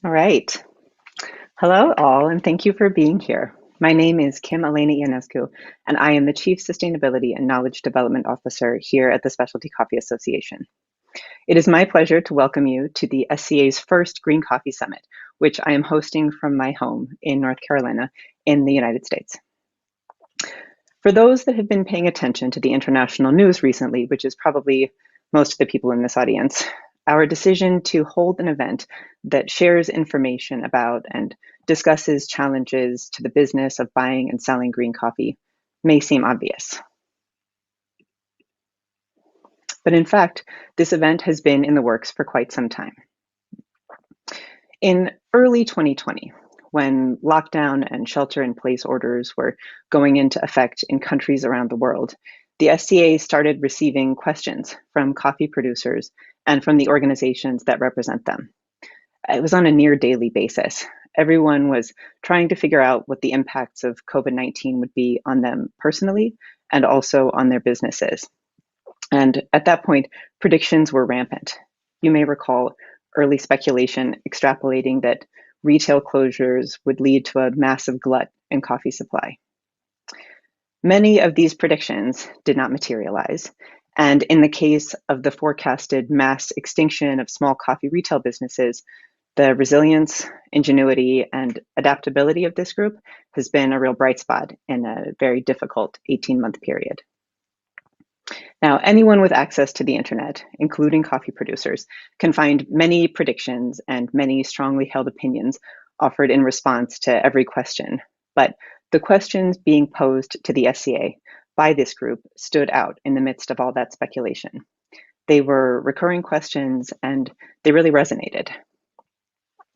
All right. Hello, all, and thank you for being here. My name is Kim Elena Ionescu, and I am the Chief Sustainability and Knowledge Development Officer here at the Specialty Coffee Association. It is my pleasure to welcome you to the SCA's first Green Coffee Summit, which I am hosting from my home in North Carolina in the United States. For those that have been paying attention to the international news recently, which is probably most of the people in this audience, our decision to hold an event that shares information about and discusses challenges to the business of buying and selling green coffee may seem obvious. But in fact, this event has been in the works for quite some time. In early 2020, when lockdown and shelter in place orders were going into effect in countries around the world, the SCA started receiving questions from coffee producers and from the organizations that represent them. It was on a near daily basis. Everyone was trying to figure out what the impacts of COVID-19 would be on them personally and also on their businesses. And at that point, predictions were rampant. You may recall early speculation extrapolating that retail closures would lead to a massive glut in coffee supply. Many of these predictions did not materialize. And in the case of the forecasted mass extinction of small coffee retail businesses, the resilience, ingenuity, and adaptability of this group has been a real bright spot in a very difficult 18-month period. Now, anyone with access to the internet, including coffee producers, can find many predictions and many strongly held opinions offered in response to every question. But the questions being posed to the SCA by this group stood out in the midst of all that speculation. They were recurring questions and they really resonated.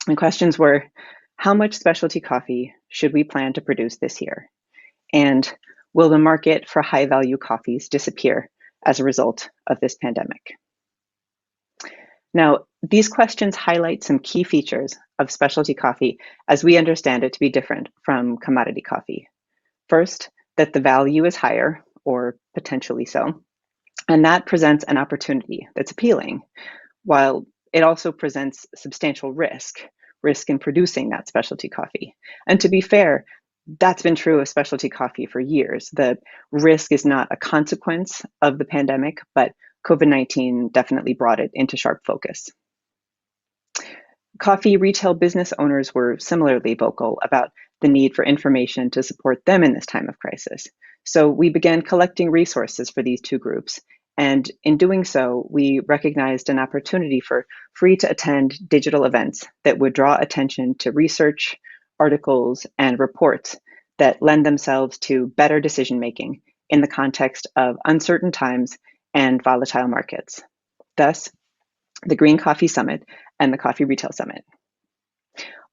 The questions were, how much specialty coffee should we plan to produce this year? And will the market for high value coffees disappear as a result of this pandemic? Now, these questions highlight some key features of specialty coffee as we understand it to be different from commodity coffee. First, that the value is higher, or potentially so, and that presents an opportunity that's appealing, while it also presents substantial risk in producing that specialty coffee. And to be fair, that's been true of specialty coffee for years. The risk is not a consequence of the pandemic, but COVID-19 definitely brought it into sharp focus. Coffee retail business owners were similarly vocal about the need for information to support them in this time of crisis. So we began collecting resources for these two groups. And in doing so, we recognized an opportunity for free to attend digital events that would draw attention to research, articles, and reports that lend themselves to better decision making in the context of uncertain times and volatile markets. Thus, the Green Coffee Summit and the Coffee Retail Summit.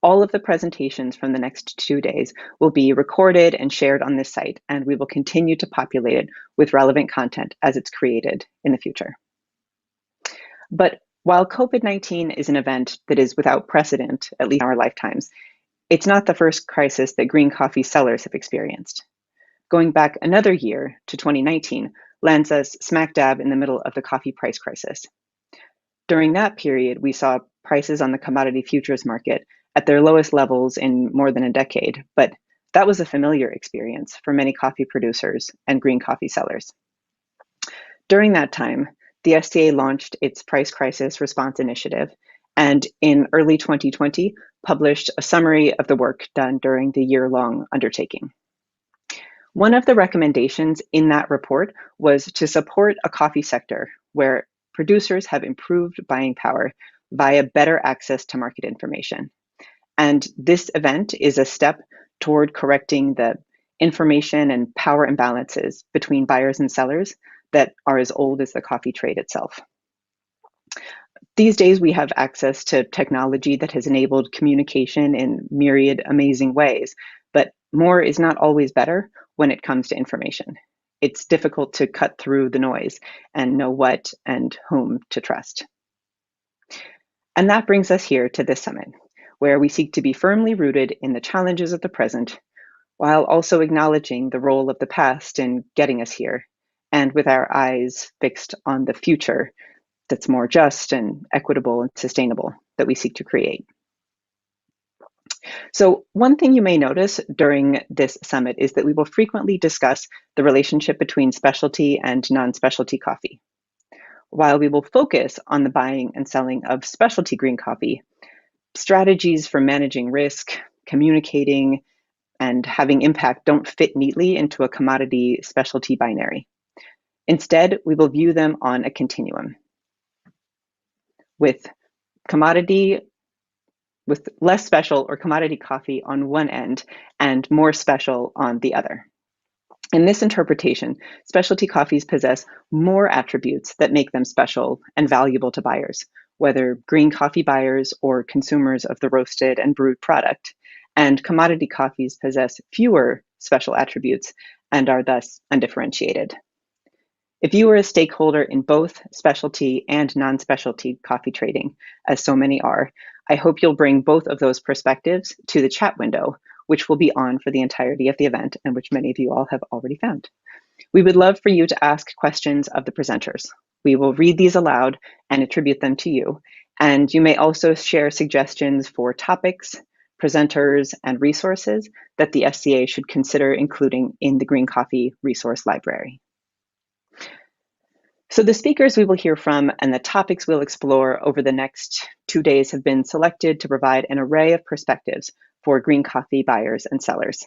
All of the presentations from the next 2 days will be recorded and shared on this site, and we will continue to populate it with relevant content as it's created in the future. But while COVID-19 is an event that is without precedent, at least in our lifetimes, it's not the first crisis that green coffee sellers have experienced. Going back another year to 2019 lands us smack dab in the middle of the coffee price crisis. During that period, we saw prices on the commodity futures market at their lowest levels in more than a decade, but that was a familiar experience for many coffee producers and green coffee sellers. During that time, the SCA launched its Price Crisis Response Initiative, and in early 2020, published a summary of the work done during the year-long undertaking. One of the recommendations in that report was to support a coffee sector where producers have improved buying power via better access to market information. And this event is a step toward correcting the information and power imbalances between buyers and sellers that are as old as the coffee trade itself. These days, we have access to technology that has enabled communication in myriad amazing ways, but more is not always better when it comes to information. It's difficult to cut through the noise and know what and whom to trust. And that brings us here to this summit, where we seek to be firmly rooted in the challenges of the present, while also acknowledging the role of the past in getting us here, and with our eyes fixed on the future that's more just and equitable and sustainable that we seek to create. So, one thing you may notice during this summit is that we will frequently discuss the relationship between specialty and non specialty coffee. While we will focus on the buying and selling of specialty green coffee, strategies for managing risk, communicating, and having impact don't fit neatly into a commodity specialty binary. Instead, we will view them on a continuum with commodity with less special or commodity coffee on one end and more special on the other. In this interpretation, specialty coffees possess more attributes that make them special and valuable to buyers, whether green coffee buyers or consumers of the roasted and brewed product. And commodity coffees possess fewer special attributes and are thus undifferentiated. If you are a stakeholder in both specialty and non-specialty coffee trading, as so many are, I hope you'll bring both of those perspectives to the chat window, which will be on for the entirety of the event and which many of you all have already found. We would love for you to ask questions of the presenters. We will read these aloud and attribute them to you. And you may also share suggestions for topics, presenters, and resources that the SCA should consider including in the Green Coffee Resource Library. So the speakers we will hear from and the topics we'll explore over the next 2 days have been selected to provide an array of perspectives for green coffee buyers and sellers,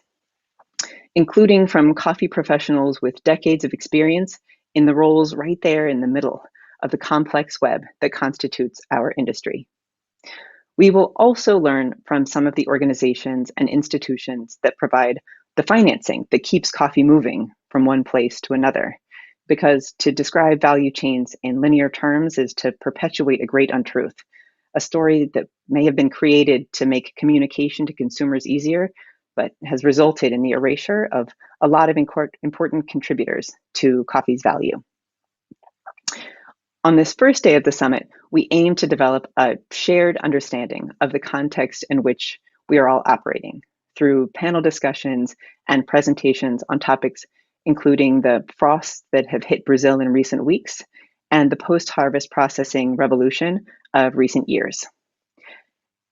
including from coffee professionals with decades of experience in the roles right there in the middle of the complex web that constitutes our industry. We will also learn from some of the organizations and institutions that provide the financing that keeps coffee moving from one place to another, because to describe value chains in linear terms is to perpetuate a great untruth, a story that may have been created to make communication to consumers easier, but has resulted in the erasure of a lot of important contributors to coffee's value. On this first day of the summit, we aim to develop a shared understanding of the context in which we are all operating through panel discussions and presentations on topics including the frosts that have hit Brazil in recent weeks and the post-harvest processing revolution of recent years.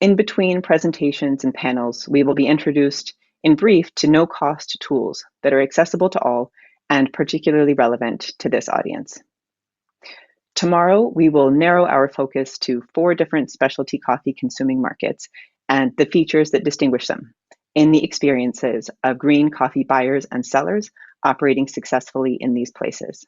In between presentations and panels, we will be introduced in brief to no-cost tools that are accessible to all and particularly relevant to this audience. Tomorrow, we will narrow our focus to 4 different specialty coffee consuming markets and the features that distinguish them in the experiences of green coffee buyers and sellers operating successfully in these places.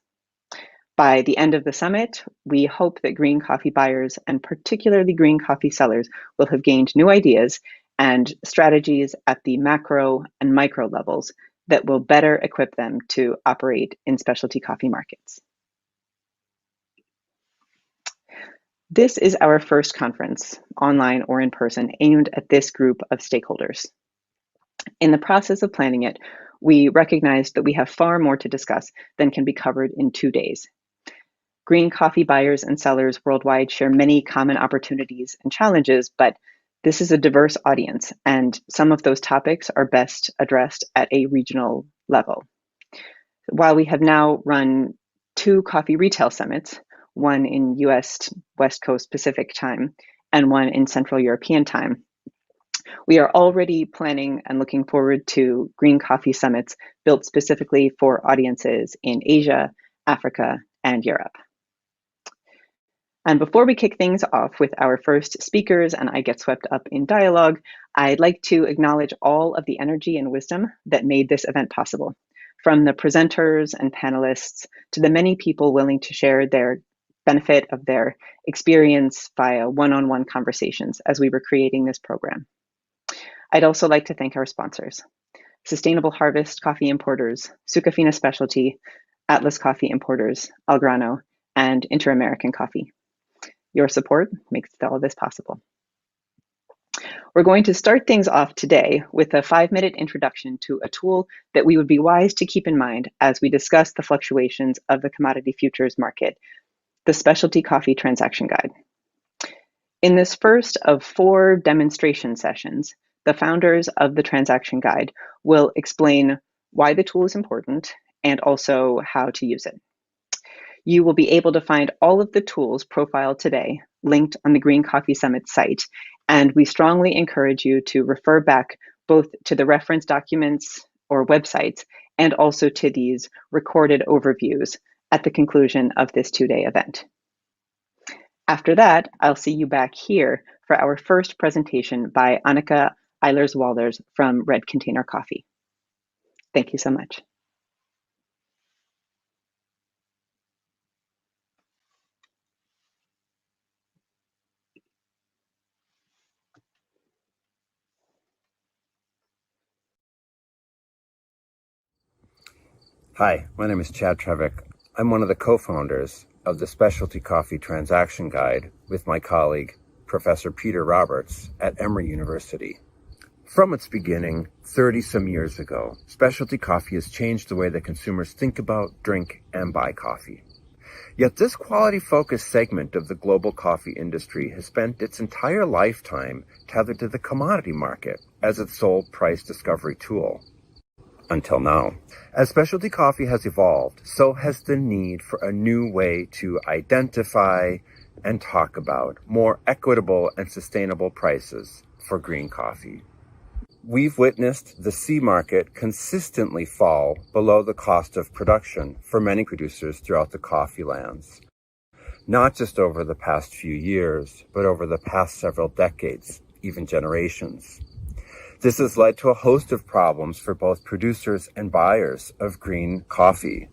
By the end of the summit, we hope that green coffee buyers and particularly green coffee sellers will have gained new ideas and strategies at the macro and micro levels that will better equip them to operate in specialty coffee markets. This is our first conference, online or in person, aimed at this group of stakeholders. In the process of planning it, we recognized that we have far more to discuss than can be covered in 2 days. Green coffee buyers and sellers worldwide share many common opportunities and challenges, but this is a diverse audience, and some of those topics are best addressed at a regional level. While we have now run 2 coffee retail summits, one in US West Coast Pacific time and one in Central European time, we are already planning and looking forward to green coffee summits built specifically for audiences in Asia, Africa, and Europe. And before we kick things off with our first speakers and I get swept up in dialogue, I'd like to acknowledge all of the energy and wisdom that made this event possible, from the presenters and panelists to the many people willing to share their benefit of their experience via one-on-one conversations as we were creating this program. I'd also like to thank our sponsors, Sustainable Harvest Coffee Importers, Sucafina Specialty, Atlas Coffee Importers, Algrano, and Inter-American Coffee. Your support makes all of this possible. We're going to start things off today with a 5-minute introduction to a tool that we would be wise to keep in mind as we discuss the fluctuations of the commodity futures market, the Specialty Coffee Transaction Guide. In this first of 4 demonstration sessions, the founders of the Transaction Guide will explain why the tool is important and also how to use it. You will be able to find all of the tools profiled today linked on the Green Coffee Summit site, and we strongly encourage you to refer back both to the reference documents or websites and also to these recorded overviews at the conclusion of this 2-day event. After that, I'll see you back here for our first presentation by Annika Eilers-Walders from Red Container Coffee. Thank you so much. Hi, my name is Chad Trevick. I'm one of the co-founders of the Specialty Coffee Transaction Guide with my colleague, Professor Peter Roberts at Emory University. From its beginning, 30-some years ago, specialty coffee has changed the way that consumers think about, drink, and buy coffee. Yet this quality-focused segment of the global coffee industry has spent its entire lifetime tethered to the commodity market as its sole price discovery tool. Until now. As specialty coffee has evolved, so has the need for a new way to identify and talk about more equitable and sustainable prices for green coffee. We've witnessed the C market consistently fall below the cost of production for many producers throughout the coffee lands, not just over the past few years, but over the past several decades, even generations. This has led to a host of problems for both producers and buyers of green coffee.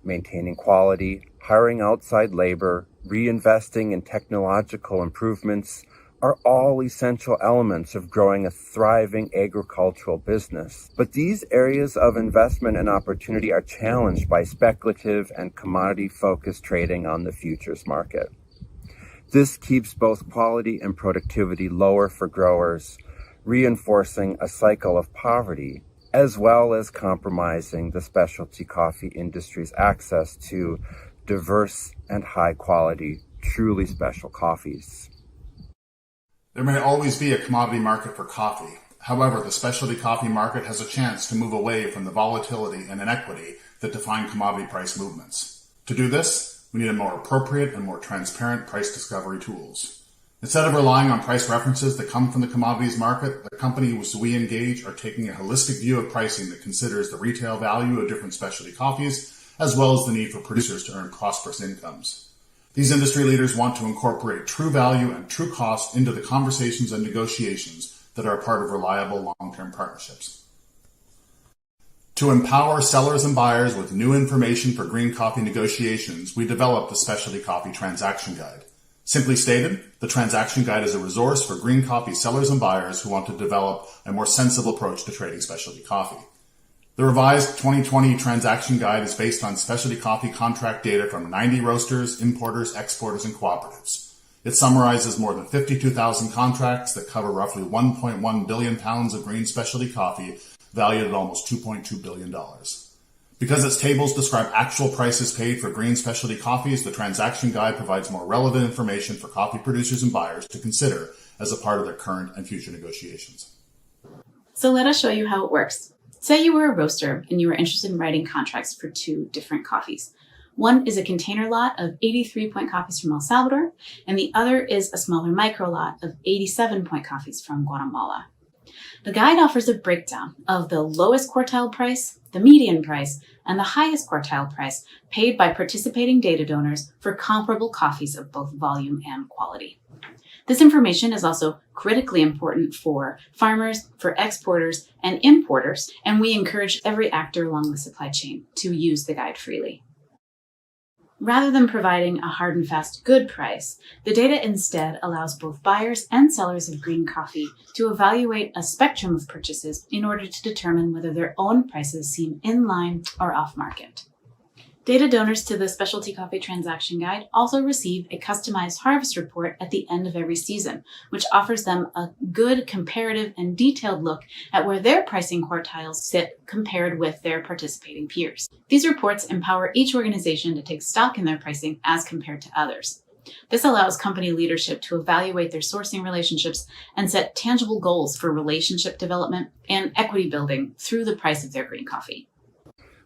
Maintaining quality, hiring outside labor, reinvesting in technological improvements are all essential elements of growing a thriving agricultural business. But these areas of investment and opportunity are challenged by speculative and commodity-focused trading on the futures market. This keeps both quality and productivity lower for growers, reinforcing a cycle of poverty, as well as compromising the specialty coffee industry's access to diverse and high-quality, truly special coffees. There may always be a commodity market for coffee. However, the specialty coffee market has a chance to move away from the volatility and inequity that define commodity price movements. To do this, we need a more appropriate and more transparent price discovery tools. Instead of relying on price references that come from the commodities market, the companies we engage are taking a holistic view of pricing that considers the retail value of different specialty coffees, as well as the need for producers to earn prosperous incomes. These industry leaders want to incorporate true value and true cost into the conversations and negotiations that are a part of reliable long-term partnerships. To empower sellers and buyers with new information for green coffee negotiations, we developed the Specialty Coffee Transaction Guide. Simply stated, the Transaction Guide is a resource for green coffee sellers and buyers who want to develop a more sensible approach to trading specialty coffee. The revised 2020 Transaction Guide is based on specialty coffee contract data from 90 roasters, importers, exporters, and cooperatives. It summarizes more than 52,000 contracts that cover roughly 1.1 billion pounds of green specialty coffee, valued at almost $2.2 billion. Because its tables describe actual prices paid for green specialty coffees, the Transaction Guide provides more relevant information for coffee producers and buyers to consider as a part of their current and future negotiations. So let us show you how it works. Say you were a roaster and you were interested in writing contracts for 2 different coffees. One is a container lot of 83-point coffees from El Salvador, and the other is a smaller micro lot of 87-point coffees from Guatemala. The guide offers a breakdown of the lowest quartile price, the median price, and the highest quartile price paid by participating data donors for comparable coffees of both volume and quality. This information is also critically important for farmers, for exporters, and importers, and we encourage every actor along the supply chain to use the guide freely. Rather than providing a hard and fast good price, the data instead allows both buyers and sellers of green coffee to evaluate a spectrum of purchases in order to determine whether their own prices seem in line or off market. Data donors to the Specialty Coffee Transaction Guide also receive a customized harvest report at the end of every season, which offers them a good comparative and detailed look at where their pricing quartiles sit compared with their participating peers. These reports empower each organization to take stock in their pricing as compared to others. This allows company leadership to evaluate their sourcing relationships and set tangible goals for relationship development and equity building through the price of their green coffee.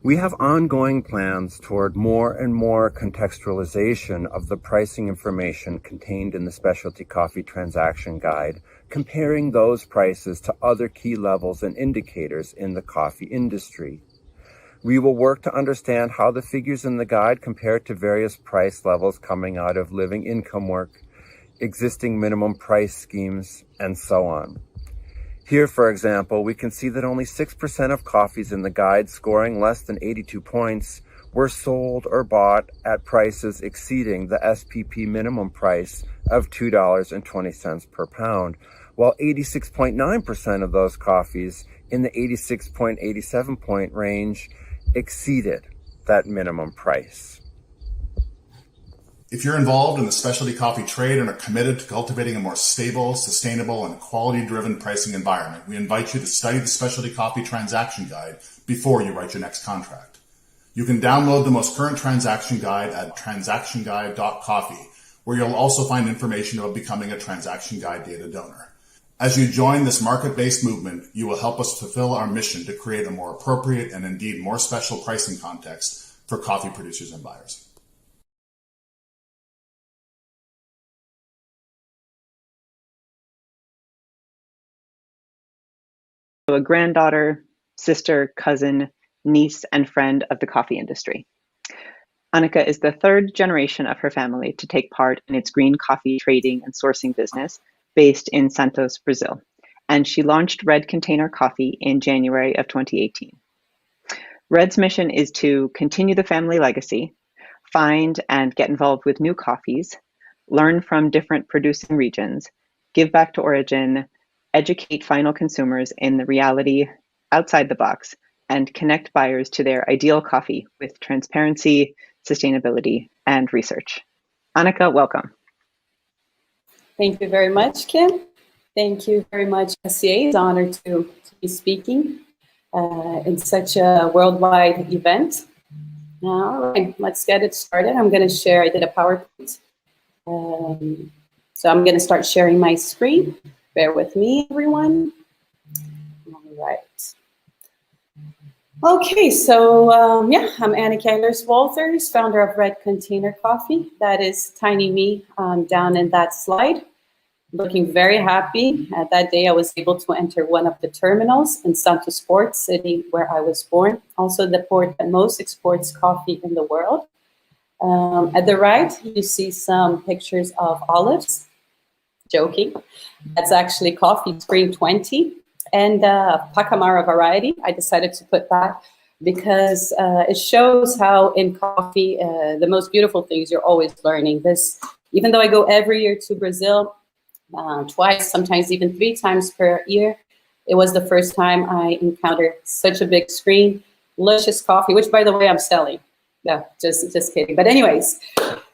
We have ongoing plans toward more and more contextualization of the pricing information contained in the Specialty Coffee Transaction Guide, comparing those prices to other key levels and indicators in the coffee industry. We will work to understand how the figures in the guide compare to various price levels coming out of living income work, existing minimum price schemes, and so on. Here, for example, we can see that only 6% of coffees in the guide scoring less than 82 points were sold or bought at prices exceeding the SPP minimum price of $2.20 per pound, while 86.9% of those coffees in the 86.87 point range exceeded that minimum price. If you're involved in the specialty coffee trade and are committed to cultivating a more stable, sustainable, and quality-driven pricing environment, we invite you to study the Specialty Coffee Transaction Guide before you write your next contract. You can download the most current transaction guide at retail.sca.coffee, where you'll also find information about becoming a transaction guide data donor. As you join this market-based movement, you will help us fulfill our mission to create a more appropriate and indeed more special pricing context for coffee producers and buyers. A granddaughter, sister, cousin, niece, and friend of the coffee industry. Annika is the third generation of her family to take part in its green coffee trading and sourcing business based in Santos, Brazil, and she launched Red Container Coffee in January of 2018. Red's mission is to continue the family legacy, find and get involved with new coffees, learn from different producing regions, give back to origin, educate final consumers in the reality outside the box, and connect buyers to their ideal coffee with transparency, sustainability, and research. Annika, welcome. Thank you very much, Kim. Thank you very much, SCA. It's an honor to be speaking in such a worldwide event. All right, let's get it started. I'm going to share, I did a PowerPoint. So I'm going to start sharing my screen. Bear with me, everyone. All right. Okay, so I'm Annika Ehlers-Walters, founder of Red Container Coffee. That is tiny me down in that slide. Looking very happy. That day I was able to enter one of the terminals in Santos Port City, where I was born. Also the port that most exports coffee in the world. At the right, you see some pictures of olives. Joking. That's actually coffee Spring 20 and Pacamara variety. I decided to put that because it shows how in coffee, the most beautiful things you're always learning. This, even though I go every year to Brazil, twice, sometimes even 3 times per year, it was the first time I encountered such a big screen, luscious coffee, which by the way, I'm selling. Yeah, just kidding. But anyways,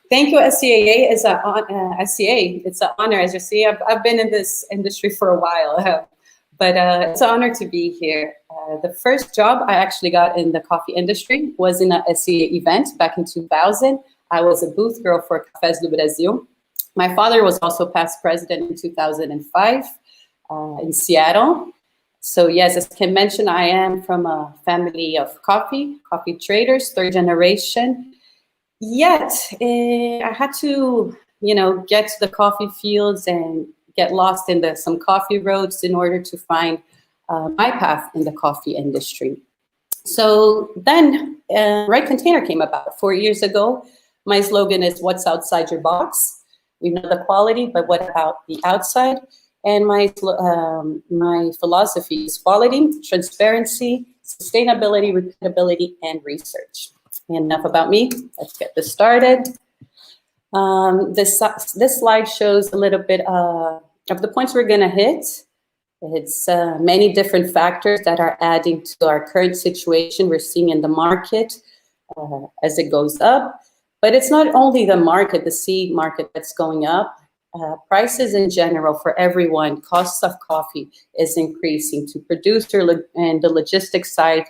thank you, SCAA. It's an honor. As you see, I've been in this industry for a while, but it's an honor to be here. The first job I actually got in the coffee industry was in a SCA event back in 2000. I was a booth girl for Cafés do Brasil. My father was also past president in 2005 in Seattle. So yes, as Kim mentioned, I am from a family of coffee traders, 3rd generation. Yet, I had to, get to the coffee fields and get lost in some coffee roads in order to find my path in the coffee industry. So then Red Container came about 4 years ago. My slogan is, what's outside your box? We know the quality, but what about the outside? And my philosophy is quality, transparency, sustainability, repeatability, and research. Enough about me. Let's get this started. This slide shows a little bit of the points we're going to hit. It's many different factors that are adding to our current situation we're seeing in the market as it goes up. But it's not only the market, the seed market that's going up. Prices in general for everyone, costs of coffee is increasing to producer and the logistics side.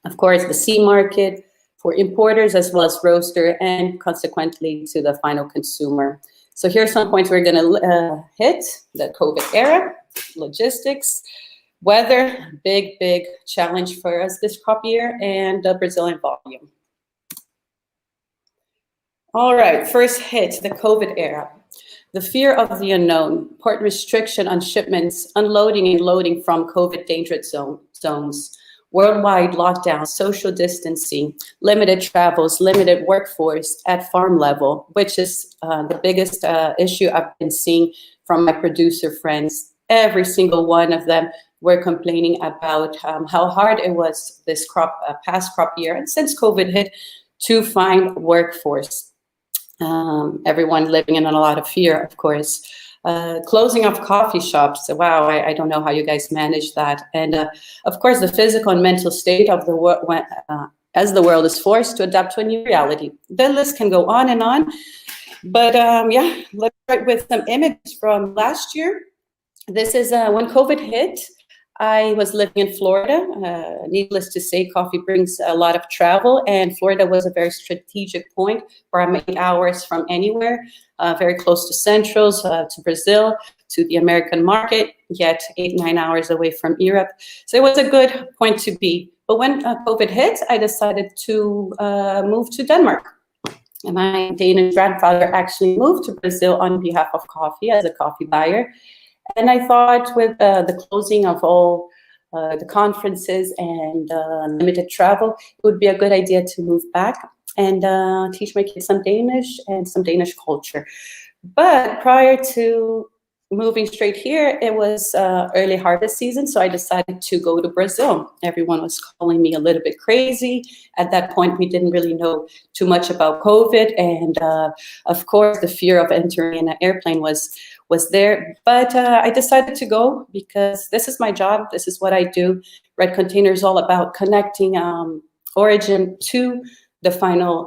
Of course, the seed market for importers as well as roaster and consequently to the final consumer. So here's some points we're going to hit: the COVID era, logistics, Weather, big challenge for us this crop year, and the Brazilian volume. All right, first hit, the COVID era. The fear of the unknown, port restriction on shipments, unloading and loading from COVID dangerous zones, worldwide lockdown, social distancing, limited travels, limited workforce at farm level, which is the biggest issue I've been seeing from my producer friends. Every single one of them were complaining about how hard it was this past crop year, and since COVID hit, to find workforce. Everyone living in a lot of fear, of course. Closing of coffee shops. Wow, I don't know how you guys manage that. And of course, the physical and mental state of the world, as the world is forced to adapt to a new reality. The list can go on and on. But yeah, let's start with some images from last year. This is when COVID hit. I was living in Florida. Needless to say, coffee brings a lot of travel, and Florida was a very strategic point where I'm 8 hours from anywhere, very close to Centrals, to Brazil, to the American market, yet 8-9 hours away from Europe. So it was a good point to be. But when COVID hit, I decided to move to Denmark. And my Danish grandfather actually moved to Brazil on behalf of coffee as a coffee buyer. And I thought with the closing of all the conferences and limited travel, it would be a good idea to move back and teach my kids some Danish and some Danish culture. But prior to moving straight here, it was early harvest season, so I decided to go to Brazil. Everyone was calling me a little bit crazy. At that point, we didn't really know too much about COVID, and of course, the fear of entering an airplane was there. But I decided to go because this is my job. This is what I do. Red Container is all about connecting origin to the final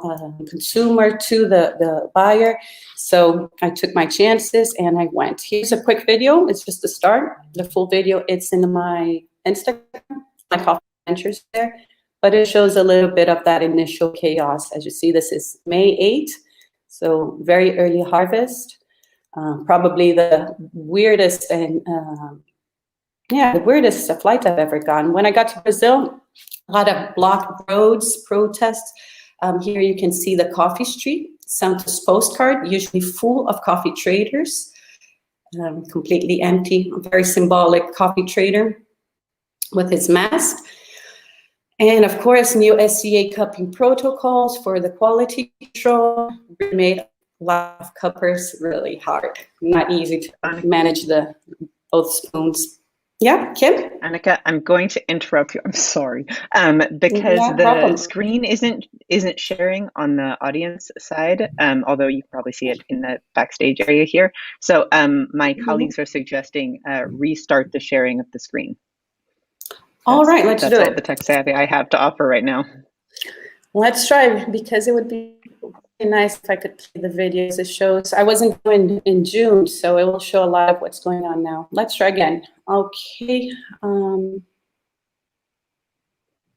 consumer, to the buyer. So I took my chances and I went. Here's a quick video. It's just the start. The full video, it's in my Instagram, my coffee adventures there. But it shows a little bit of that initial chaos. As you see, this is May 8th, so very early harvest. Probably the weirdest and the weirdest flight I've ever gone. When I got to Brazil, a lot of blocked roads, protests. Here you can see the coffee street, Santos postcard, usually full of coffee traders, completely empty, a very symbolic coffee trader with his mask. And of course, new SCA cupping protocols for the quality control made a lot of cuppers really hard. Not easy to manage both spoons. Yeah, Kim? Annika, I'm going to interrupt you. I'm sorry. Because No the problem. screen isn't sharing on the audience side, although you can probably see it in the backstage area here. So my colleagues are suggesting restart the sharing of the screen. All right, let's do That's all it. the tech savvy I have to offer right now. Let's try, because it would be nice if I could play the videos. It shows, I wasn't doing in June, so it will show a lot of what's going on now. Let's try again. Okay,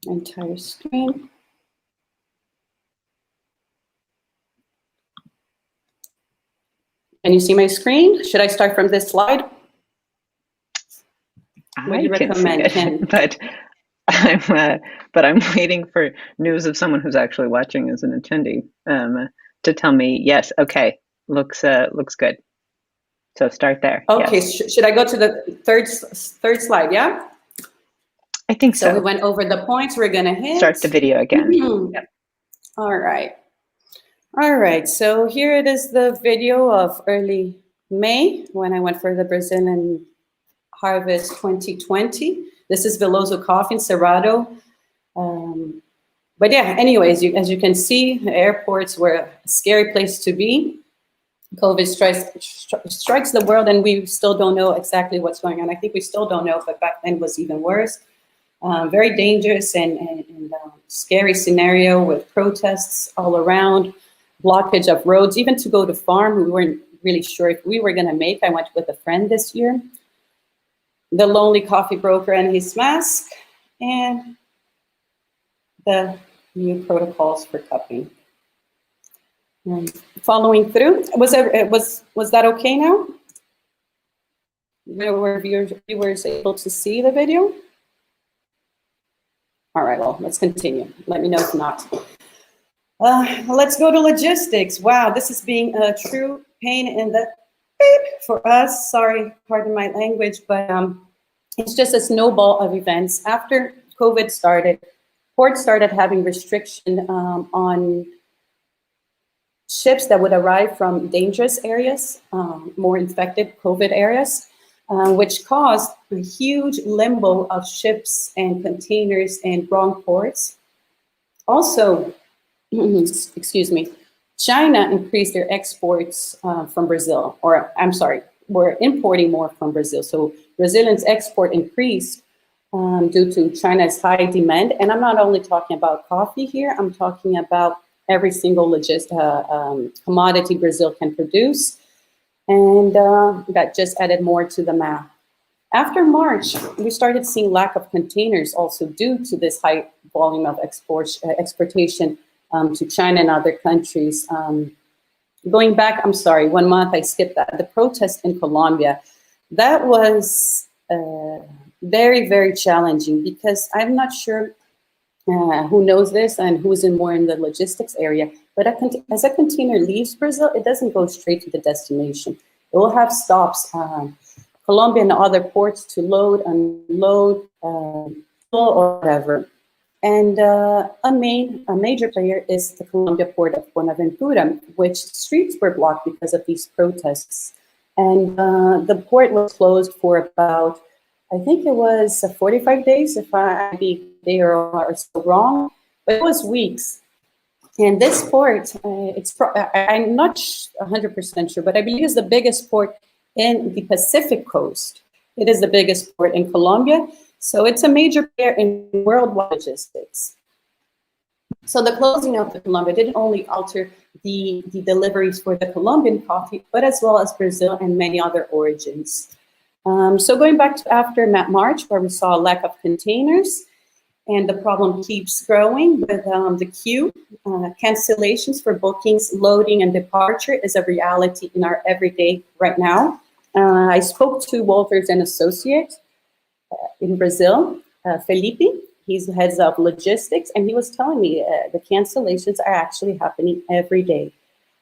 entire screen. Can you see my screen? Should I start from this slide? What do you recommend, Ken? But I'm waiting for news of someone who's actually watching as an attendee to tell me yes. Okay, looks good. So start there. Okay, yes. Should I go to the third slide? Yeah. I think so. So we went over the points we're gonna hit. Start the video again. Yep. All right. So here it is, the video of early May when I went for the Brazilian Harvest 2020. This is Veloso Coffee in Cerrado. But yeah, anyways, as you can see, the airports were a scary place to be. COVID strikes the world, and we still don't know exactly what's going on. I think we still don't know, but back then it was even worse. Very dangerous and scary scenario with protests all around, blockage of roads, even to go to farm. We weren't really sure if we were going to make. I went with a friend this year. The lonely coffee broker and his mask, and the new protocols for cupping. Following through, was that okay now? Were viewers able to see the video? All right, well, let's continue. Let me know if not. Let's go to logistics. Wow, this is being a true pain in the beep for us. Sorry, pardon my language, but it's just a snowball of events. After COVID started, ports started having restriction on ships that would arrive from dangerous areas, more infected COVID areas, which caused a huge limbo of ships and containers in wrong ports. Also, excuse me, China increased their exports from Brazil, or I'm sorry, we're importing more from Brazil. So Brazilians export increased due to China's high demand. And I'm not only talking about coffee here, I'm talking about every single commodity Brazil can produce. And that just added more to the math. After March, we started seeing lack of containers also due to this high volume of exportation to China and other countries. Going back, I'm sorry, 1 month, I skipped that. The protest in Colombia, that was very, very challenging because I'm not sure who knows this and who's more in the logistics area, but as a container leaves Brazil, it doesn't go straight to the destination. It will have stops, Colombia and other ports to load, unload, or whatever. And a major player is the Colombia port of Buenaventura, which streets were blocked because of these protests. And the port was closed for about, I think it was 45 days, if I be there or so wrong, but it was weeks. And this port, I'm not 100% sure, but I believe it's the biggest port in the Pacific coast. It is the biggest port in Colombia. So it's a major player in worldwide logistics. So the closing of the Colombia didn't only alter the deliveries for the Colombian coffee, but as well as Brazil and many other origins. So going back to after March, where we saw a lack of containers, and the problem keeps growing with the queue. Cancellations for bookings, loading, and departure is a reality in our everyday right now. I spoke to Walters and Associates in Brazil, Felipe. He's heads of logistics, and he was telling me the cancellations are actually happening every day.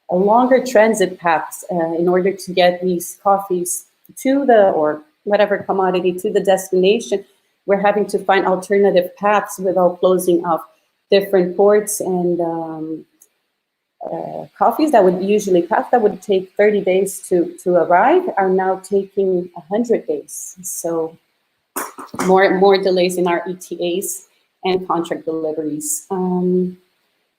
A longer transit paths in order to get these coffees to the, or whatever commodity, to the destination. We're having to find alternative paths without closing off different ports, and coffees that would usually paths that would take 30 days to arrive are now taking 100 days. So more delays in our ETAs and contract deliveries. The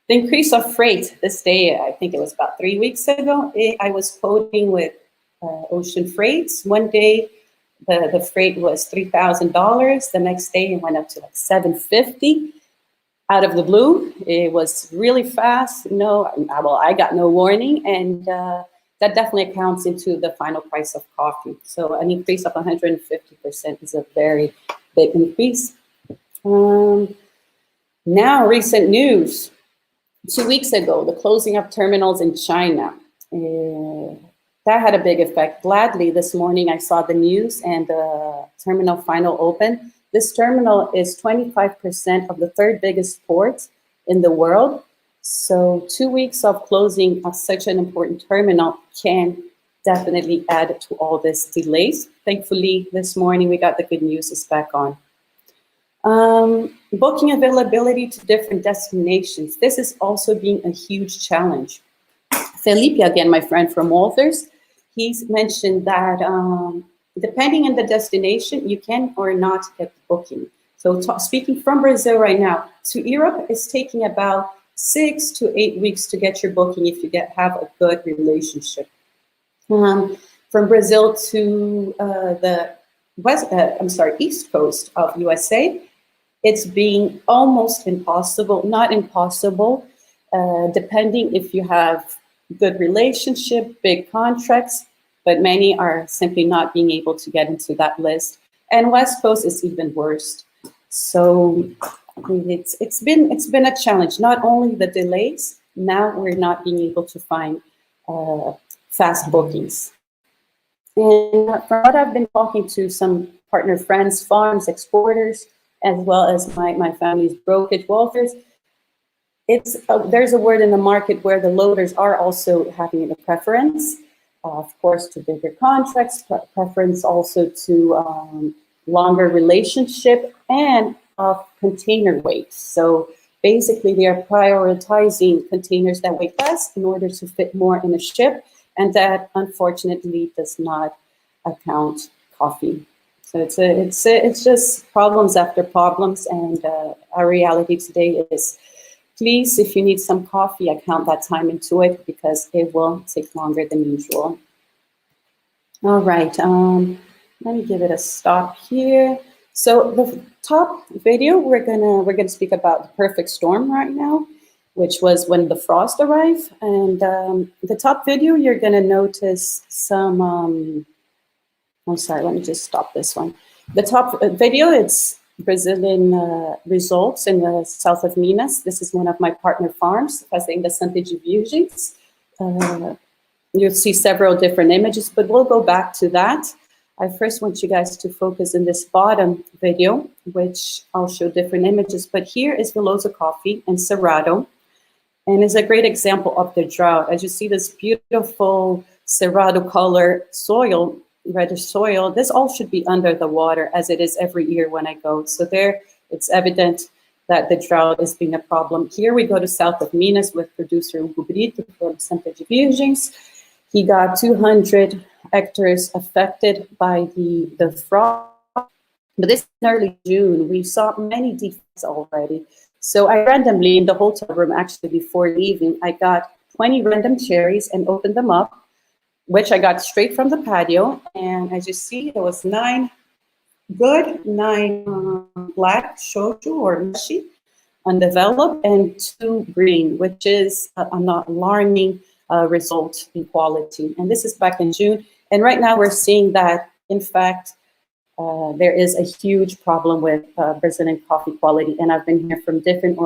increase of freight this day, I think it was about 3 weeks ago, I was quoting with ocean freights. One day, the freight was $3,000. The next day, it went up to like $750. Out of the blue, it was really fast. I got no warning, and that definitely accounts into the final price of coffee. So an increase of 150% is a very big increase. Now, recent news. 2 weeks ago, the closing of terminals in China. That had a big effect. Gladly, this morning I saw the news and the terminal final open. This terminal is 25% of the third biggest port in the world. So 2 weeks of closing of such an important terminal can definitely add to all these delays. Thankfully, this morning we got the good news, it's back on. Booking availability to different destinations. This is also being a huge challenge. Felipe, again, my friend from Walters, he's mentioned that depending on the destination, you can or not get booking. So speaking from Brazil right now to Europe, it's taking about 6 to 8 weeks to get your booking if you have a good relationship. From Brazil to the East Coast of USA, it's being almost impossible, not impossible, depending if you have good relationship, big contracts, but many are simply not being able to get into that list. And West Coast is even worse. So it's been a challenge. Not only the delays, now we're not being able to find fast bookings. And from what I've been talking to some partner friends, farms, exporters, as well as my family's brokerage Walters, there's a word in the market where the loaders are also having a preference, of course, to bigger contracts, preference also to longer relationship, and of container weight. So basically, they are prioritizing containers that weigh less in order to fit more in a ship, and that unfortunately does not account coffee. So it's just problems after problems, and our reality today is, please, if you need some coffee, account that time into it because it will take longer than usual. All right, let me give it a stop here. So the top video, we're gonna speak about the perfect storm right now, which was when the frost arrived. And the top video, you're gonna notice some. I'm sorry, let me just stop this one. The top video, it's Brazilian results in the south of Minas. This is one of my partner farms, fazenda Santa de Virgens. You'll see several different images, but we'll go back to that. I first want you guys to focus in this bottom video, which I'll show different images, but here is Veloso coffee and Cerrado, and it's a great example of the drought. As you see this beautiful Cerrado color soil, reddish soil, this all should be under the water as it is every year when I go. So there, it's evident that the drought is being a problem. Here we go to south of Minas with producer Hugo Brito from Santa de Virgens. He got 200 hectares affected by the frost. But this is early June. We saw many defects already. So I randomly, in the hotel room, actually before leaving, I got 20 random cherries and opened them up, which I got straight from the patio. And as you see, there was 9 good, 9 black shochu or mushi, undeveloped, and 2 green, which is an alarming result in quality. And this is back in June. And right now we're seeing that, in fact, there is a huge problem with Brazilian coffee quality. And I've been here from different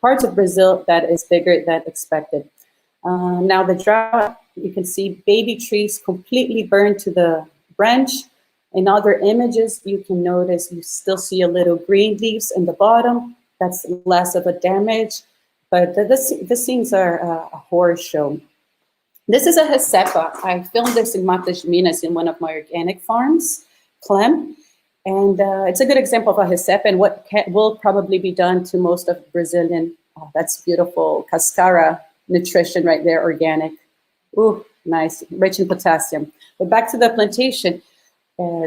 parts of Brazil that is bigger than expected. Now the drought, you can see baby trees completely burned to the branch. In other images, you can notice you still see a little green leaves in the bottom. That's less of a damage, but the scenes are a horror show. This is a Recepa. I filmed this in Matas de Minas in one of my organic farms, Clem. And it's a good example of a Recepa and what will probably be done to most of Brazilian, that's beautiful, cascara nutrition right there, organic. Ooh, nice, rich in potassium. But back to the plantation.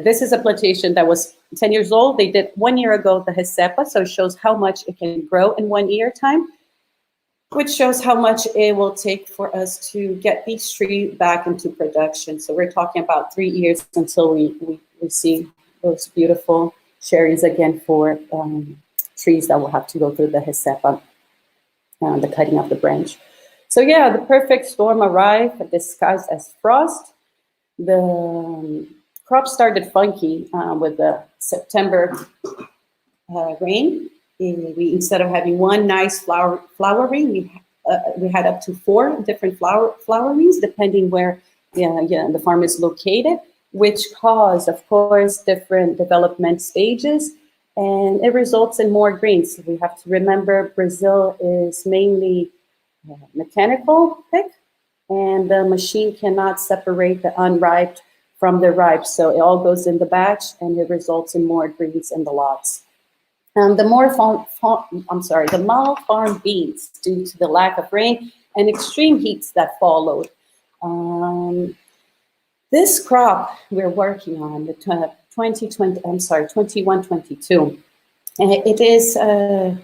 This is a plantation that was 10 years old. They did 1 year ago the Recepa, so it shows how much it can grow in 1 year time, which shows how much it will take for us to get these trees back into production. So we're talking about 3 years until we see those beautiful cherries again for trees that will have to go through the Recepa, the cutting of the branch. So yeah, the perfect storm arrived, disguised as frost. The crop started funky with the September rain. Instead of having one nice flowering, we had up to 4 different flowerings, depending where the farm is located, which caused, of course, different development stages, and it results in more greens. We have to remember Brazil is mainly mechanical pick, and the machine cannot separate the unripe from the ripe, so it all goes in the batch, and it results in more greens in the lots. The malfarmed beans due to the lack of rain and extreme heats that followed. This crop we're working on, the 21-22, it is a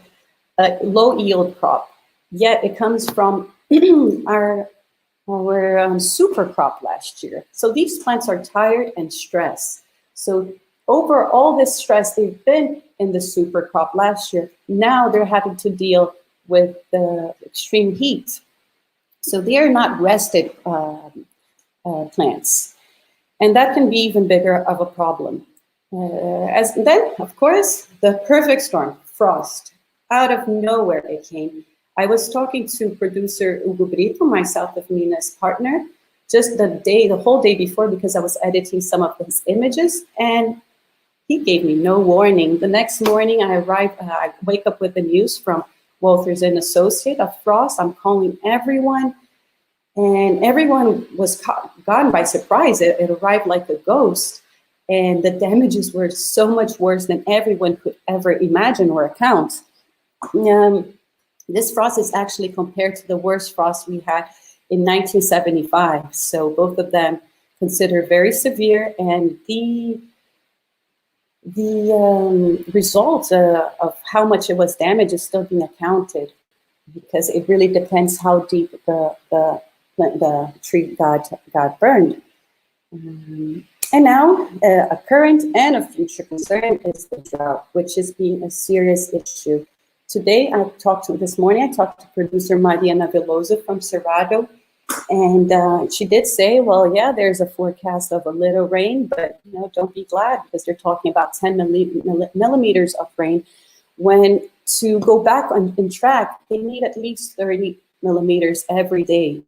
low yield crop, yet it comes from our super crop last year. So these plants are tired and stressed. So over all this stress, they've been in the super crop last year. Now they're having to deal with the extreme heat. So they are not rested plants. And that can be even bigger of a problem. Then, of course, the perfect storm, frost. Out of nowhere it came. I was talking to producer Hugo Brito, my South of Minas partner, just the whole day before, because I was editing some of his images, and he gave me no warning. The next morning I wake up with the news from Walters and Associate of frost. I'm calling everyone, and everyone was gone by surprise. It arrived like a ghost, and the damages were so much worse than everyone could ever imagine or account. This frost is actually compared to the worst frost we had in 1975. So both of them considered very severe, and the result of how much it was damaged is still being accounted, because it really depends how deep the tree got burned. And now a current and a future concern is the drought, which is being a serious issue. Today, this morning, I talked to producer Mariana Veloso from Cerrado, and she did say, well, yeah, there's a forecast of a little rain, but don't be glad, because they're talking about 10 millimeters of rain. When to go back on track, they need at least 30 millimeters every day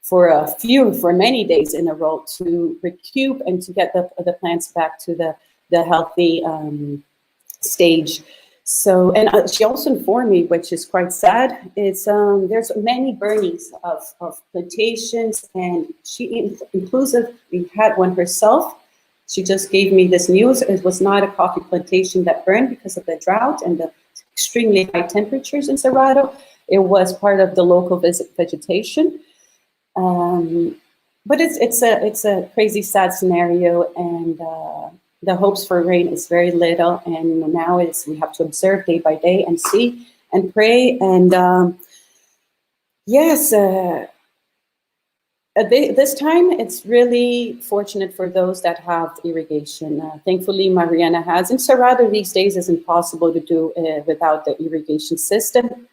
for many days in a row to recoup and to get the plants back to the healthy stage. So, and she also informed me, which is quite sad, is there's many burnings of plantations, and she inclusively had one herself. She just gave me this news. It was not a coffee plantation that burned because of the drought and the extremely high temperatures in Cerrado. It was part of the local vegetation. But it's a crazy, sad scenario, and the hopes for rain is very little, and now we have to observe day by day and see and pray. And yes, this time it's really fortunate for those that have irrigation. Thankfully, Mariana has. In Cerrado these days, it's impossible to do without the irrigation system.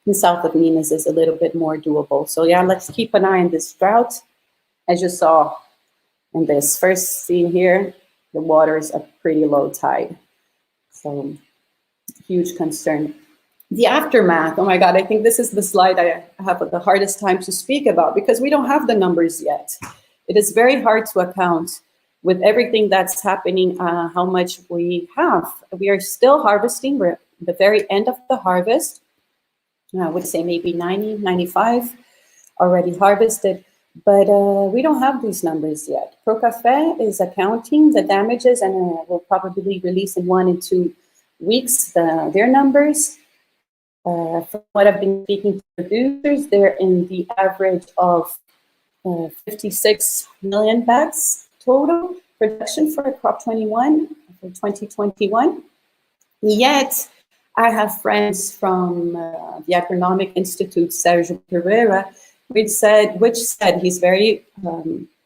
In south of Minas is a little bit more doable. So yeah, let's keep an eye on this drought. As you saw in this first scene here, the water is a pretty low tide. So huge concern. The aftermath, oh my God, I think this is the slide I have the hardest time to speak about, because we don't have the numbers yet. It is very hard to account with everything that's happening, how much we have. We are still harvesting. We're at the very end of the harvest. I would say maybe 90, 95 already harvested, but we don't have these numbers yet. Procafe is accounting the damages, and will probably release in 1 and 2 weeks their numbers. From what I've been speaking to producers, they're in the average of 56 million bags total production for crop 21 for 2021. Yet, I have friends from the Agronomic Institute, Sergio Pereira, which said he's very,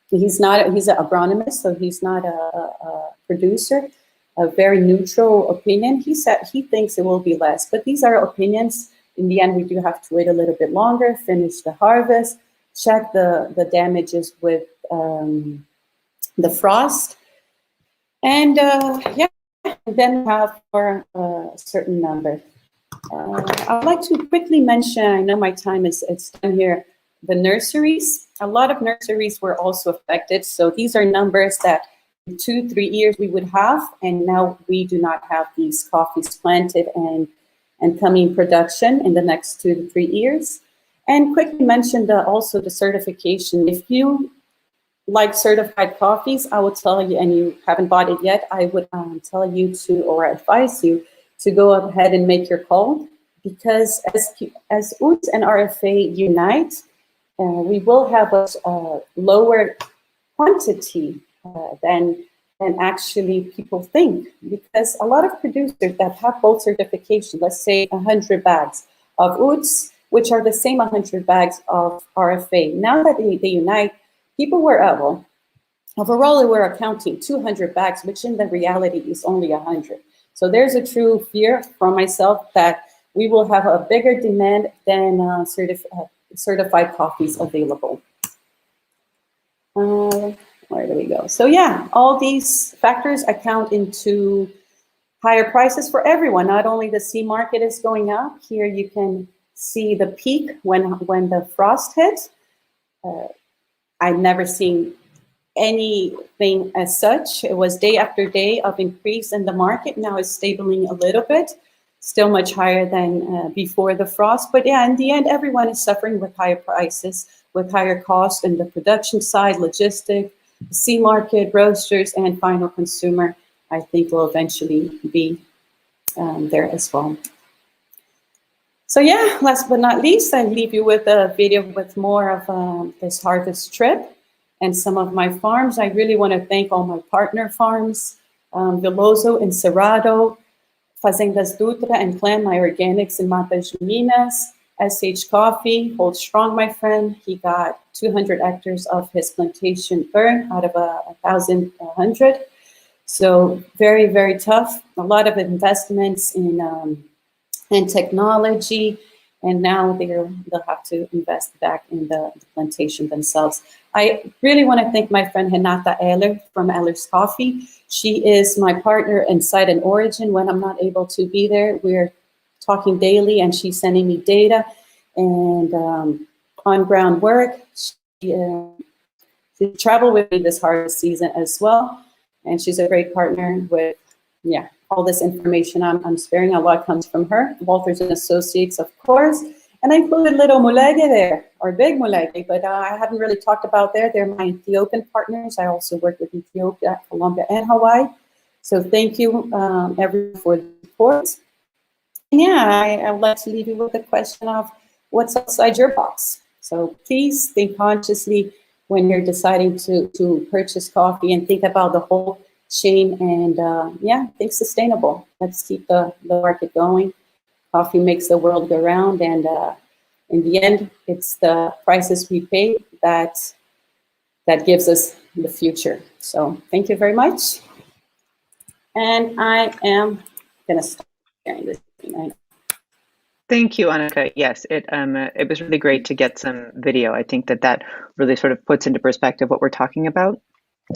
he's an agronomist, so he's not a producer, a very neutral opinion. He said he thinks it will be less, but these are opinions. In the end, we do have to wait a little bit longer, finish the harvest, check the damages with the frost, and yeah, and then have for a certain number. I'd like to quickly mention, I know my time is done here, the nurseries. A lot of nurseries were also affected. So these are numbers that in 2-3 years we would have, and now we do not have these coffees planted and coming production in the next 2 to 3 years. And quickly mention also the certification. If you like certified coffees, I will tell you, and you haven't bought it yet, I would tell you to, or advise you to go ahead and make your call, because as UTS and RFA unite, we will have a lower quantity than actually people think, because a lot of producers that have both certification, let's say 100 bags of UTS, which are the same 100 bags of RFA, now that they unite, people were overall they were accounting 200 bags, which in the reality is only 100. So there's a true fear from myself that we will have a bigger demand than certified coffees available. Where do we go? So yeah, all these factors account into higher prices for everyone. Not only the sea market is going up. Here you can see the peak when the frost hit. I'd never seen anything as such. It was day after day of increase in the market. Now it's stabling a little bit, still much higher than before the frost. But yeah, in the end, everyone is suffering with higher prices, with higher costs in the production side, logistic, sea market, roasters, and final consumer, I think will eventually be there as well. So yeah, last but not least, I leave you with a video with more of this harvest trip and some of my farms. I really want to thank all my partner farms, Veloso and Cerrado, Fazendas Dutra and Clan, my organics in Matas Minas, SH Coffee, hold strong, my friend. He got 200 hectares of his plantation burned out of 1,100. So very, very tough. A lot of investments in technology, and now they'll have to invest back in the plantation themselves. I really want to thank my friend Renata Eller from Eller's Coffee. She is my partner in Site and Origin when I'm not able to be there. We're talking daily, and she's sending me data and on-ground work. She traveled with me this harvest season as well, and she's a great partner with, yeah, all this information I'm sharing. A lot comes from her. Walters and Associates, of course. And I included little Mulege there, or big Mulege, but I haven't really talked about there. They're my Ethiopian partners. I also work with Ethiopia, Colombia, and Hawaii. So thank you, everyone, for the support. And yeah, I would like to leave you with the question of what's outside your box. So please think consciously when you're deciding to purchase coffee, and think about the whole chain, and yeah, think sustainable. Let's keep the market going. Coffee makes the world go round, and in the end, it's the prices we pay that gives us the future. So thank you very much. And I am gonna stop sharing this thing. Thank you, Annika. Yes, it was really great to get some video. I think that really sort of puts into perspective what we're talking about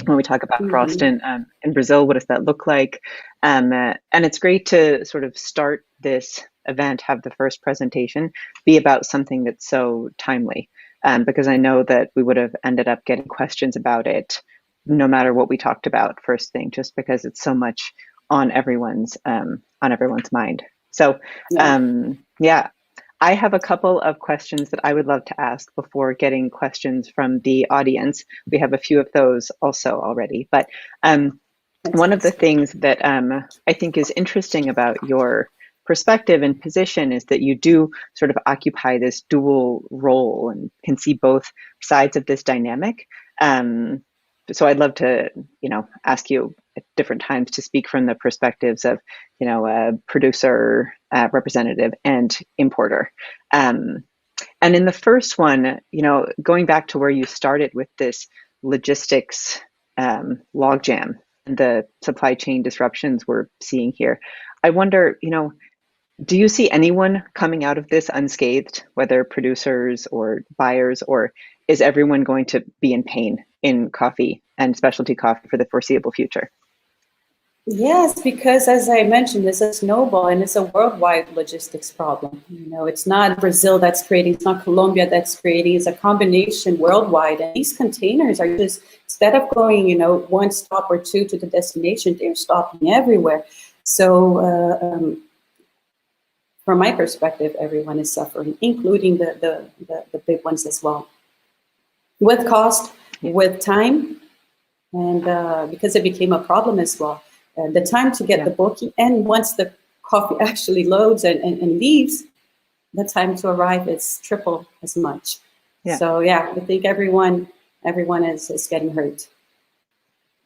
when we talk about frost in Brazil. What does that look like? And it's great to sort of start this event, have the first presentation be about something that's so timely, because I know that we would have ended up getting questions about it no matter what we talked about first thing, just because it's so much on everyone's mind. So yeah, I have a couple of questions that I would love to ask before getting questions from the audience. We have a few of those also already, but one of the things that I think is interesting about your perspective and position is that you do sort of occupy this dual role and can see both sides of this dynamic. So I'd love to, ask you at different times to speak from the perspectives of, producer, representative, and importer. And in the first one, going back to where you started with this logistics logjam and the supply chain disruptions we're seeing here, I wonder, do you see anyone coming out of this unscathed, whether producers or buyers, or is everyone going to be in pain in coffee and specialty coffee for the foreseeable future? Yes, because as I mentioned, it's a snowball, and it's a worldwide logistics problem. It's not Brazil that's creating, it's not Colombia that's creating, it's a combination worldwide. And these containers are just, instead of going, one stop or two to the destination, they're stopping everywhere. So from my perspective, everyone is suffering, including the big ones as well. With cost, with time, and because it became a problem as well. The time to get the booking, and once the coffee actually loads and leaves, the time to arrive is triple as much. Yeah. So yeah, I think everyone is getting hurt.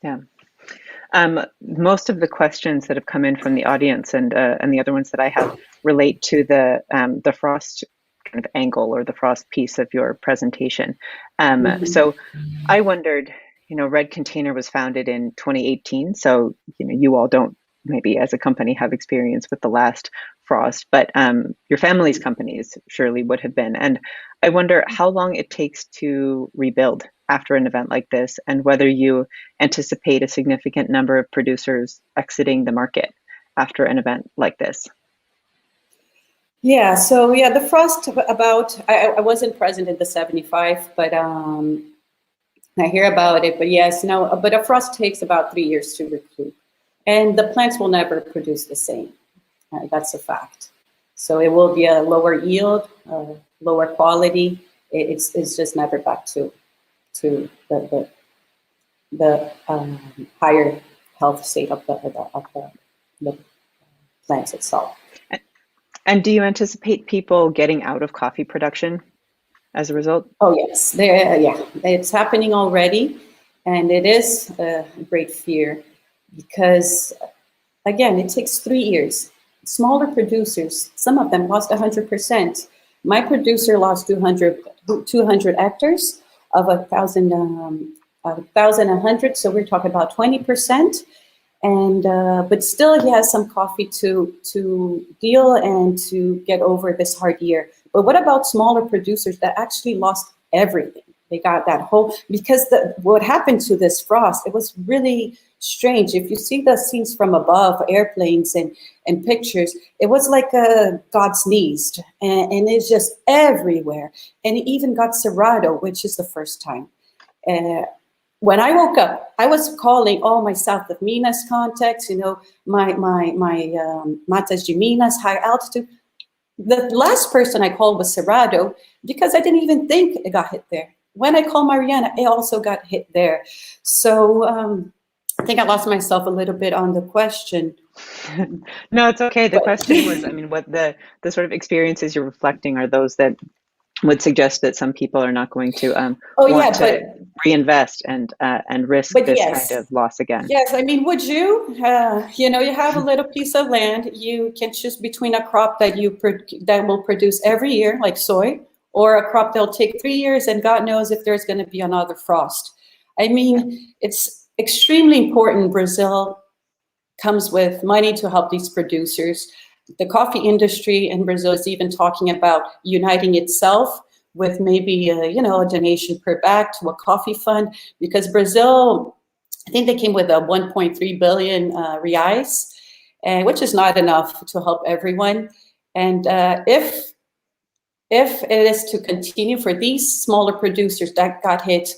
Yeah. Most of the questions that have come in from the audience and the other ones that I have relate to the frost kind of angle or the frost piece of your presentation. So I wondered, Red Container was founded in 2018. So, you all don't maybe as a company have experience with the last frost, but your family's companies surely would have been. And I wonder how long it takes to rebuild after an event like this, and whether you anticipate a significant number of producers exiting the market after an event like this. Yeah, so yeah, the frost I wasn't present in the 75, but I hear about it, but yes, no, but a frost takes about 3 years to recoup. And the plants will never produce the same. That's a fact. So it will be a lower yield, lower quality. It's just never back to the higher health state of the plants itself. And do you anticipate people getting out of coffee production as a result? Oh yes, yeah, it's happening already, and it is a great fear because, again, it takes 3 years. Smaller producers, some of them lost 100%. My producer lost 200 hectares of 1,100, so we're talking about 20%. And but still, he has some coffee to deal and to get over this hard year. But what about smaller producers that actually lost everything? They got that whole, because what happened to this frost, it was really strange. If you see the scenes from above, airplanes and pictures, it was like God sneezed, and it's just everywhere. And it even got Cerrado, which is the first time. When I woke up, I was calling all my south of Minas contacts, my Matas de Minas, high altitude. The last person I called was Cerrado because I didn't even think it got hit there. When I called Mariana, it also got hit there. So I think I lost myself a little bit on the question. No, it's okay. The question was, what the sort of experiences you're reflecting are those that would suggest that some people are not going to want to reinvest and risk this kind of loss again. Yes, would you? You have a little piece of land. You can choose between a crop that that will produce every year, like soy, or a crop that'll take 3 years, and God knows if there's going to be another frost. It's extremely important. Brazil comes with money to help these producers. The coffee industry in Brazil is even talking about uniting itself with maybe a donation per bag to a coffee fund, because Brazil, I think they came with a 1.3 billion reais, which is not enough to help everyone. And if it is to continue for these smaller producers that got hit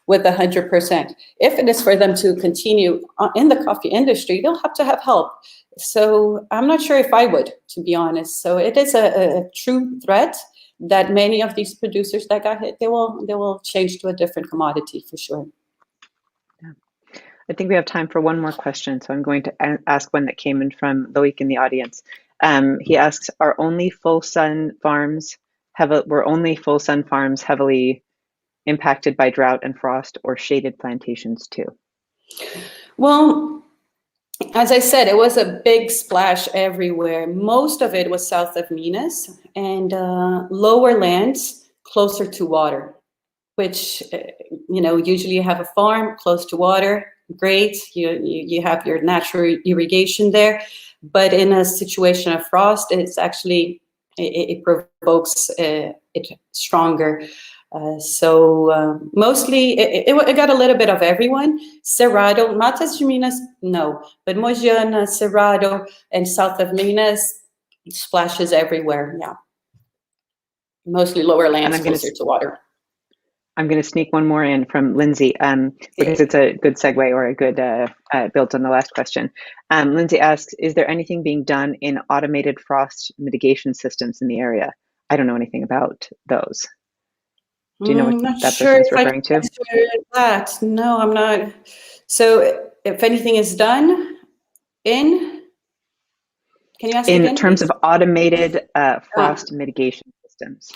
with 100%, if it is for them to continue in the coffee industry, they'll have to have help. So I'm not sure if I would, to be honest. So it is a true threat that many of these producers that got hit, they will change to a different commodity for sure. Yeah. I think we have time for one more question, so I'm going to ask one that came in from Loic in the audience. He asks, were only full sun farms heavily impacted by drought and frost, or shaded plantations too? Well, as I said, it was a big splash everywhere. Most of it was south of Minas and lower lands closer to water, which, usually you have a farm close to water. Great, you have your natural irrigation there. But in a situation of frost, it's actually, it provokes it stronger. So mostly it got a little bit of everyone. Cerrado, Matas de Minas, no. But Mogiana, Cerrado, and south of Minas, splashes everywhere, yeah. Mostly lower lands closer to water. I'm going to sneak one more in from Lindsay because it's a good segue or a good build on the last question. Lindsay asks, is there anything being done in automated frost mitigation systems in the area? I don't know anything about those. Do you know what that person is referring to? That. No, I'm not. So if anything is done can you ask in again, terms please? Of automated frost mitigation systems?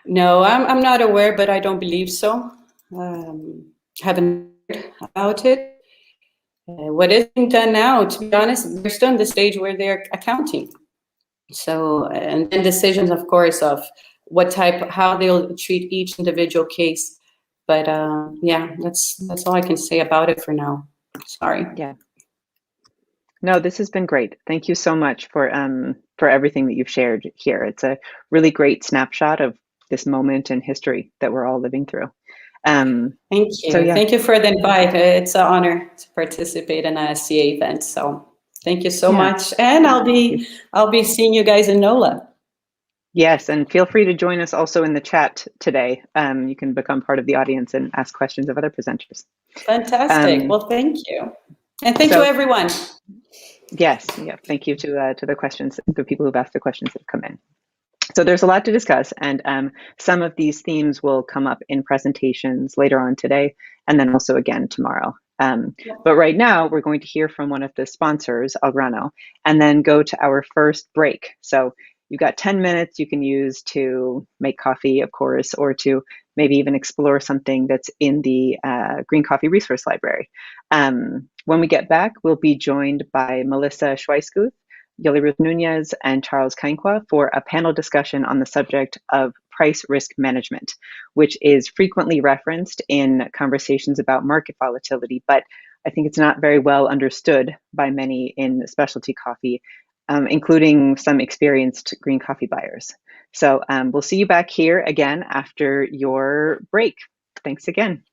No, I'm not aware, but I don't believe so. Haven't heard about it. What is being done now, to be honest, they're still in the stage where they're accounting. So, and then decisions, of course, of how they'll treat each individual case. But yeah, that's all I can say about it for now. Sorry. Yeah. No, this has been great. Thank you so much for everything that you've shared here. It's a really great snapshot of this moment in history that we're all living through. Thank you. So, yeah. Thank you for the invite. It's an honor to participate in a SCA event. So thank you so much. And I'll be seeing you guys in NOLA. Yes, and feel free to join us also in the chat today. You can become part of the audience and ask questions of other presenters. Fantastic. Well, thank you. And thank you, everyone. Yes, yeah, thank you to the questions, the people who've asked the questions that have come in. So there's a lot to discuss, and some of these themes will come up in presentations later on today, and then also again tomorrow. But right now, we're going to hear from one of the sponsors, Algrano, and then go to our first break. So you've got 10 minutes you can use to make coffee, of course, or to maybe even explore something that's in the Green Coffee Resource Library. When we get back, we'll be joined by Melissa Schweisguth, Yoli Ruth Nunez, and Charles Kainqua for a panel discussion on the subject of price risk management, which is frequently referenced in conversations about market volatility, but I think it's not very well understood by many in specialty coffee, including some experienced green coffee buyers. So we'll see you back here again after your break. Thanks again.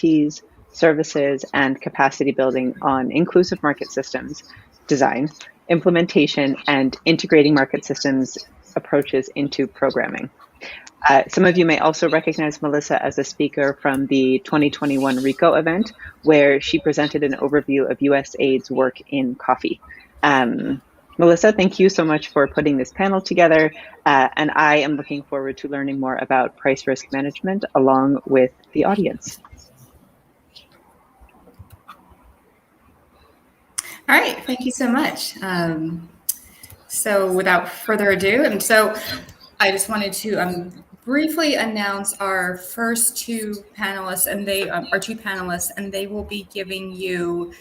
expertise, services, and capacity building on inclusive market systems design, implementation, and integrating market systems approaches into programming. Some of you may also recognize Melissa as a speaker from the 2021 RICO event, where she presented an overview of USAID's work in coffee. Melissa, thank you so much for putting this panel together, and I am looking forward to learning more about price risk management along with the audience. All right, thank you so much. So without further ado, and so I just wanted to briefly announce our first two panelists, and they are two panelists, and they will be giving you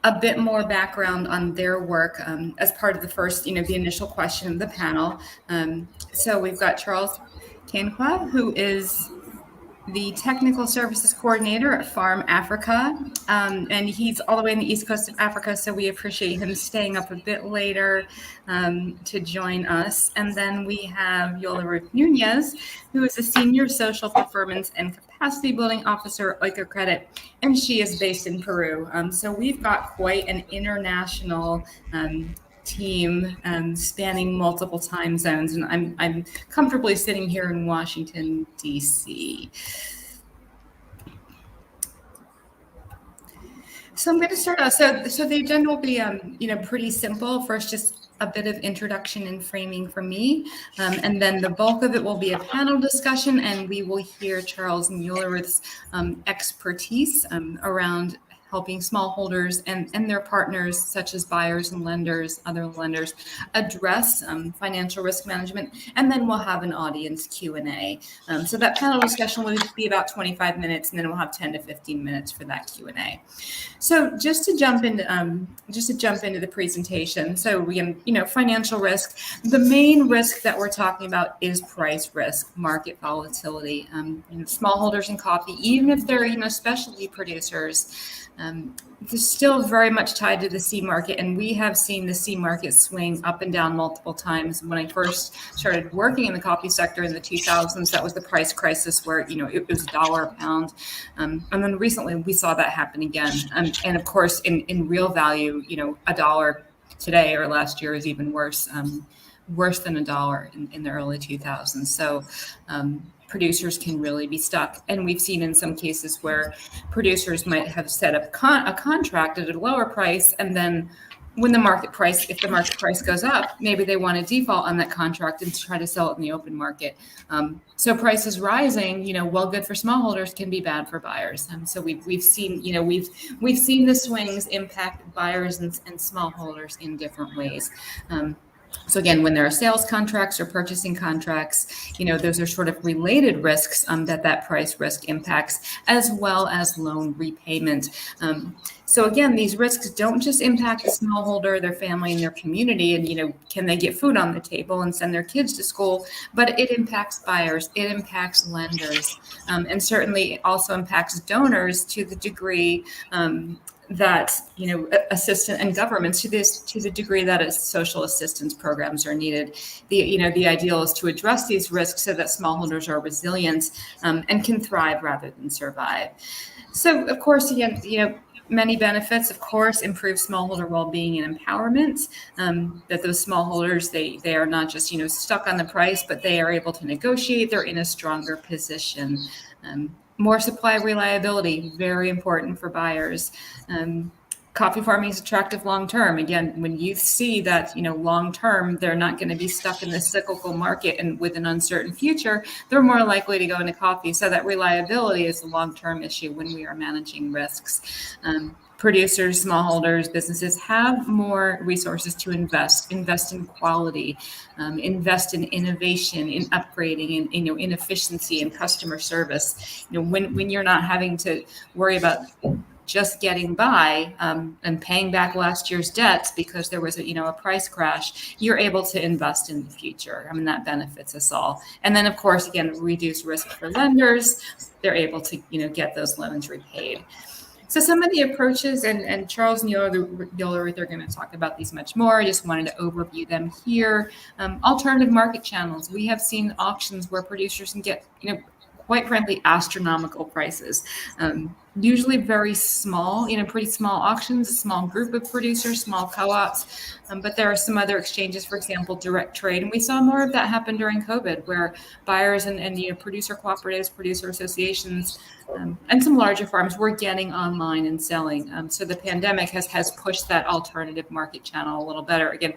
a bit more background on their work as part of the first, the initial question of the panel. So we've got Charles Kanqua, who is the Technical Services Coordinator at Farm Africa, and he's all the way in the east coast of Africa, so we appreciate him staying up a bit later to join us. And then we have Yola Ruth Nunez, who is a Senior Social Performance and Capacity Building Officer at Oicocredit, and she is based in Peru. So we've got quite an international team spanning multiple time zones, and I'm comfortably sitting here in Washington, D.C. So I'm going to start out. So the agenda will be pretty simple. First, just a bit of introduction and framing from me, and then the bulk of it will be a panel discussion, and we will hear Charles Mueller's expertise around helping smallholders and their partners, such as buyers and lenders, other lenders, address financial risk management. And then we'll have an audience Q&A. So that panel discussion will be about 25 minutes, and then we'll have 10 to 15 minutes for that Q&A. So just to jump into the presentation. So we, financial risk. The main risk that we're talking about is price risk, market volatility. Smallholders in coffee, even if they're specialty producers, they're still very much tied to the C market, and we have seen the C market swing up and down multiple times. When I first started working in the coffee sector in the 2000s, that was the price crisis where it was $1 a pound, and then recently we saw that happen again. And of course, in real value, $1 today or last year is even worse than $1 in the early 2000s. So producers can really be stuck. And we've seen in some cases where producers might have set up a contract at a lower price, and then when if the market price goes up, maybe they want to default on that contract and try to sell it in the open market. So prices rising, while good for smallholders, can be bad for buyers. So we've seen the swings impact buyers and smallholders in different ways. So again, when there are sales contracts or purchasing contracts, those are sort of related risks that price risk impacts, as well as loan repayment. So again, these risks don't just impact the smallholder, their family, and their community, and can they get food on the table and send their kids to school? But it impacts buyers, it impacts lenders, and certainly it also impacts donors to the degree that assistance and governments to the degree that social assistance programs are needed. The ideal is to address these risks so that smallholders are resilient and can thrive rather than survive. So of course, again, many benefits, of course, improve smallholder well-being and empowerment, that those smallholders, they are not just stuck on the price, but they are able to negotiate. They're in a stronger position. More supply reliability, very important for buyers. Coffee farming is attractive long-term. Again, when you see that, long-term, they're not going to be stuck in this cyclical market and with an uncertain future, they're more likely to go into coffee. So that reliability is a long-term issue when we are managing risks. Producers, smallholders, businesses have more resources to invest in quality, invest in innovation, in upgrading, and in efficiency and customer service. When you're not having to worry about just getting by and paying back last year's debts because there was a price crash, you're able to invest in the future. That benefits us all. And then of course, again, reduce risk for lenders. They're able to get those loans repaid. So some of the approaches, and Charles and Yola, they're going to talk about these much more. I just wanted to overview them here. Alternative market channels. We have seen auctions where producers can get quite frankly, astronomical prices. Usually very small, pretty small auctions, a small group of producers, small co-ops. But there are some other exchanges, for example, direct trade. And we saw more of that happen during COVID, where buyers and producer cooperatives, producer associations, and some larger farms were getting online and selling. So the pandemic has pushed that alternative market channel a little better. Again,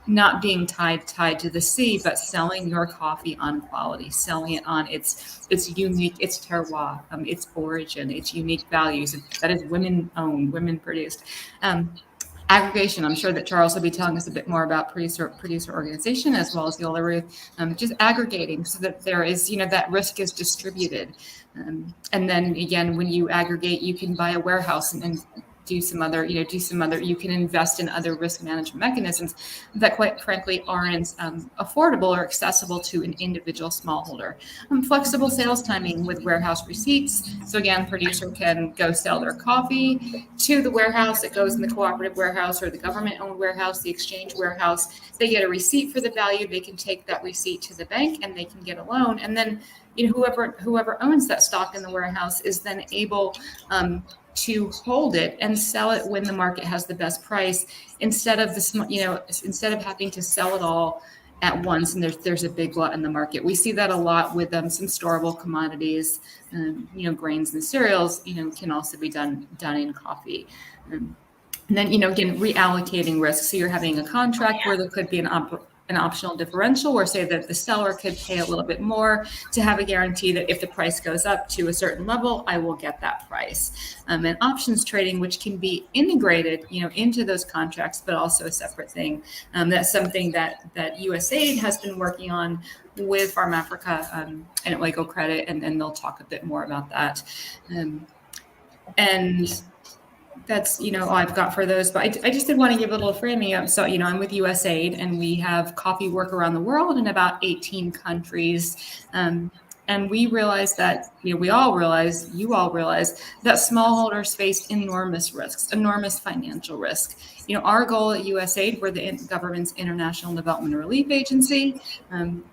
not being tied to the sea, but selling your coffee on quality, selling it on its unique, its terroir, its origin, its unique values. That is women owned, women produced. Aggregation. I'm sure that Charles will be telling us a bit more about producer organization, as well as Yola Ruth. Just aggregating so that there is, that risk is distributed. And then again, when you aggregate, you can buy a warehouse and do some other, you can invest in other risk management mechanisms that quite frankly aren't affordable or accessible to an individual smallholder. Flexible sales timing with warehouse receipts. So again, producer can go sell their coffee to the warehouse. It goes in the cooperative warehouse or the government-owned warehouse, the exchange warehouse. They get a receipt for the value. They can take that receipt to the bank and they can get a loan. And then whoever owns that stock in the warehouse is then able to hold it and sell it when the market has the best price, instead of instead of having to sell it all at once and there's a big glut in the market. We see that a lot with some storable commodities, grains and cereals, can also be done in coffee. And then, again, reallocating risk. So you're having a contract where there could be an optional differential, where say that the seller could pay a little bit more to have a guarantee that if the price goes up to a certain level, I will get that price. And options trading, which can be integrated, into those contracts, but also a separate thing. That's something that USAID has been working on with Farm Africa and Oiko Credit, and they'll talk a bit more about that. And that's, all I've got for those, but I just did want to give a little framing up. So, I'm with USAID and we have coffee work around the world in about 18 countries. And we realize that, you all realize that smallholders face enormous risks, enormous financial risk. Our goal at USAID, we're the government's International Development Relief Agency.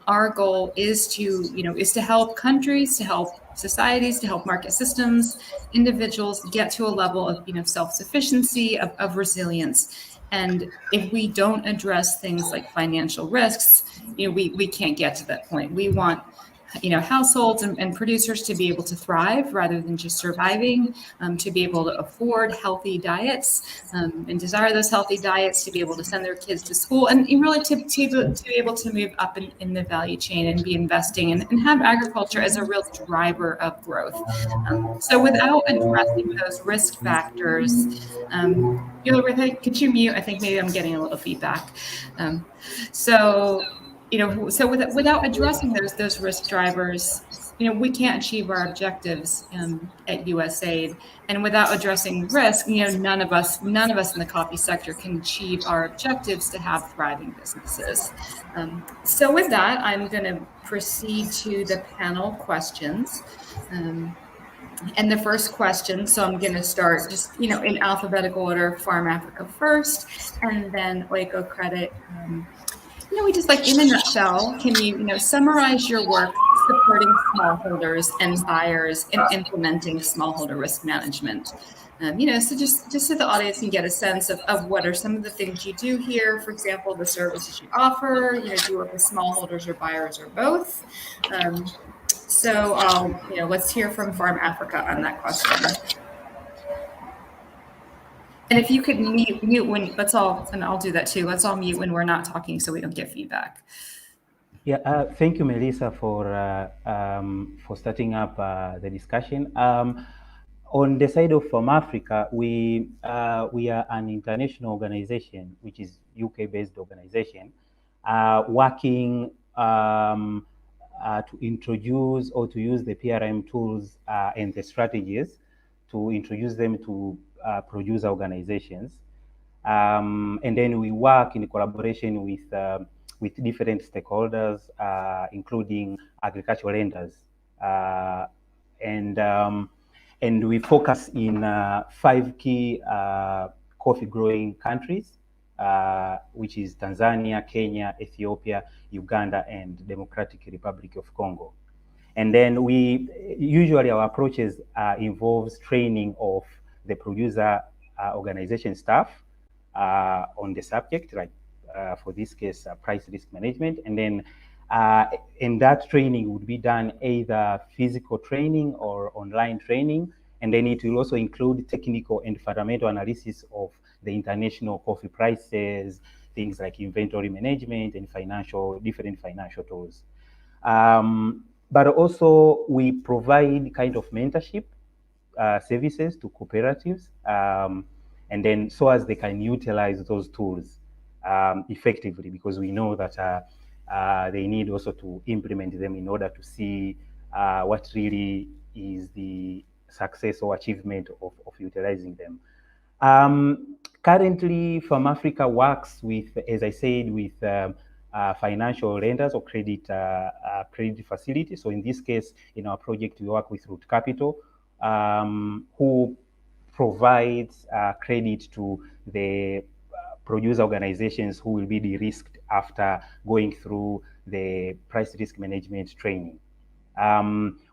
Our goal is to help countries, to help societies, to help market systems, individuals get to a level of self-sufficiency, of resilience. And if we don't address things like financial risks, we can't get to that point. We want households and producers to be able to thrive rather than just surviving, to be able to afford healthy diets and desire those healthy diets, to be able to send their kids to school, and really to be able to move up in the value chain and be investing and have agriculture as a real driver of growth. So without addressing those risk factors, could you mute? I think maybe I'm getting a little feedback. So without addressing those risk drivers, we can't achieve our objectives at USAID. And without addressing risk, none of us in the coffee sector can achieve our objectives to have thriving businesses. So with that, I'm going to proceed to the panel questions. And the first question, so I'm going to start just, in alphabetical order, Farm Africa first, and then Oiko Credit. We just in a nutshell, can you, summarize your work supporting smallholders and buyers in implementing smallholder risk management? So just so the audience can get a sense of what are some of the things you do here. For example, the services you offer, do you work with smallholders or buyers or both? So let's hear from Farm Africa on that question. And if you could mute when, and I'll do that too. Let's all mute when we're not talking so we don't get feedback. Yeah, thank you, Melissa, for starting up the discussion. On the side of Farm Africa, we are an international organization, which is UK-based organization, working to introduce or to use the PRM tools and the strategies to introduce them to producer organizations. And then we work in collaboration with different stakeholders, including agricultural lenders. And we focus in 5 key coffee growing countries, which is Tanzania, Kenya, Ethiopia, Uganda, and Democratic Republic of Congo. And then usually our approaches involves training of the producer organization staff on the subject, like for this case, price risk management. And then and that training would be done either physical training or online training. And then it will also include technical and fundamental analysis of the international coffee prices, things like inventory management and different financial tools. But also we provide kind of mentorship services to cooperatives, and then so as they can utilize those tools effectively, because we know that they need also to implement them in order to see what really is the success or achievement of utilizing them. Currently, Farm Africa works with, as I said, with financial lenders or credit facilities. So in this case, in our project, we work with Root Capital, who provides credit to the producer organizations who will be de-risked after going through the price risk management training.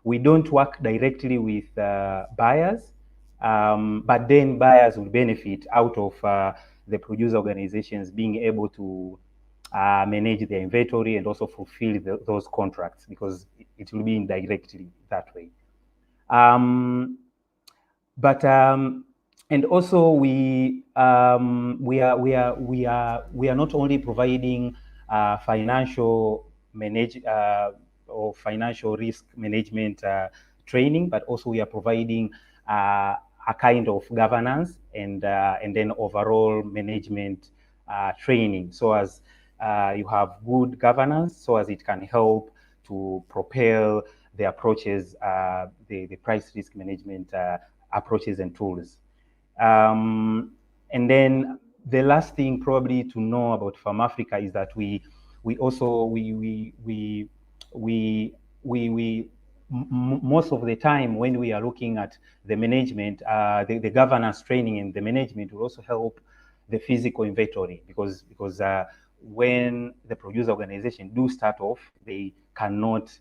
We don't work directly with buyers, but then buyers will benefit out of the producer organizations being able to manage their inventory and also fulfill those contracts, because it will be indirectly that way. And also we are not only providing financial or financial risk management training, but also we are providing a kind of governance and then overall management training, so as you have good governance, so as it can help to propel the approaches, the price risk management approaches and tools. And then the last thing probably to know about Farm Africa is that we also most of the time when we are looking at the management, the governance training and the management will also help the physical inventory, because when the producer organization do start off, they cannot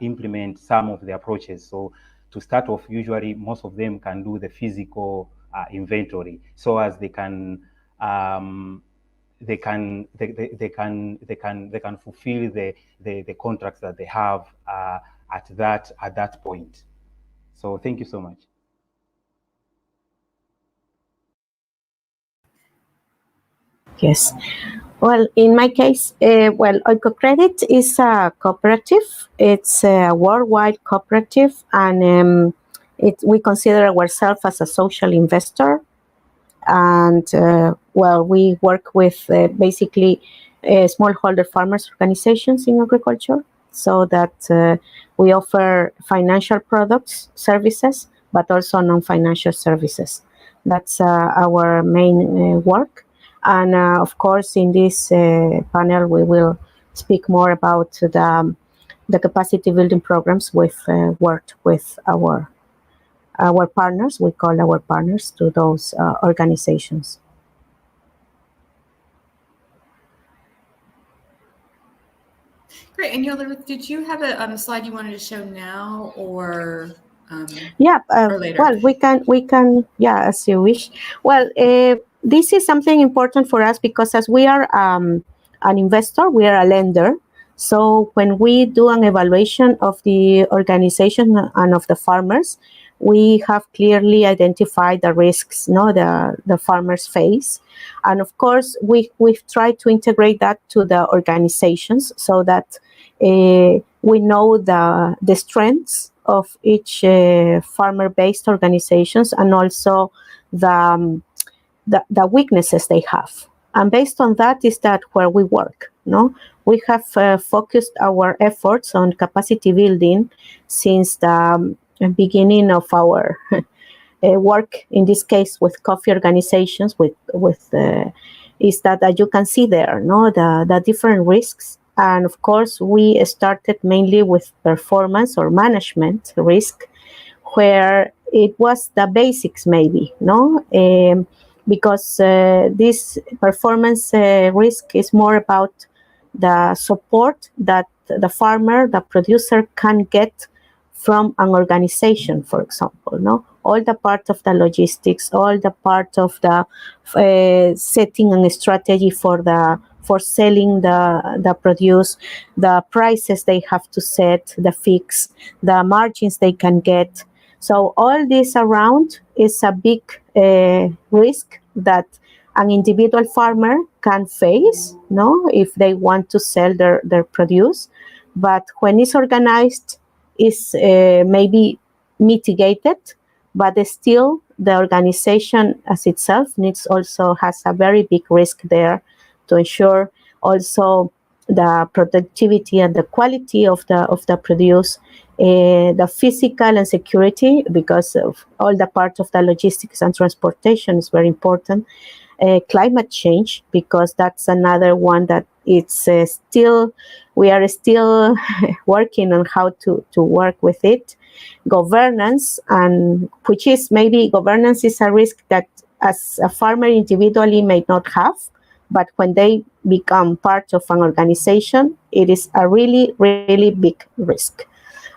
implement some of the approaches. So to start off, usually most of them can do the physical inventory, so as they can fulfill the contracts that they have at that point. So thank you so much. Yes. Well, in my case, Oikocredit is a cooperative. It's a worldwide cooperative, and we consider ourselves as a social investor. And we work with basically smallholder farmers organizations in agriculture, so that we offer financial products, services, but also non-financial services. That's our main work. And of course, in this panel, we will speak more about the capacity building programs we've worked with our partners. We call our partners to those organizations. Great. And Yola, did you have a slide you wanted to show now, or or later? Well, we can, as you wish. Well, this is something important for us, because as we are an investor, we are a lender. So when we do an evaluation of the organization and of the farmers, we have clearly identified the risks the farmers face. And of course, we've tried to integrate that to the organizations, so that we know the strengths of each farmer-based organizations, and also the weaknesses they have. And based on that is that where we work. We have focused our efforts on capacity building since the beginning of our work, in this case with coffee organizations, is that you can see there, the different risks. And of course, we started mainly with performance or management risk, where it was the basics maybe, because this performance risk is more about the support that the farmer, the producer can get from an organization, for example, no? All the part of the logistics, all the part of the setting a strategy for selling the produce, the prices they have to set, the fix, the margins they can get. So all this around is a big risk that an individual farmer can face, no, if they want to sell their produce. But when it's organized, is maybe mitigated, but still the organization as itself has a very big risk there to ensure also the productivity and the quality of the produce, the physical and security, because of all the part of the logistics and transportation is very important. Climate change, because that's another one that it's we are still working on how to work with it. Governance, and which is maybe governance is a risk that as a farmer individually may not have, but when they become part of an organization, it is a really, really big risk.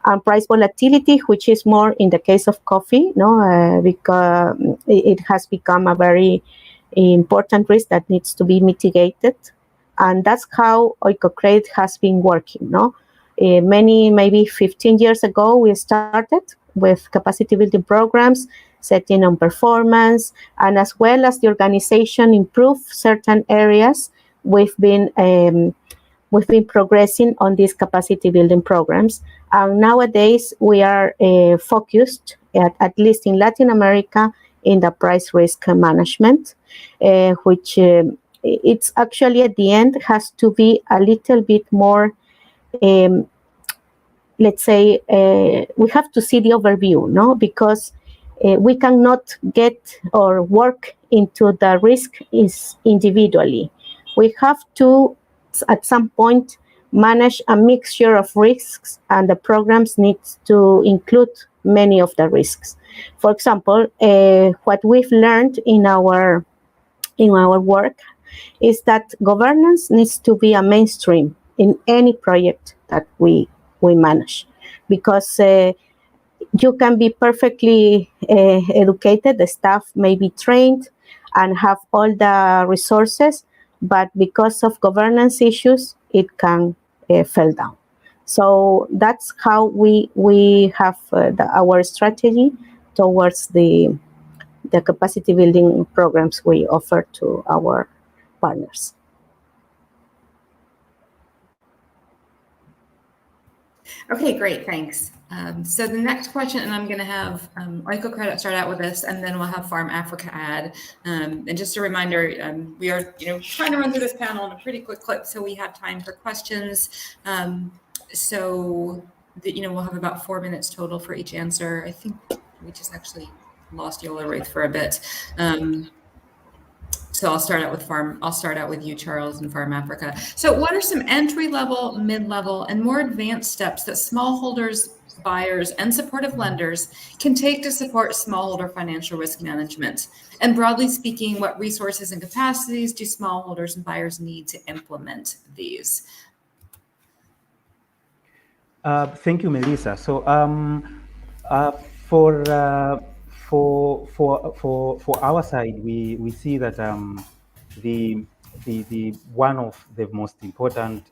And price volatility, which is more in the case of coffee, because it has become a very important risk that needs to be mitigated. And that's how Oikocredit has been working. Maybe 15 years ago, we started with capacity building programs, setting on performance, and as well as the organization improve certain areas, we've been progressing on these capacity building programs. And nowadays, we are focused, at least in Latin America, in the price risk management, which it's actually at the end has to be a little bit more, let's say, we have to see the overview, because we cannot get or work into the risk is individually. We have to, at some point, manage a mixture of risks, and the programs need to include many of the risks. For example, what we've learned in our work is that governance needs to be a mainstream in any project that we manage, because you can be perfectly educated, the staff may be trained and have all the resources, but because of governance issues, it can fall down. So that's how we have our strategy towards the capacity building programs we offer to our partners. Okay, great, thanks. So the next question, and I'm going to have Oikocredit start out with this, and then we'll have Farm Africa add. And just a reminder, we are trying to run through this panel in a pretty quick clip, so we have time for questions. So we'll have about 4 minutes total for each answer. I think we just actually lost Yola Wraith for a bit. So I'll start out with you, Charles, and Farm Africa. So what are some entry-level, mid-level, and more advanced steps that smallholders, buyers, and supportive lenders can take to support smallholder financial risk management? And broadly speaking, what resources and capacities do smallholders and buyers need to implement these? Thank you, Melissa. So for our side, we see that the one of the most important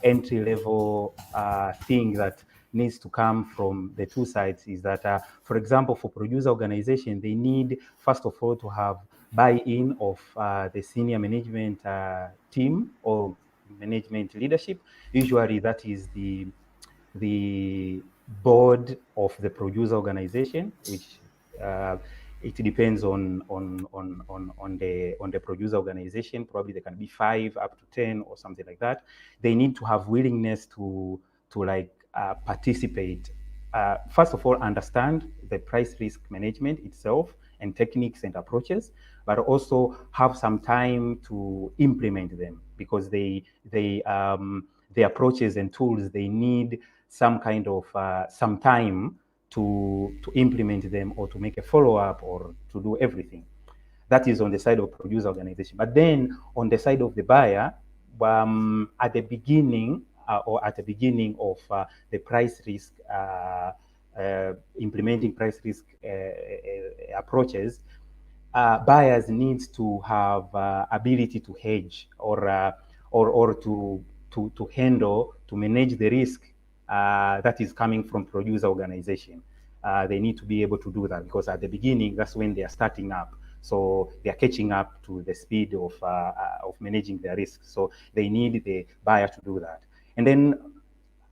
entry level thing that needs to come from the two sides is that, for example, for producer organization, they need first of all to have buy-in of the senior management team or management leadership. Usually, that is the board of the producer organization, which it depends on the producer organization. Probably there can be 5 up to 10 or something like that. They need to have willingness to participate. First of all, understand the price risk management itself and techniques and approaches, but also have some time to implement them, because the approaches and tools, they need some kind of some time to implement them or to make a follow-up or to do everything. That is on the side of producer organization. But then on the side of the buyer, at the beginning, or at the beginning of the price risk, implementing price risk approaches, buyers need to have ability to hedge or to handle, to manage the risk that is coming from producer organization. They need to be able to do that because at the beginning, that's when they are starting up. So they are catching up to the speed of managing their risk. So they need the buyer to do that. And then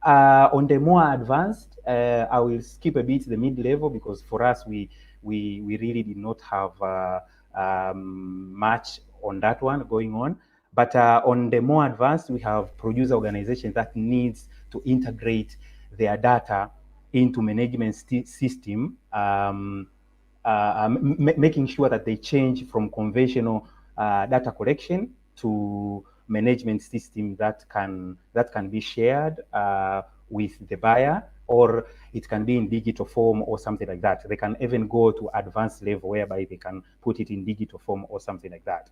on the more advanced, I will skip a bit the mid-level because for us, we really did not have much on that one going on. But on the more advanced, we have producer organizations that needs to integrate their data into management system, making sure that they change from conventional data collection to management system that can be shared with the buyer, or it can be in digital form or something like that. They can even go to advanced level whereby they can put it in digital form or something like that.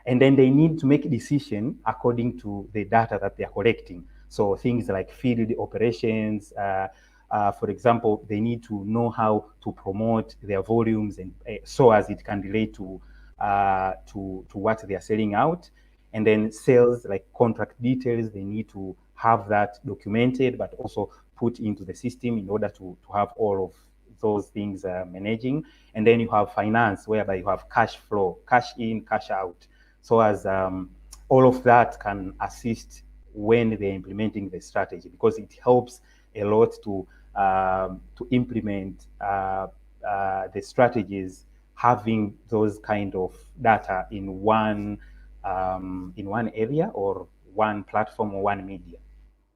And then they need to make a decision according to the data that they are collecting. So things like field operations, for example, they need to know how to promote their volumes and so as it can relate to what they are selling out. And then sales, like contract details, they need to have that documented, but also put into the system in order to have all of those things managing. And then you have finance, whereby you have cash flow, cash in, cash out. So as all of that can assist when they're implementing the strategy, because it helps a lot to implement the strategies, having those kind of data in one area or one platform or one media.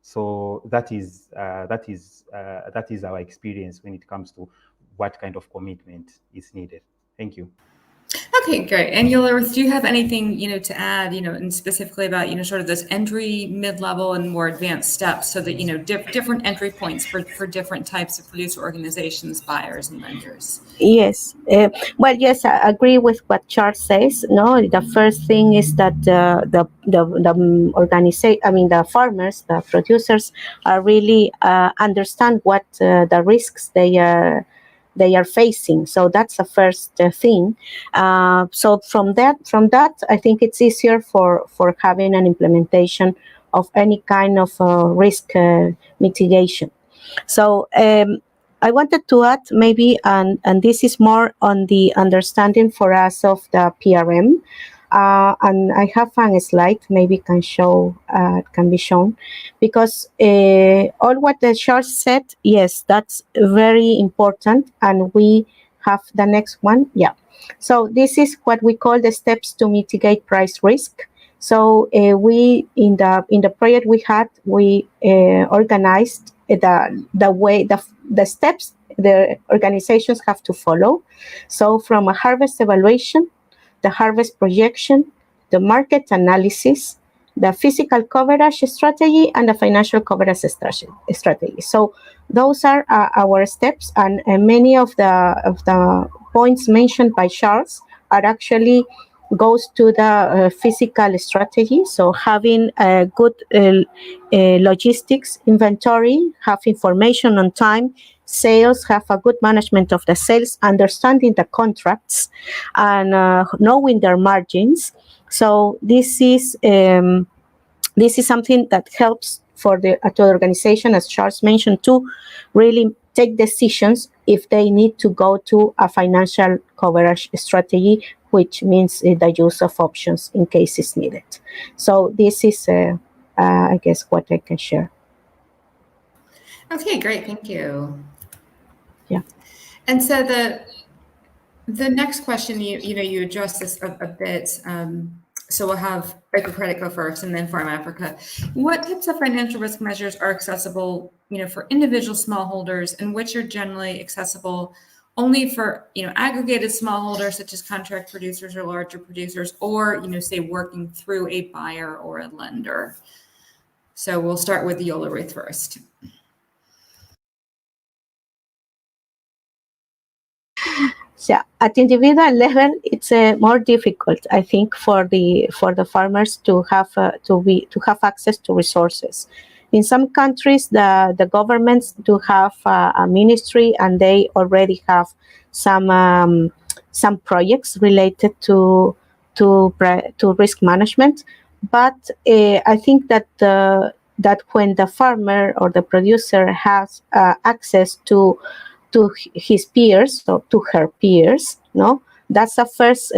So that is our experience when it comes to what kind of commitment is needed. Thank you. Okay, great. And Yolorith, do you have anything, to add, and specifically about, sort of this entry, mid-level, and more advanced steps so that, different entry points for different types of producer organizations, buyers, and lenders? Yes. Well, yes, I agree with what Charles says. No, the first thing is that the organization, the farmers, the producers, are really understand what the risks they are facing. So that's the first thing. So from that, I think it's easier for having an implementation of any kind of risk mitigation. So I wanted to add maybe, and this is more on the understanding for us of the PRM. And I have a slide, maybe can be shown, because all what the Charles said, yes, that's very important. And we have the next one. Yeah. So this is what we call the steps to mitigate price risk. So we in the project we organized the steps the organizations have to follow. So from a harvest evaluation, the harvest projection, the market analysis, the physical coverage strategy, and the financial coverage strategy. So those are our steps, and many of the points mentioned by Charles are actually goes to the physical strategy. So having a good logistics inventory, have information on time, sales, have a good management of the sales, understanding the contracts, and knowing their margins. So this is something that helps for the organization, as Charles mentioned, to really take decisions if they need to go to a financial coverage strategy, which means the use of options in cases needed. So this is, I guess, what I can share. Okay, great. Thank you. Yeah. And so the next question, you addressed this a bit. So we'll have Credit go first, and then Farm Africa. What types of financial risk measures are accessible, for individual smallholders, and which are generally accessible only for, aggregated smallholders such as contract producers or larger producers, or, say working through a buyer or a lender? So we'll start with Yolorith first. Yeah, at individual level, it's more difficult, I think, for the farmers to have access to resources. In some countries, the governments do have a ministry, and they already have some projects related to risk management. But I think that that when the farmer or the producer has access to his peers or to her peers, no, that's the first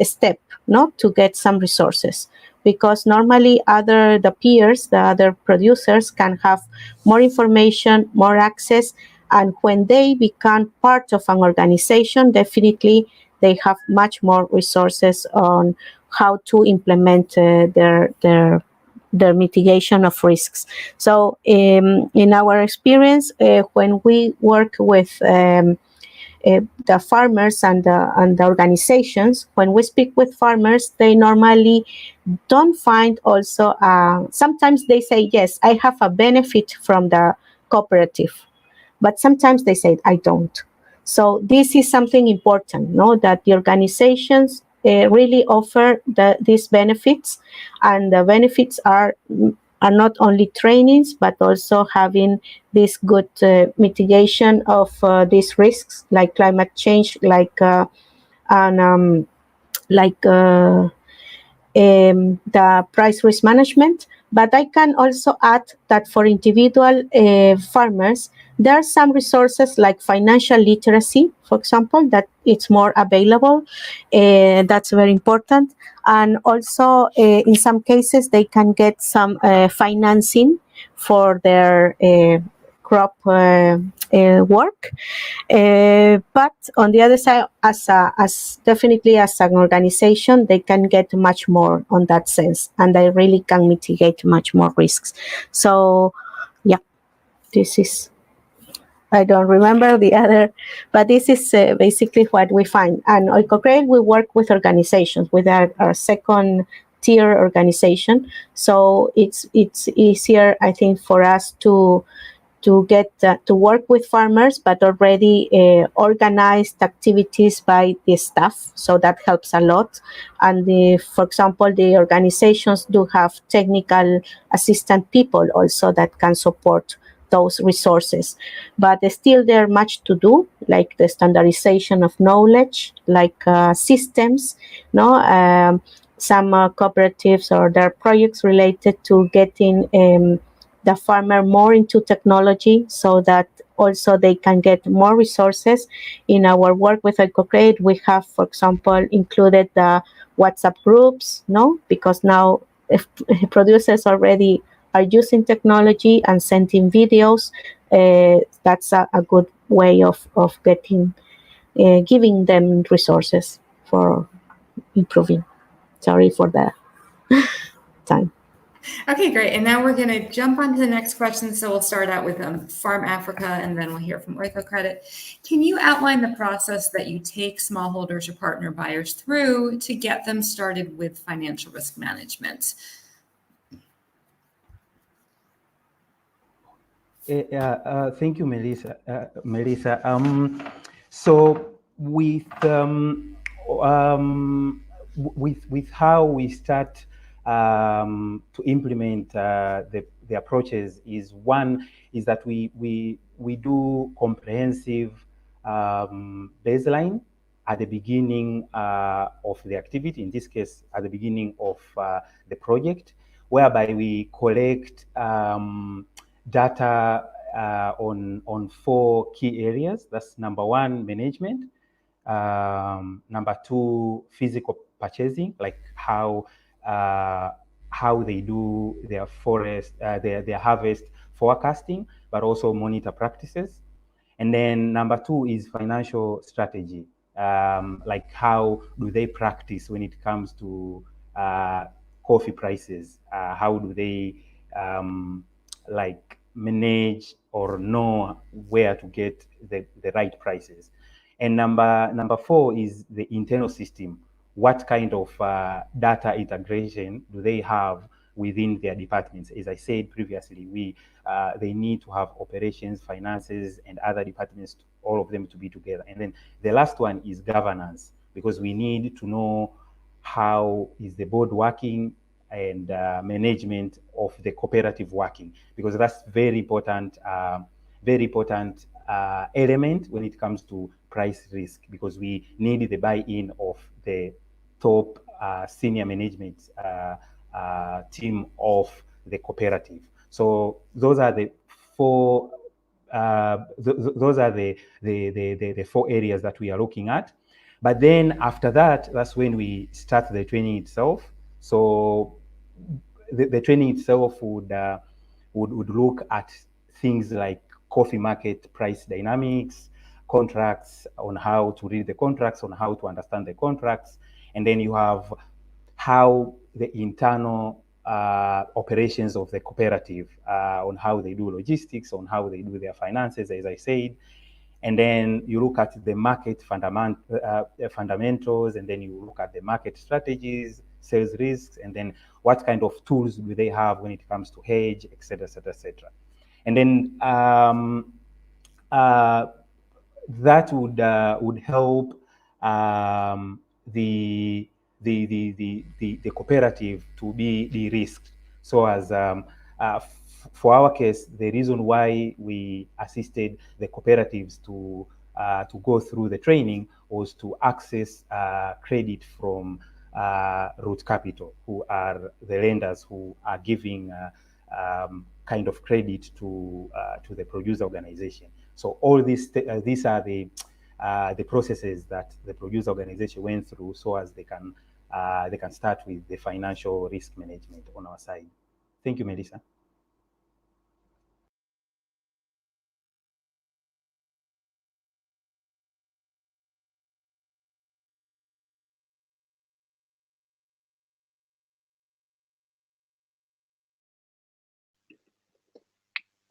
step, no, to get some resources, because normally the peers, the other producers can have more information, more access, and when they become part of an organization, definitely they have much more resources on how to implement their mitigation of risks. So in our experience, when we work with the farmers and the organizations, when we speak with farmers, they normally don't find also, sometimes they say, yes, I have a benefit from the cooperative, but sometimes they say, I don't. So this is something important, no, that the organizations really offer these benefits, and the benefits are not only trainings, but also having this good mitigation of these risks, like climate change, like and like the price risk management. But I can also add that for individual farmers, there are some resources like financial literacy, for example, that it's more available. That's very important. And also, in some cases, they can get some financing for their crop work. But on the other side, as definitely as an organization, they can get much more on that sense, and they really can mitigate much more risks. So, yeah, this is. I don't remember the other, but this is basically what we find. And Oikocredit, we work with organizations, with our second tier organization. So it's easier, I think, for us to get to work with farmers, but already organized activities by the staff. So that helps a lot. And for example, the organizations do have technical assistant people also that can support those resources. But still there much to do, like the standardization of knowledge, like systems, no? Some cooperatives or their projects related to getting the farmer more into technology, so that also they can get more resources. In our work with Oikocredit, we have, for example, included the WhatsApp groups, no? Because now if producers already are using technology and sending videos, that's a good way of getting, giving them resources for improving. Sorry for the time. Okay, great. And now we're going to jump on to the next question. So we'll start out with Farm Africa, and then we'll hear from Oikocredit. Can you outline the process that you take smallholders or partner buyers through to get them started with financial risk management? Thank you, Melissa. So with how we start to implement the approaches is that we do comprehensive baseline at the beginning of the activity. In this case, at the beginning of the project, whereby we collect data on 4 key areas. That's number 1, management. Number 2, physical purchasing, like how they do their their harvest forecasting, but also monitor practices. And then number 2 is financial strategy, like how do they practice when it comes to coffee prices? How do they like manage or know where to get the right prices? And number 4 is the internal system. What kind of data integration do they have within their departments? As I said previously, they need to have operations, finances, and other departments, all of them to be together. And then the last one is governance, because we need to know how is the board working, and management of the cooperative working, because that's very important element when it comes to price risk, because we need the buy-in of the top senior management team of the cooperative. So those are the four. Those are the 4 areas that we are looking at. But then after that, that's when we start the training itself. So the training itself would look at things like coffee market price dynamics, contracts, on how to read the contracts, on how to understand the contracts, and then you have how the internal operations of the cooperative, on how they do logistics, on how they do their finances, as I said. And then you look at the market fundamentals, and then you look at the market strategies, sales risks, and then what kind of tools do they have when it comes to hedge, et cetera, et cetera, et cetera. And then that would help the cooperative to be de-risked. So as for our case, the reason why we assisted the cooperatives to go through the training was to access credit from Root Capital, who are the lenders who are giving kind of credit to the producer organization. So all these are the processes that the producer organization went through, so as they can start with the financial risk management on our side. Thank you, Melissa.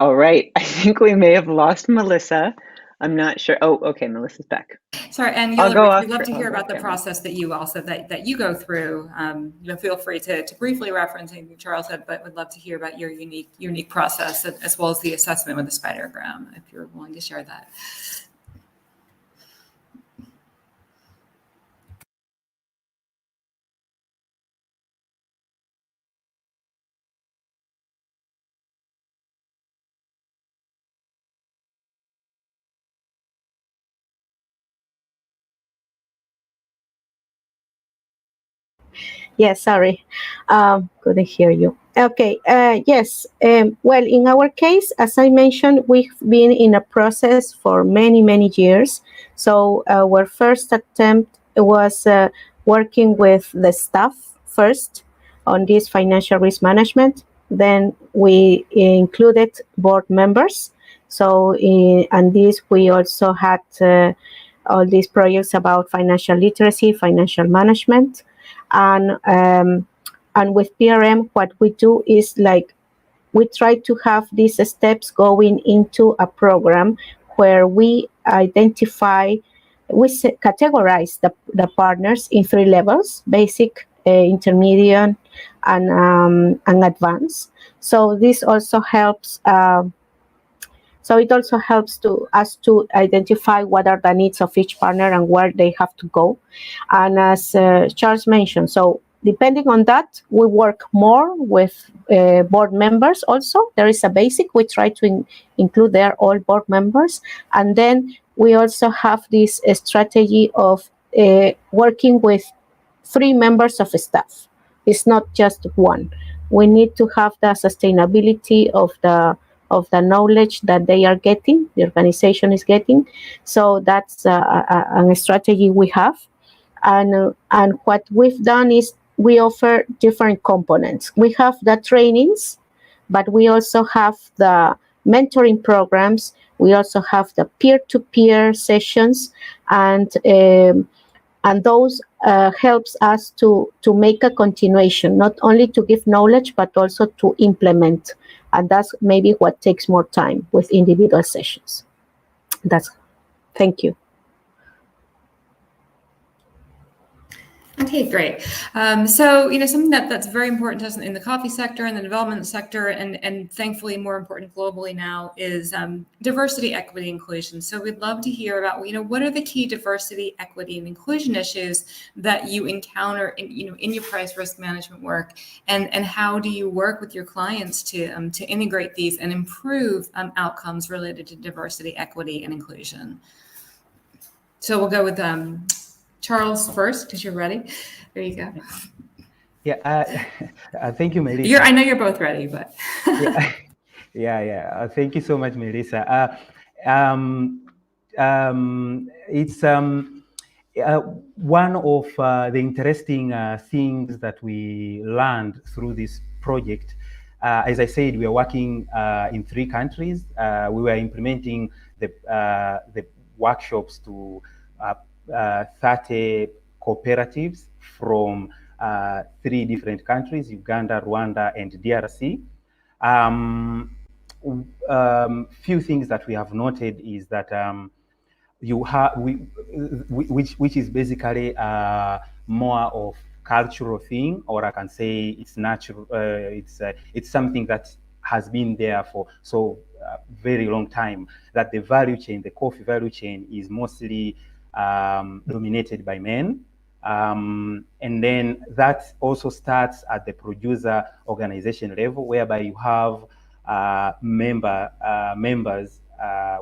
All right, I think we may have lost Melissa. I'm not sure. Oh, okay, Melissa's back. Sorry, and we'd love to hear about the process that you also that you go through. Feel free to briefly reference anything Charles said, but would love to hear about your unique process, as well as the assessment with the spidergram, if you're willing to share that. Yes, sorry. Couldn't hear you. Okay, yes. Well, in our case, as I mentioned, we've been in a process for many, many years. So our first attempt was working with the staff first on this financial risk management. Then we included board members. So and this, we also had all these projects about financial literacy, financial management. And with PRM, what we do is we try to have these steps going into a program where we categorize the partners in 3 levels: basic, intermediate, and advanced. So this also helps. So it also helps us to identify what are the needs of each partner and where they have to go. And as Charles mentioned, so depending on that, we work more with board members also. There is a basic. We try to include there all board members. And then we also have this strategy of working with 3 members of staff. It's not just one. We need to have the sustainability of the knowledge that they are getting, the organization is getting. So that's a strategy we have. And what we've done is we offer different components. We have the trainings, but we also have the mentoring programs. We also have the peer-to-peer sessions, and those helps us to make a continuation, not only to give knowledge, but also to implement. And that's maybe what takes more time with individual sessions. Thank you. Okay, great. So, something that's very important to us in the coffee sector and the development sector, and thankfully more important globally now, is diversity, equity, inclusion. So we'd love to hear about, what are the key diversity, equity, and inclusion issues that you encounter in your price risk management work, and how do you work with your clients to integrate these and improve outcomes related to diversity, equity, and inclusion? So we'll go with Charles first, because you're ready. There you go. Yeah, thank you, Melissa. I know you're both ready, but yeah. Thank you so much, Melissa. It's one of the interesting things that we learned through this project. As I said, we are working in 3 countries. We were implementing the workshops to 30 cooperatives from 3 different countries: Uganda, Rwanda, and DRC. Few things that we have noted is that which is basically more of cultural thing, or I can say it's natural. It's something that has been there for so very long time. That the value chain, the coffee value chain, is mostly dominated by men. And then that also starts at the producer organization level, whereby you have members,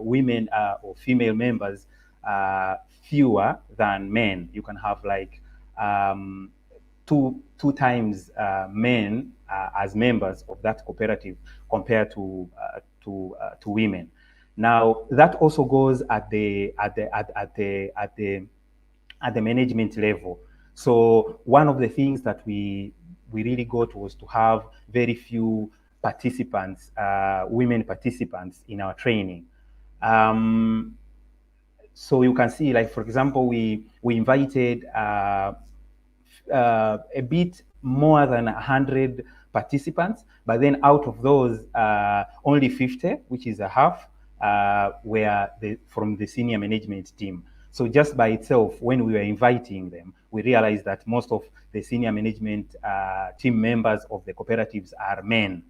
women or female members, fewer than men. You can have like two times men as members of that cooperative compared to women. Now that also goes at the management level. So one of the things that we really got was to have very few participants, women participants in our training. So you can see, like, for example, we invited a bit more than 100 participants, but then out of those, only 50, which is a half, were from the senior management team. So just by itself, when we were inviting them, we realized that most of the senior management team members of the cooperatives are men.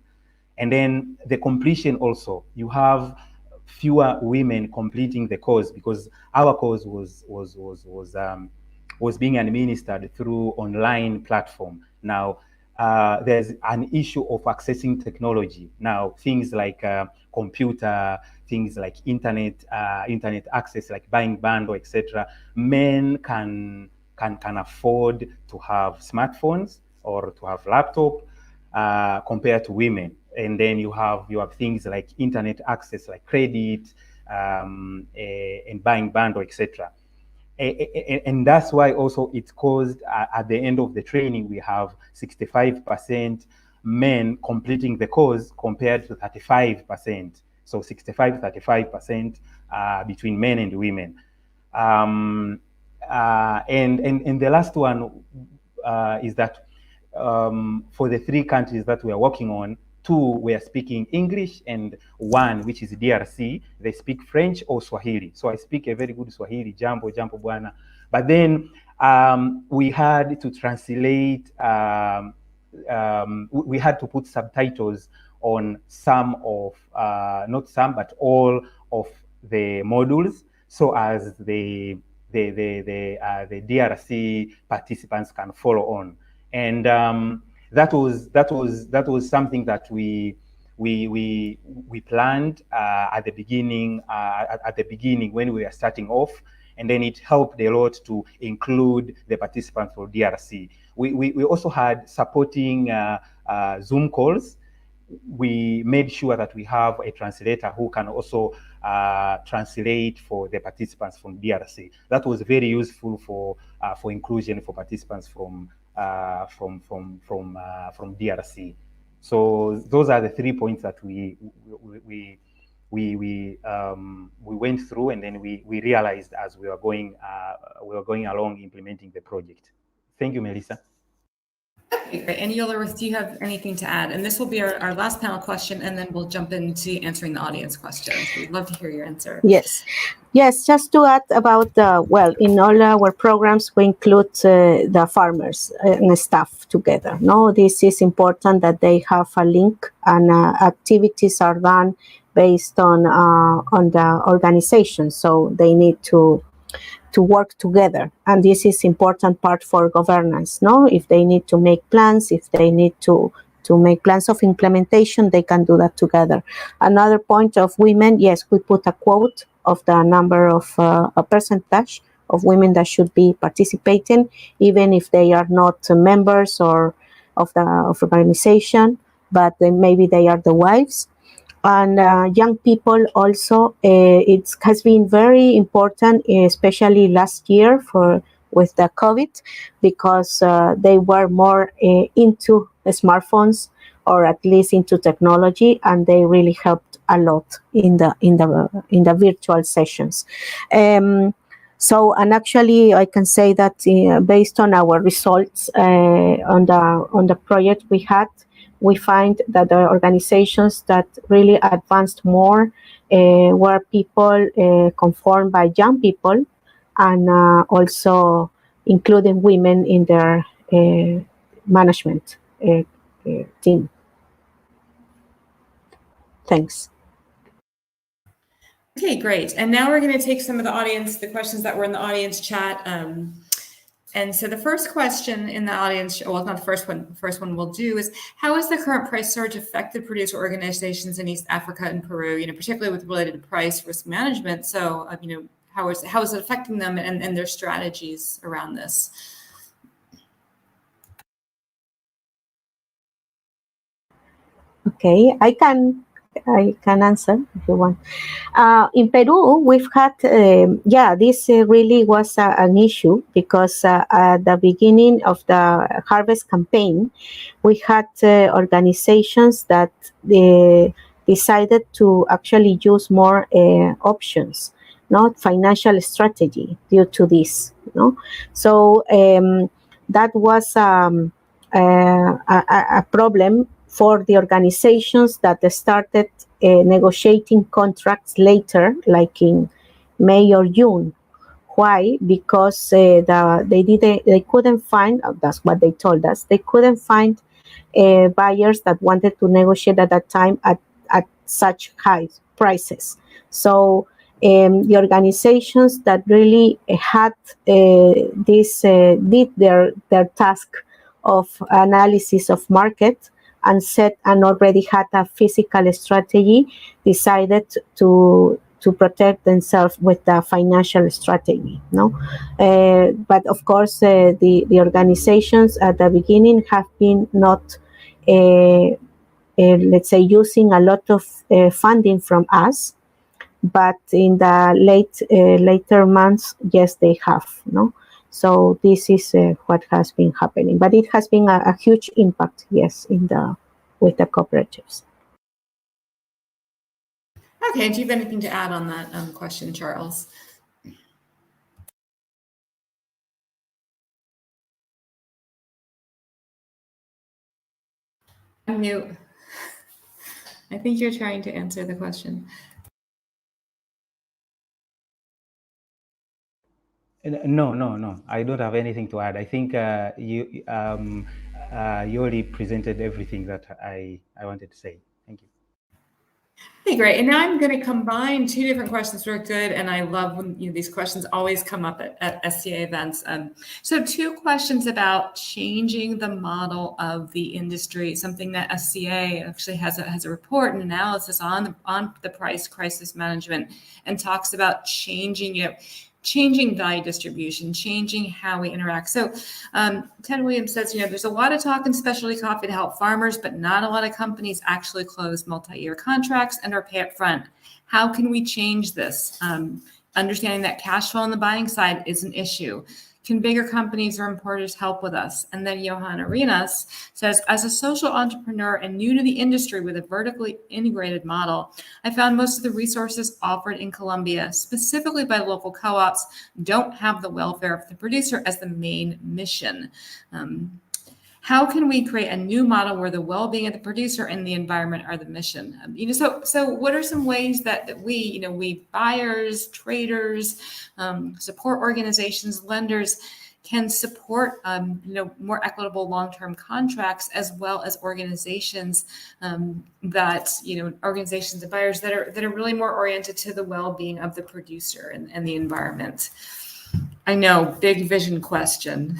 And then the completion also, you have fewer women completing the course, because our course was being administered through online platform. Now, there's an issue of accessing technology. Now, things like computer, things like internet access, like buying bundle, etc. Men can afford to have smartphones or to have laptop compared to women. And then you have things like internet access, like credit, and buying bundle, etc. And that's why also it's caused, at the end of the training, we have 65% men completing the course compared to 35%. So 65-35% between men and women. And the last one is that for the 3 countries that we are working on, 2 were speaking English, and 1, which is DRC, they speak French or Swahili. So I speak a very good Swahili, jambo bwana. But then we had to translate, we had to put subtitles on some of, not some, but all of the modules, so as the DRC participants can follow on. And that was something that we planned at the beginning. At the beginning, when we were starting off, and then it helped a lot to include the participants for DRC. We also had supporting Zoom calls. We made sure that we have a translator who can also translate for the participants from DRC. That was very useful for inclusion for participants from DRC. So those are the 3 points that we went through, and then we realized as we were going along implementing the project. Thank you, Melissa. Okay, great. And Yola, do you have anything to add? And this will be our last panel question, and then we'll jump into answering the audience questions. We'd love to hear your answer. Yes. Yes, just to add about well, in all our programs, we include the farmers and staff together. No, this is important that they have a link, and activities are done based on the organization. So they need to work together, and this is important part for governance. No, if they need to make plans, if they need to make plans of implementation, they can do that together. Another point of women, yes, we put a quote of the number of a percentage of women that should be participating, even if they are not members or of the organization, but maybe they are the wives. And young people also, it has been very important, especially last year with the COVID, because they were more into smartphones, or at least into technology, and they really helped a lot in the virtual sessions. So, and actually, I can say that based on our results on the project we had, we find that the organizations that really advanced more were people conformed by young people, and also including women in their management team. Thanks. Okay, great. And now we're going to take some of the questions that were in the audience chat. And so the first question in the audience, well, not the first one. The first one we'll do is, how has the current price surge affected producer organizations in East Africa and Peru? Particularly with related to price risk management. So, how is it affecting them and their strategies around this? Okay, I can answer if you want. In Peru, we've had, this really was an issue, because at the beginning of the harvest campaign, we had organizations that decided to actually use more options, not financial strategy, due to this. So that was a problem for the organizations that started negotiating contracts later, like in May or June. Why? Because they couldn't find. That's what they told us. They couldn't find buyers that wanted to negotiate at that time at such high prices. So the organizations that really had did their task of analysis of market, and already had a physical strategy, decided to protect themselves with the financial strategy. But of course, the organizations at the beginning have been not, let's say, using a lot of funding from us. But in the later months, yes, they have. So this is what has been happening, but it has been a huge impact, yes, with the cooperatives. Okay, do you have anything to add on that question, Charles? Mute. I think you're trying to answer the question. No. I don't have anything to add. I think you already presented everything that I wanted to say. Thank you. Okay, great. And now I'm going to combine two different questions that are good. And I love when these questions always come up at SCA events. So 2 questions about changing the model of the industry, something that SCA actually has a report and analysis on the price crisis management, and talks about changing value distribution, changing how we interact. So Ted Williams says, there's a lot of talk in specialty coffee to help farmers, but not a lot of companies actually close multi-year contracts and or pay up front. How can we change this? Understanding that cash flow on the buying side is an issue. Can bigger companies or importers help with us? And then Johan Arenas says, as a social entrepreneur and new to the industry with a vertically integrated model, I found most of the resources offered in Colombia, specifically by local co-ops, don't have the welfare of the producer as the main mission. How can we create a new model where the well-being of the producer and the environment are the mission? So what are some ways that we buyers, traders, support organizations, lenders can support more equitable long-term contracts, as well as organizations organizations and buyers that are really more oriented to the well-being of the producer and the environment? I know, big vision question.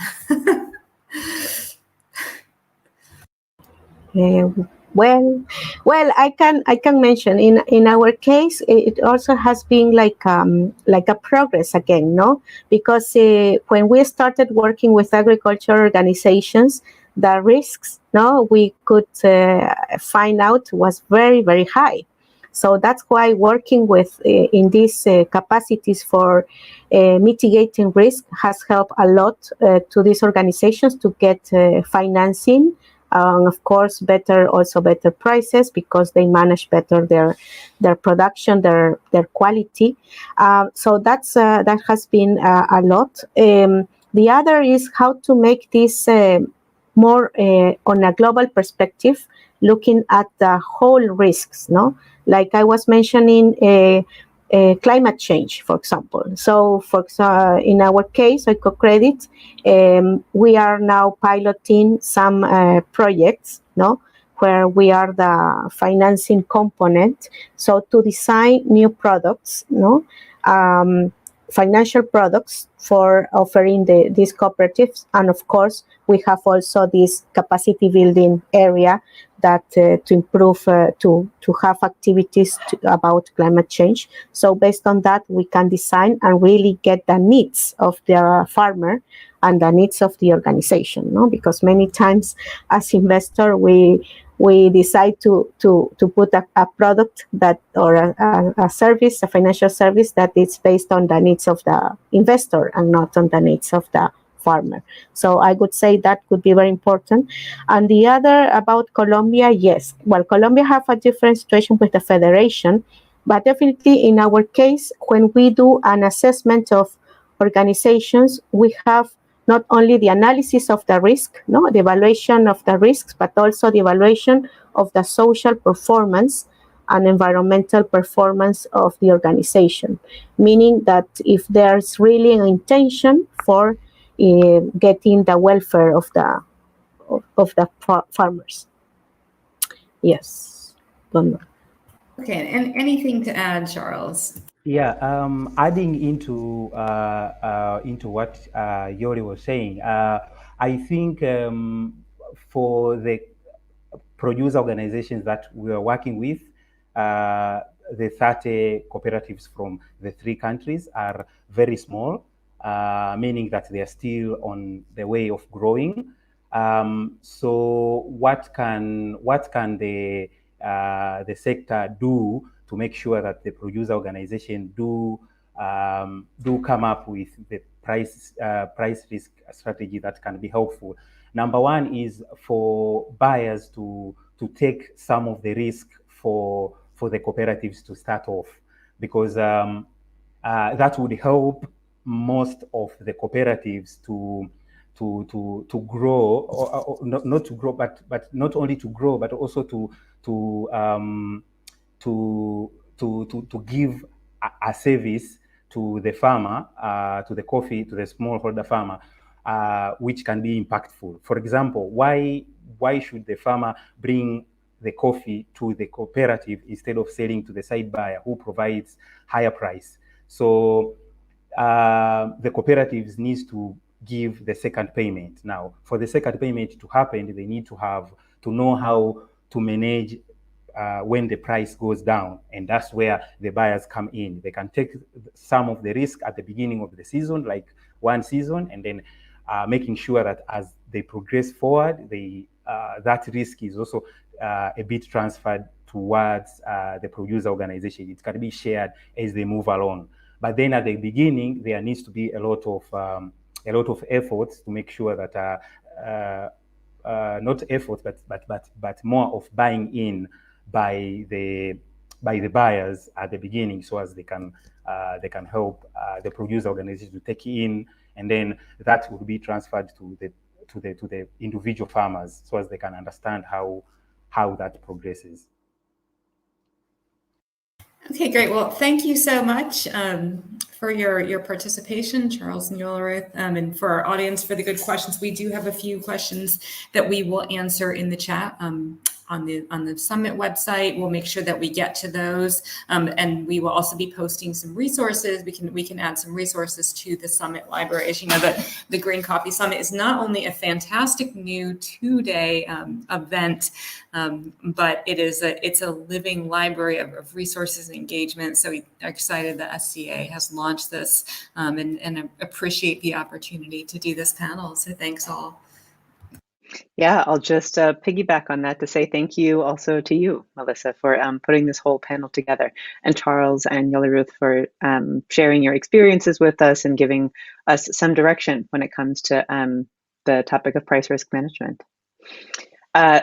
Well, I can mention in our case, it also has been like a progress again, no? Because when we started working with agriculture organizations, the risks, no, we could find out was very, very high. So that's why working with in these capacities for mitigating risk has helped a lot to these organizations to get financing. Of course, better prices because they manage better their production, their quality. So that has been a lot. The other is how to make this more on a global perspective, looking at the whole risks. No, like I was mentioning. Climate change, for example. So, in our case, EcoCredit, we are now piloting some projects, no, where we are the financing component. So, to design new products, no, financial products for offering these cooperatives, and of course, we have also this capacity building area that to improve to have activities about climate change. So based on that, we can design and really get the needs of the farmer and the needs of the organization, no? Because many times as investor we decide to put a product that or a service, a financial service that is based on the needs of the investor and not on the needs of the farmer. So I would say that could be very important. And the other about Colombia, yes. Well, Colombia have a different situation with the federation, but definitely in our case, when we do an assessment of organizations, we have not only the analysis of the risk, no, the evaluation of the risks, but also the evaluation of the social performance and environmental performance of the organization. Meaning that if there's really an intention for getting the welfare of the farmers. Yes. Okay, and anything to add, Charles? Yeah, adding into what Yori was saying, I think for the producer organizations that we are working with, the 30 cooperatives from the 3 countries are very small, meaning that they are still on the way of growing. So what can the sector do to make sure that the producer organization do come up with the price risk strategy that can be helpful? Number one is for buyers to take some of the risk for the cooperatives to start off, because that would help most of the cooperatives to grow, or not to grow, but not only to grow, but also to give a service to the farmer, to the smallholder farmer, which can be impactful. For example, why should the farmer bring the coffee to the cooperative instead of selling to the side buyer who provides higher price? So the cooperatives needs to give the second payment. Now, for the second payment to happen, they need to know how to manage when the price goes down, and that's where the buyers come in. They can take some of the risk at the beginning of the season, like one season, and then making sure that as they progress forward, that risk is also a bit transferred towards the producer organization. It can be shared as they move along. But then at the beginning, there needs to be a lot of efforts to make sure that not efforts, but more of buying in by the buyers at the beginning, so as they can help the producer organization to take in, and then that will be transferred to the individual farmers, so as they can understand how that progresses. Okay, great. Well, thank you so much for your participation, Charles and Yola, and for our audience for the good questions. We do have a few questions that we will answer in the chat on the Summit website. We'll make sure that we get to those, and we will also be posting some resources. We can add some resources to the Summit library. As you know, the Green Coffee Summit is not only a fantastic new 2-day event, but it's a living library of resources and engagement. So we are excited that SCA has launched this, and appreciate the opportunity to do this panel. So thanks all. Yeah, I'll just piggyback on that to say thank you also to you, Melissa, for putting this whole panel together, and Charles and Yola Ruth for sharing your experiences with us and giving us some direction when it comes to the topic of price risk management.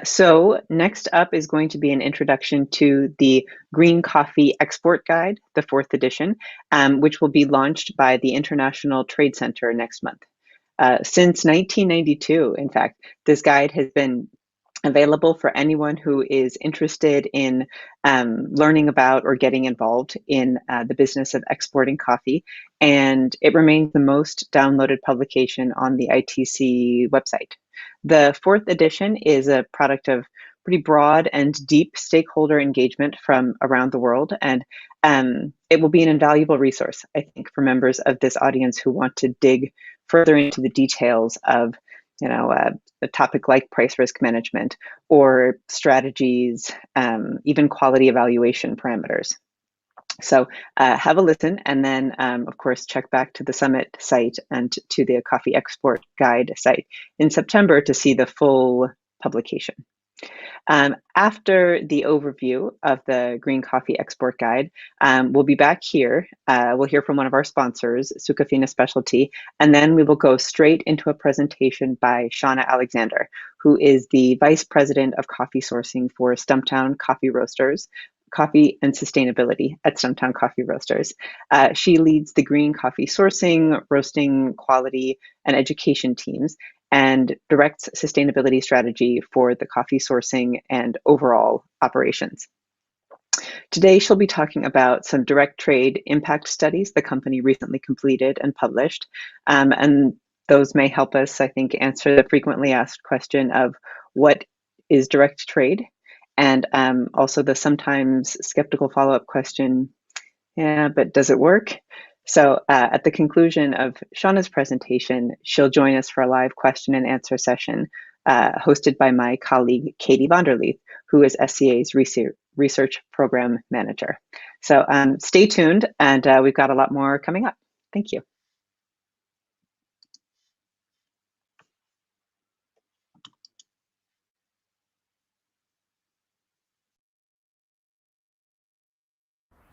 So next up is going to be an introduction to the Green Coffee Export Guide, the 4th edition, which will be launched by the International Trade Center next month. Since 1992, in fact, this guide has been available for anyone who is interested in learning about or getting involved in the business of exporting coffee, and it remains the most downloaded publication on the ITC website. The 4th edition is a product of pretty broad and deep stakeholder engagement from around the world, and it will be an invaluable resource, I think, for members of this audience who want to dig further into the details of, a topic like price risk management or strategies, even quality evaluation parameters. So have a listen, and then, of course, check back to the Summit site and to the Coffee Export Guide site in September to see the full publication. After the overview of the Green Coffee Export Guide, we'll be back here. We'll hear from one of our sponsors, Sucafina Specialty, and then we will go straight into a presentation by Shauna Alexander, who is the Vice President of Coffee Sourcing for Stumptown Coffee Roasters, Coffee and Sustainability at Stumptown Coffee Roasters. She leads the green coffee sourcing, roasting, quality, and education teams, and directs sustainability strategy for the coffee sourcing and overall operations. Today, she'll be talking about some direct trade impact studies the company recently completed and published, and those may help us, I think, answer the frequently asked question of what is direct trade, and also the sometimes skeptical follow-up question, yeah, but does it work? So at the conclusion of Shauna's presentation, she'll join us for a live question and answer session hosted by my colleague, Katie Vonderleith, who is SCA's Research Program Manager. So stay tuned, and we've got a lot more coming up. Thank you.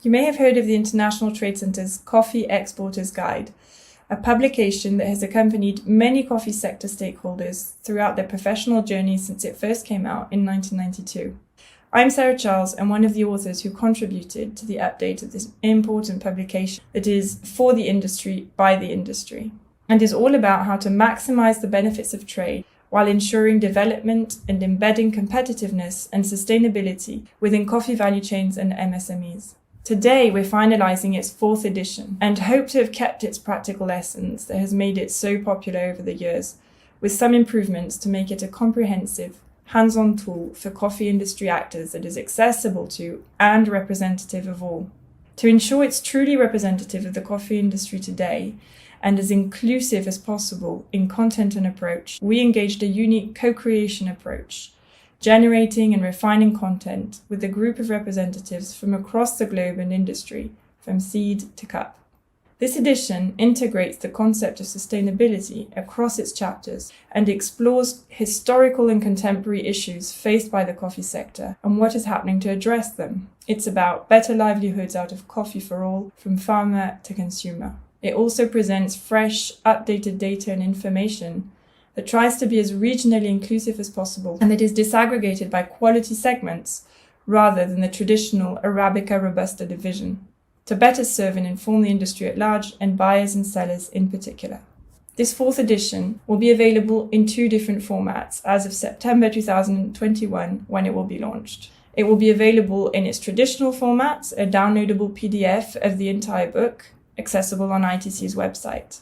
You may have heard of the International Trade Center's Coffee Exporters Guide, a publication that has accompanied many coffee sector stakeholders throughout their professional journey since it first came out in 1992. I'm Sarah Charles, and one of the authors who contributed to the update of this important publication that is for the industry, by the industry, and is all about how to maximize the benefits of trade while ensuring development and embedding competitiveness and sustainability within coffee value chains and MSMEs. Today, we're finalizing its 4th edition and hope to have kept its practical essence that has made it so popular over the years, with some improvements to make it a comprehensive, hands-on tool for coffee industry actors that is accessible to and representative of all. To ensure it's truly representative of the coffee industry today and as inclusive as possible in content and approach, we engaged a unique co-creation approach, generating and refining content with a group of representatives from across the globe and industry, from seed to cup. This edition integrates the concept of sustainability across its chapters and explores historical and contemporary issues faced by the coffee sector and what is happening to address them. It's about better livelihoods out of coffee for all, from farmer to consumer. It also presents fresh, updated data and information that tries to be as regionally inclusive as possible and that is disaggregated by quality segments rather than the traditional Arabica Robusta division, to better serve and inform the industry at large and buyers and sellers in particular. This fourth edition will be available in 2 different formats as of September 2021 when it will be launched. It will be available in its traditional format, a downloadable PDF of the entire book, accessible on ITC's website.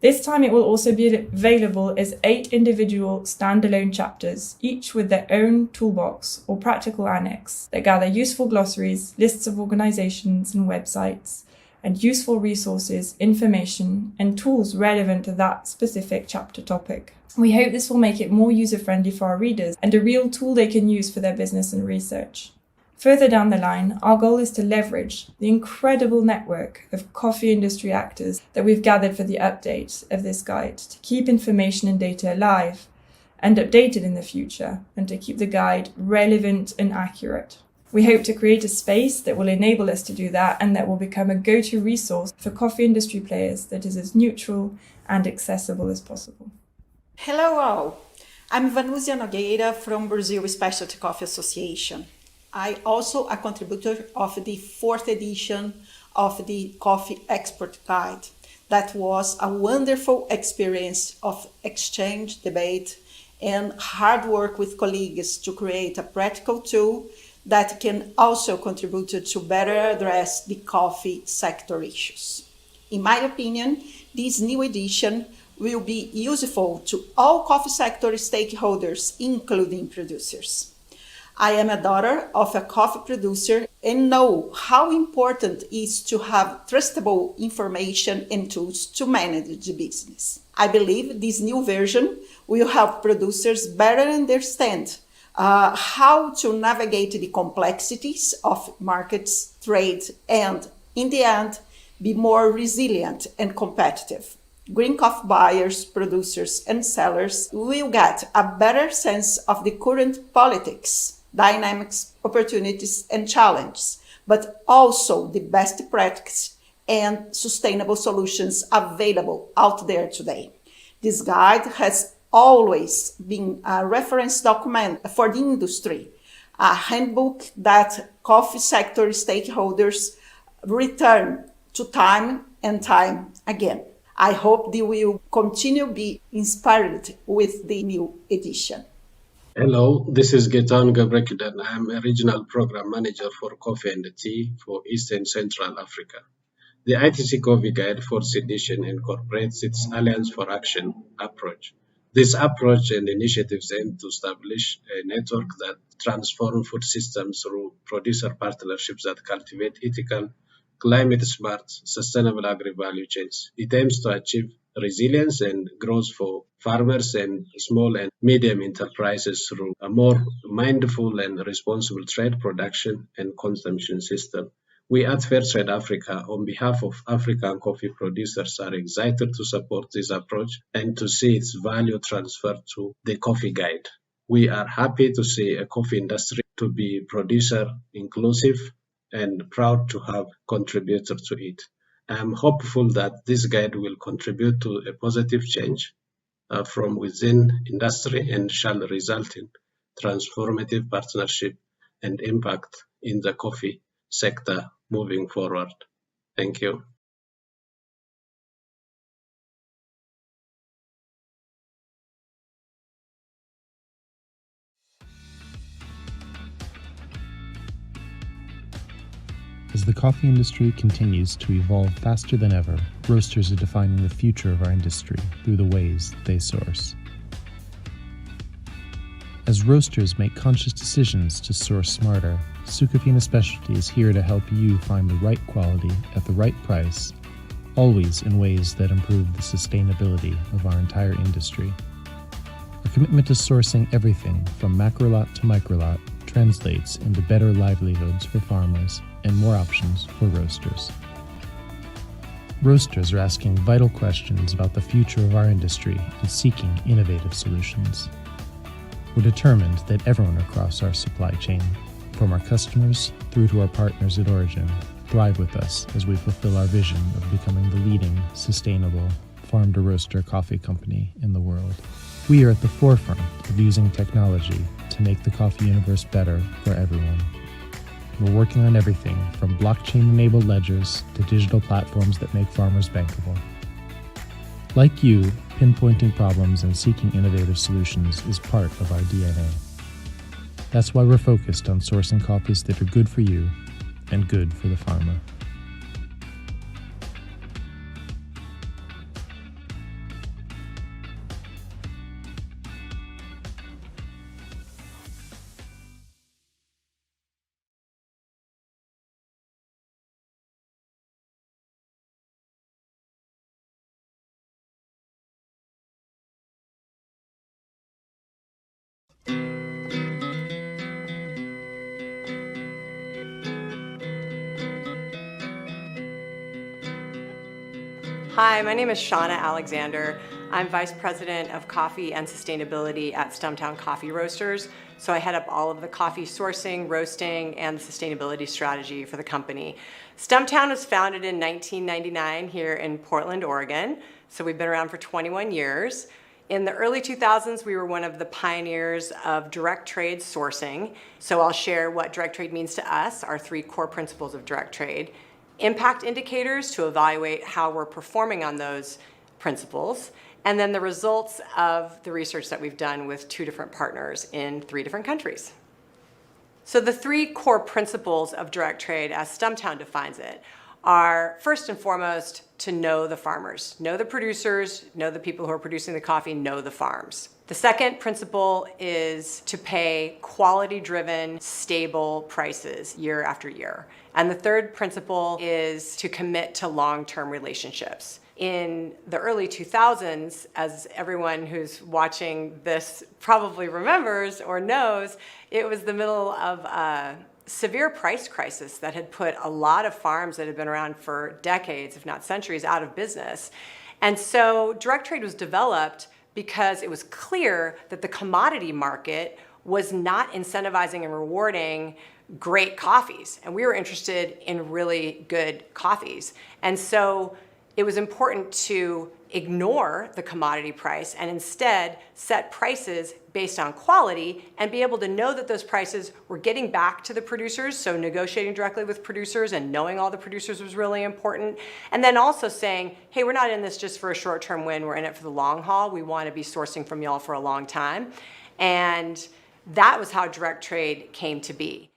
This time it will also be available as 8 individual standalone chapters, each with their own toolbox or practical annex that gather useful glossaries, lists of organizations and websites, and useful resources, information, and tools relevant to that specific chapter topic. We hope this will make it more user-friendly for our readers and a real tool they can use for their business and research. Further down the line, our goal is to leverage the incredible network of coffee industry actors that we've gathered for the update of this guide to keep information and data alive and updated in the future, and to keep the guide relevant and accurate. We hope to create a space that will enable us to do that and that will become a go-to resource for coffee industry players that is as neutral and accessible as possible. Hello all, I'm Vanúzia Nogueira from Brazil Specialty Coffee Association. I also a contributor of the 4th edition of the Coffee Export Guide. That was a wonderful experience of exchange, debate, and hard work with colleagues to create a practical tool that can also contribute to better address the coffee sector issues. In my opinion, this new edition will be useful to all coffee sector stakeholders, including producers. I am a daughter of a coffee producer and know how important it is to have trustable information and tools to manage the business. I believe this new version will help producers better understand how to navigate the complexities of markets, trade, and, in the end, be more resilient and competitive. Green coffee buyers, producers, and sellers will get a better sense of the current politics, dynamics, opportunities, and challenges, but also the best practices and sustainable solutions available out there today. This guide has always been a reference document for the industry, a handbook that coffee sector stakeholders return to time and time again. I hope they will continue to be inspired with the new edition. Hello, this is Getan Gabrekidan. I am a regional program manager for coffee and tea for East and Central Africa. The ITC Coffee Guide 4th edition incorporates its Alliance for Action approach. This approach and initiatives aim to establish a network that transforms food systems through producer partnerships that cultivate ethical, climate-smart, sustainable agri-value chains. It aims to achieve resilience and growth for farmers and small and medium enterprises through a more mindful and responsible trade, production, and consumption system. We at Fairtrade Africa, on behalf of African coffee producers, are excited to support this approach and to see its value transferred to the coffee guide. We are happy to see a coffee industry to be producer inclusive and proud to have contributed to it. I am hopeful that this guide will contribute to a positive change from within industry and shall result in transformative partnership and impact in the coffee sector moving forward. Thank you. As the coffee industry continues to evolve faster than ever, roasters are defining the future of our industry through the ways they source. As roasters make conscious decisions to source smarter, Sucafina Specialty is here to help you find the right quality at the right price, always in ways that improve the sustainability of our entire industry. A commitment to sourcing everything from macrolot to microlot translates into better livelihoods for farmers and more options for roasters. Roasters are asking vital questions about the future of our industry and seeking innovative solutions. We're determined that everyone across our supply chain, from our customers through to our partners at origin, thrive with us as we fulfill our vision of becoming the leading, sustainable, farm-to-roaster coffee company in the world. We are at the forefront of using technology to make the coffee universe better for everyone. We're working on everything from blockchain-enabled ledgers to digital platforms that make farmers bankable. Like you, pinpointing problems and seeking innovative solutions is part of our DNA. That's why we're focused on sourcing coffees that are good for you and good for the farmer. Hi, my name is Shauna Alexander. I'm Vice President of Coffee and Sustainability at Stumptown Coffee Roasters. So I head up all of the coffee sourcing, roasting, and sustainability strategy for the company. Stumptown was founded in 1999 here in Portland, Oregon. So we've been around for 21 years. In the early 2000s, we were one of the pioneers of direct trade sourcing. So I'll share what direct trade means to us, our 3 core principles of direct trade. Impact indicators to evaluate how we're performing on those principles, and then the results of the research that we've done with 2 different partners in 3 different countries. So the 3 core principles of direct trade, as Stumptown defines it, are first and foremost to know the farmers, know the producers, know the people who are producing the coffee, know the farms. The second principle is to pay quality-driven, stable prices year after year. And the third principle is to commit to long-term relationships. In the early 2000s, as everyone who's watching this probably remembers or knows, it was the middle of a severe price crisis that had put a lot of farms that had been around for decades, if not centuries, out of business. And so direct trade was developed because it was clear that the commodity market was not incentivizing and rewarding great coffees. And we were interested in really good coffees. And so it was important to ignore the commodity price and instead set prices based on quality and be able to know that those prices were getting back to the producers. So negotiating directly with producers and knowing all the producers was really important. And then also saying, hey, we're not in this just for a short-term win, we're in it for the long haul. We want to be sourcing from y'all for a long time. And that was how direct trade came to be.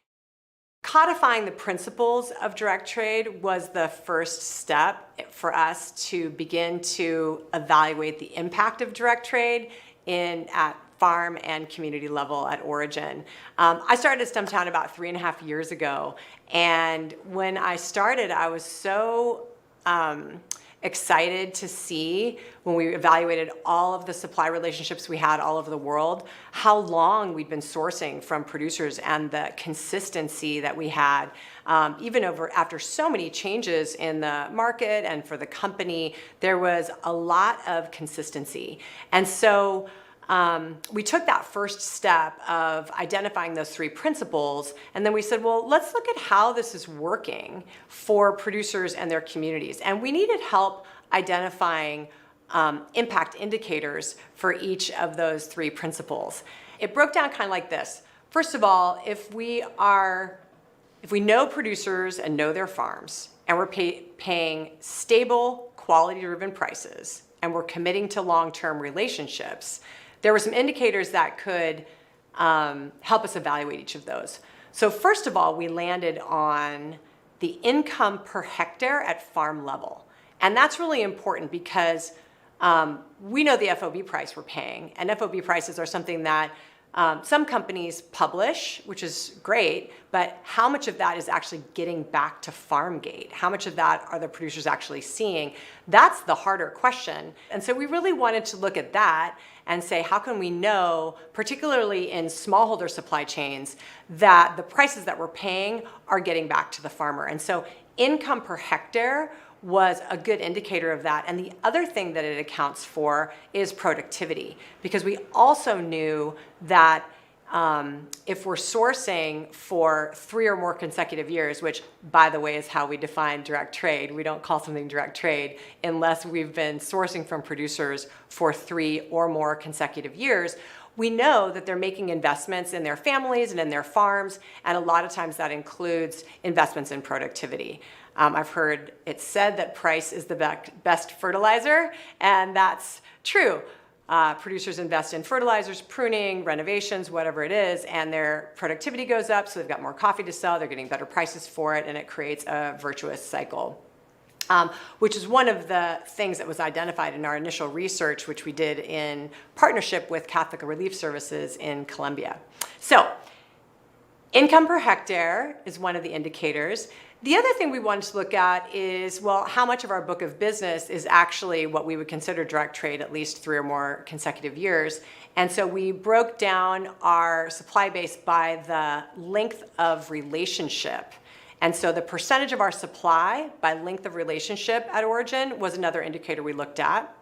Codifying the principles of direct trade was the first step for us to begin to evaluate the impact of direct trade at farm and community level at origin. I started at Stumptown about 3.5 years ago, and when I started, I was so excited to see, when we evaluated all of the supply relationships we had all over the world, how long we'd been sourcing from producers and the consistency that we had. Even after so many changes in the market and for the company, there was a lot of consistency. And so we took that first step of identifying those 3 principles, and then we said, well, let's look at how this is working for producers and their communities. And we needed help identifying impact indicators for each of those 3 principles. It broke down kind of like this. First of all, if we know producers and know their farms, and we're paying stable, quality-driven prices, and we're committing to long-term relationships, there were some indicators that could help us evaluate each of those. So first of all, we landed on the income per hectare at farm level. And that's really important because we know the FOB price we're paying. And FOB prices are something that some companies publish, which is great, but how much of that is actually getting back to farm gate? How much of that are the producers actually seeing? That's the harder question. And so we really wanted to look at that and say, how can we know, particularly in smallholder supply chains, that the prices that we're paying are getting back to the farmer? And so income per hectare was a good indicator of that. And the other thing that it accounts for is productivity, because we also knew that if we're sourcing for 3 or more consecutive years, which, by the way, is how we define direct trade. We don't call something direct trade unless we've been sourcing from producers for 3 or more consecutive years. we know that they're making investments in their families and in their farms, and a lot of times that includes investments in productivity. I've heard it said that price is the best fertilizer, and that's true. Producers invest in fertilizers, pruning, renovations, whatever it is, and their productivity goes up, so they've got more coffee to sell, they're getting better prices for it, and it creates a virtuous cycle. Which is one of the things that was identified in our initial research, which we did in partnership with Catholic Relief Services in Colombia. So, income per hectare is one of the indicators. The other thing we wanted to look at is, well, how much of our book of business is actually what we would consider direct trade, at least 3 or more consecutive years. And so we broke down our supply base by the length of relationship. And so the percentage of our supply by length of relationship at origin was another indicator we looked at.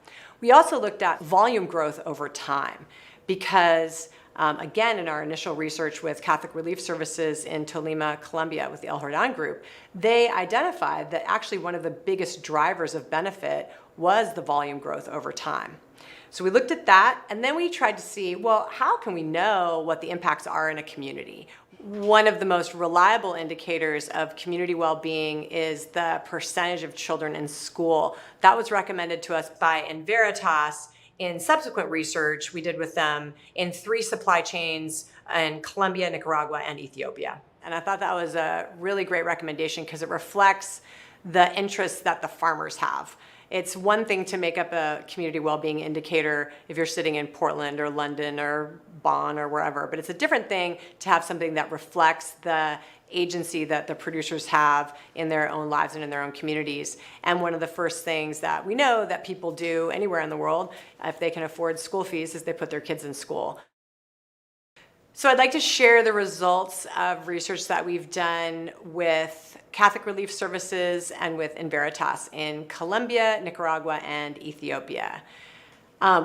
We also looked at volume growth over time because, again, in our initial research with Catholic Relief Services in Tolima, Colombia, with the El Jordan group, they identified that actually one of the biggest drivers of benefit was the volume growth over time. So we looked at that, and then we tried to see, well, how can we know what the impacts are in a community? One of the most reliable indicators of community well-being is the percentage of children in school. That was recommended to us by Enveritas in subsequent research we did with them in 3 supply chains in Colombia, Nicaragua, and Ethiopia. And I thought that was a really great recommendation because it reflects the interests that the farmers have. It's one thing to make up a community well-being indicator if you're sitting in Portland or London or Bonn or wherever, but it's a different thing to have something that reflects the agency that the producers have in their own lives and in their own communities. And one of the first things that we know that people do anywhere in the world, if they can afford school fees, is they put their kids in school. So I'd like to share the results of research that we've done with Catholic Relief Services and with Enveritas in Colombia, Nicaragua, and Ethiopia.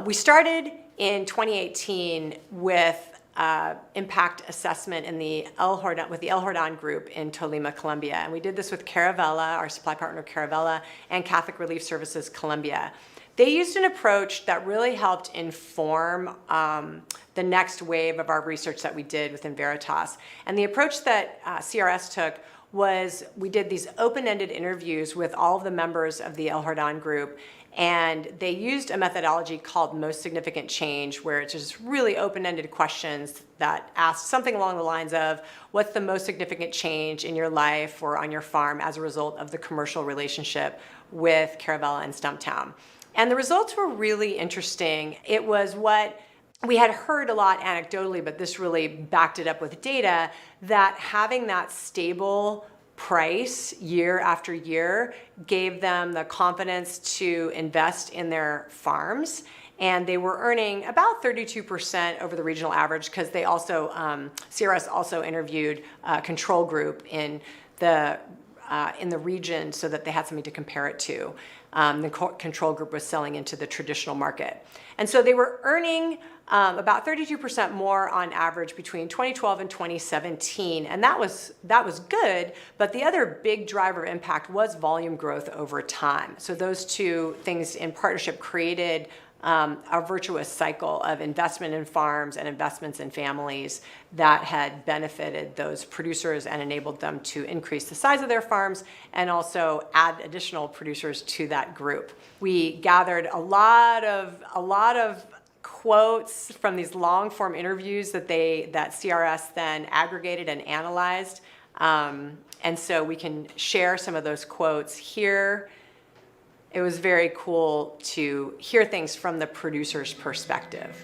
We started in 2018 with impact assessment in with the El Jordan group in Tolima, Colombia. And we did this with Caravella, our supply partner Caravella, and Catholic Relief Services Colombia. They used an approach that really helped inform the next wave of our research that we did within Enveritas. And the approach that CRS took was we did these open-ended interviews with all of the members of the El Jordan group, and they used a methodology called Most Significant Change, where it's just really open-ended questions that ask something along the lines of, what's the most significant change in your life or on your farm as a result of the commercial relationship with Caravella and Stumptown? And the results were really interesting. It was what we had heard a lot anecdotally, but this really backed it up with data, that having that stable price year after year gave them the confidence to invest in their farms. And they were earning about 32% over the regional average because they also, CRS also interviewed a control group in the region so that they had something to compare it to. The control group was selling into the traditional market. And so they were earning about 32% more on average between 2012 and 2017. And that was good, but the other big driver of impact was volume growth over time. So those two things in partnership created a virtuous cycle of investment in farms and investments in families that had benefited those producers and enabled them to increase the size of their farms and also add additional producers to that group. We gathered a lot of quotes from these long form interviews that CRS then aggregated and analyzed. And so we can share some of those quotes here. It was very cool to hear things from the producer's perspective.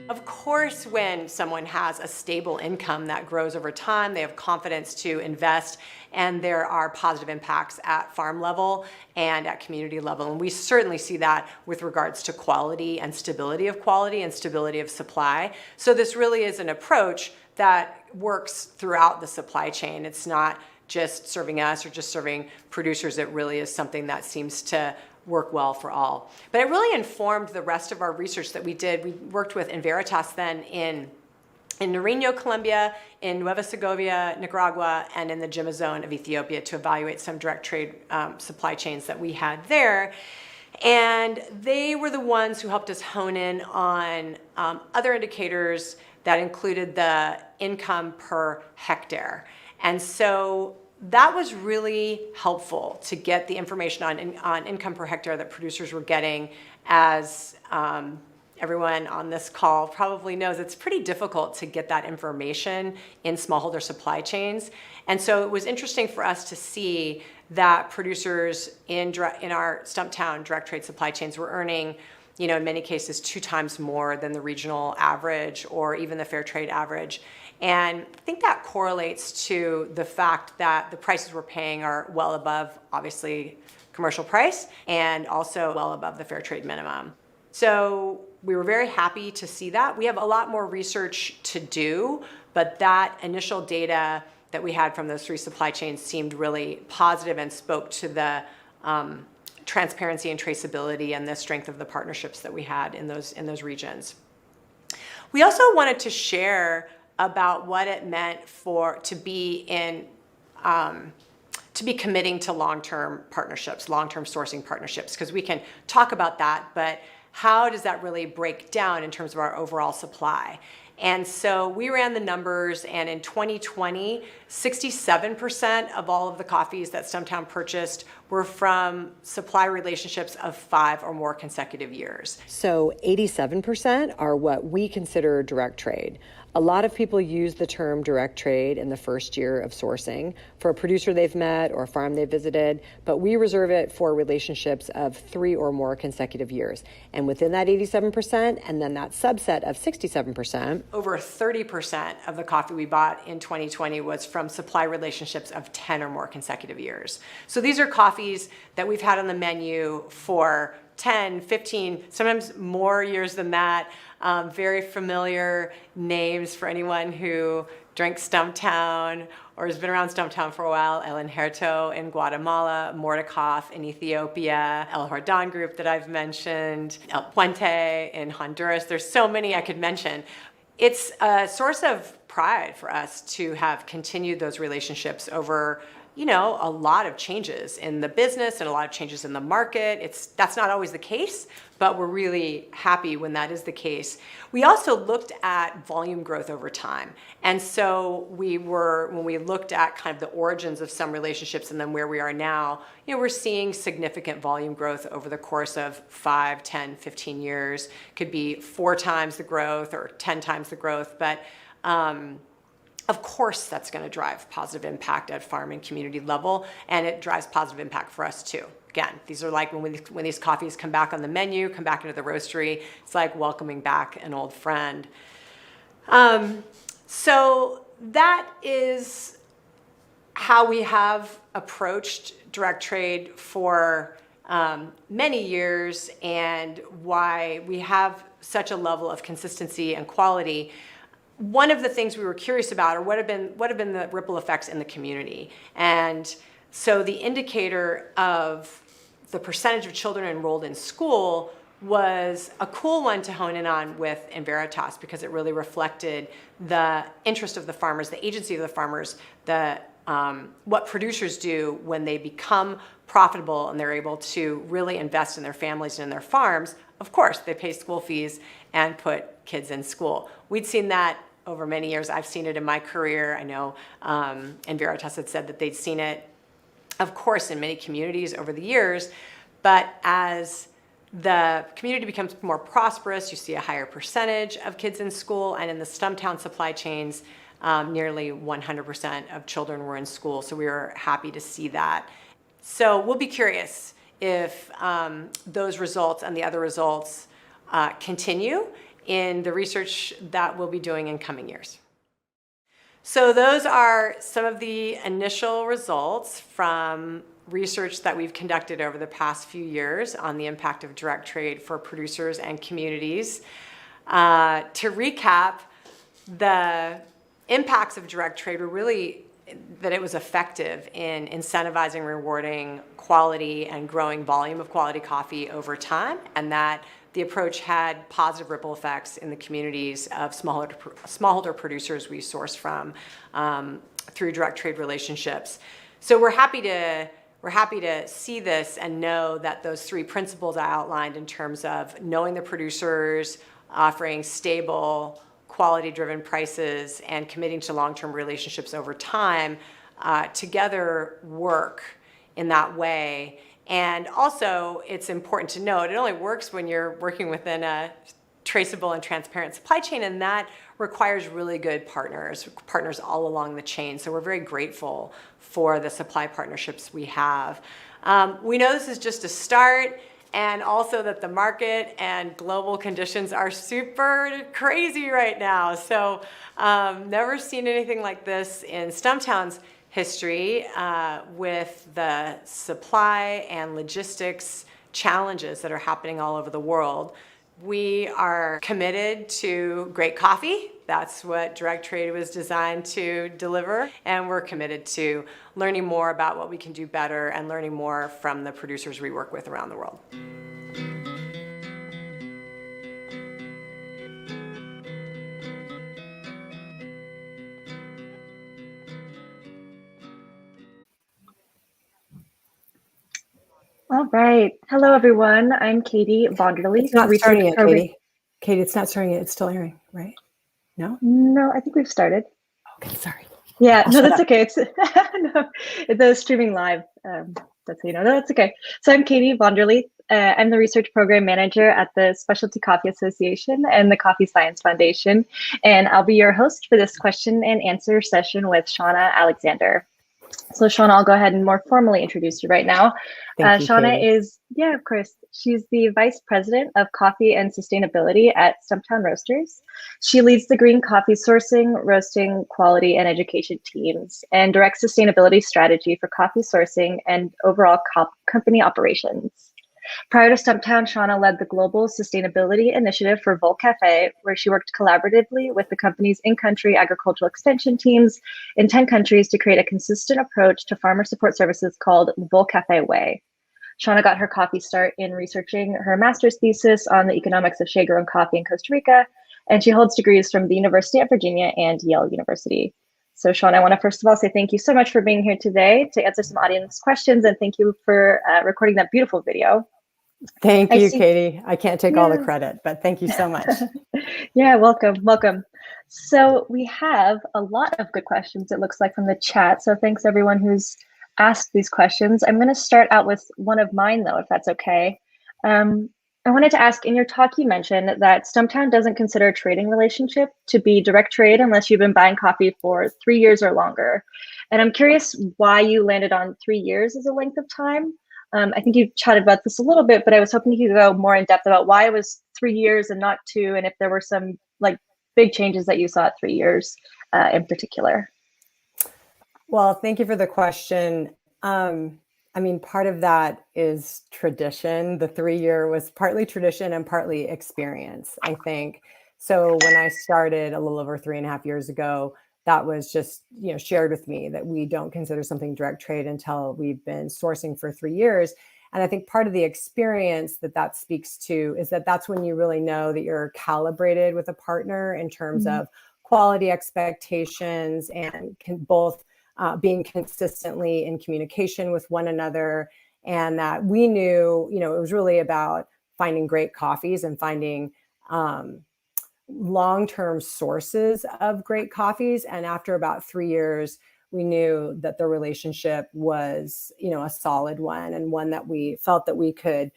Of course, when someone has a stable income that grows over time, they have confidence to invest, and there are positive impacts at farm level and at community level. And we certainly see that with regards to quality and stability of supply. So this really is an approach that works throughout the supply chain. It's not just serving us or just serving producers. It really is something that seems to work well for all. But it really informed the rest of our research that we did. We worked with Veritas then in Nariño, Colombia, in Nueva Segovia, Nicaragua, and in the Jimma zone of Ethiopia to evaluate some direct trade supply chains that we had there. And they were the ones who helped us hone in on other indicators that included the income per hectare. And so that was really helpful to get the information on income per hectare that producers were getting. As everyone on this call probably knows, it's pretty difficult to get that information in smallholder supply chains. And so it was interesting for us to see that producers in our Stumptown direct trade supply chains were earning, in many cases, 2 times more than the regional average or even the fair trade average. And I think that correlates to the fact that the prices we're paying are well above, obviously, commercial price and also well above the fair trade minimum. So we were very happy to see that. We have a lot more research to do, but that initial data that we had from those 3 supply chains seemed really positive and spoke to the transparency and traceability and the strength of the partnerships that we had in those regions. We also wanted to share about what it meant to be committing to long-term partnerships, long-term sourcing partnerships, because we can talk about that, but how does that really break down in terms of our overall supply? And so we ran the numbers, and in 2020, 67% of all of the coffees that Stumptown purchased were from supply relationships of 5 or more consecutive years. So 87% are what we consider direct trade. A lot of people use the term direct trade in the first year of sourcing for a producer they've met or a farm they've visited, but we reserve it for relationships of 3 or more consecutive years. And within that 87%, and then that subset of 67%, over 30% of the coffee we bought in 2020 was from supply relationships of 10 or more consecutive years. So these are coffees that we've had on the menu for 10, 15, sometimes more years than that. Very familiar names for anyone who drinks Stumptown or has been around Stumptown for a while. El Injerto in Guatemala, Mordikoff in Ethiopia, El Jordán Group that I've mentioned, El Puente in Honduras. There's so many I could mention. It's a source of pride for us to have continued those relationships over a lot of changes in the business and a lot of changes in the market. That's not always the case, but we're really happy when that is the case. We also looked at volume growth over time. And so when we looked at kind of the origins of some relationships and then where we are now, we're seeing significant volume growth over the course of 5, 10, 15 years. Could be 4 times the growth or 10 times the growth, but of course, that's going to drive positive impact at farm and community level, and it drives positive impact for us too. Again, these are like when these coffees come back on the menu, come back into the roastery, it's like welcoming back an old friend. So that is how we have approached direct trade for many years and why we have such a level of consistency and quality. One of the things we were curious about are what have been the ripple effects in the community. And so the indicator of the percentage of children enrolled in school was a cool one to hone in on with Veritas because it really reflected the interest of the farmers, the agency of the farmers, what producers do when they become profitable and they're able to really invest in their families and in their farms. Of course, they pay school fees and put kids in school. We'd seen that over many years. I've seen it in my career. I know Veritas had said that they'd seen it, of course, in many communities over the years. But as the community becomes more prosperous, you see a higher percentage of kids in school. And in the Stumptown supply chains, nearly 100% of children were in school. So we were happy to see that. So we'll be curious if those results and the other results continue in the research that we'll be doing in coming years. So those are some of the initial results from research that we've conducted over the past few years on the impact of direct trade for producers and communities. To recap, the impacts of direct trade were really it was effective in incentivizing, rewarding quality and growing volume of quality coffee over time, and that the approach had positive ripple effects in the communities of smallholder producers we source from through direct trade relationships. So we're happy to see this and know that those three principles I outlined in terms of knowing the producers, offering stable, quality-driven prices, and committing to long-term relationships over time together work in that way. And also, it's important to note, it only works when you're working within a traceable and transparent supply chain, and that requires really good partners all along the chain. So we're very grateful for the supply partnerships we have. We know this is just a start, and also that the market and global conditions are super crazy right now. So never seen anything like this in Stumptown's history with the supply and logistics challenges that are happening all over the world. We are committed to great coffee. That's what direct trade was designed to deliver. And we're committed to learning more about what we can do better and learning more from the producers we work with around the world. All right. Hello, everyone. I'm Katie Vonderly. It's not starting yet, Katie. Katie, it's not starting yet. It's still airing, right? No? No, I think we've started. Okay, sorry. Yeah, I'll no, shut that's up. okay. It's no, it's streaming live. That's how you know. No, that's okay. So I'm Katie Vonderly. I'm the research program manager at the Specialty Coffee Association and the Coffee Science Foundation, and I'll be your host for this question and answer session with Shauna Alexander. So Shauna, I'll go ahead and more formally introduce you right now. Thank you, Shauna Katie. is, yeah, of course. She's the Vice President of Coffee and Sustainability at Stumptown Roasters. She leads the green coffee sourcing, roasting, quality, and education teams and directs sustainability strategy for coffee sourcing and overall company operations. Prior to Stumptown, Shauna led the global sustainability initiative for Vol Cafe, where she worked collaboratively with the company's in-country agricultural extension teams in 10 countries to create a consistent approach to farmer support services called Vol Cafe Way. Shauna got her coffee start in researching her master's thesis on the economics of shade-grown coffee in Costa Rica, and she holds degrees from the University of Virginia and Yale University. So Shauna, I want to first of all say thank you so much for being here today to answer some audience questions, and thank you for recording that beautiful video. Thank you, Katie. I can't take all the credit, but thank you so much. Yeah, welcome. So we have a lot of good questions, it looks like, from the chat. So thanks everyone who's asked these questions. I'm going to start out with one of mine, though, if that's okay. I wanted to ask, in your talk, you mentioned that Stumptown doesn't consider a trading relationship to be direct trade unless you've been buying coffee for 3 years or longer. And I'm curious why you landed on 3 years as a length of time. I think you chatted about this a little bit, but I was hoping you could go more in depth about why it was 3 years and not 2, and if there were some like big changes that you saw at 3 years in particular. Well, thank you for the question. I mean, part of that is tradition. The 3-year was partly tradition and partly experience, I think. So when I started a little over 3.5 years ago, that was just, shared with me that we don't consider something direct trade until we've been sourcing for 3 years. And I think part of the experience that speaks to is that that's when you really know that you're calibrated with a partner in terms of quality expectations and both being consistently in communication with one another. And that we knew, it was really about finding great coffees and finding long-term sources of great coffees. And after about 3 years, we knew that the relationship was, a solid one and one that we felt that we could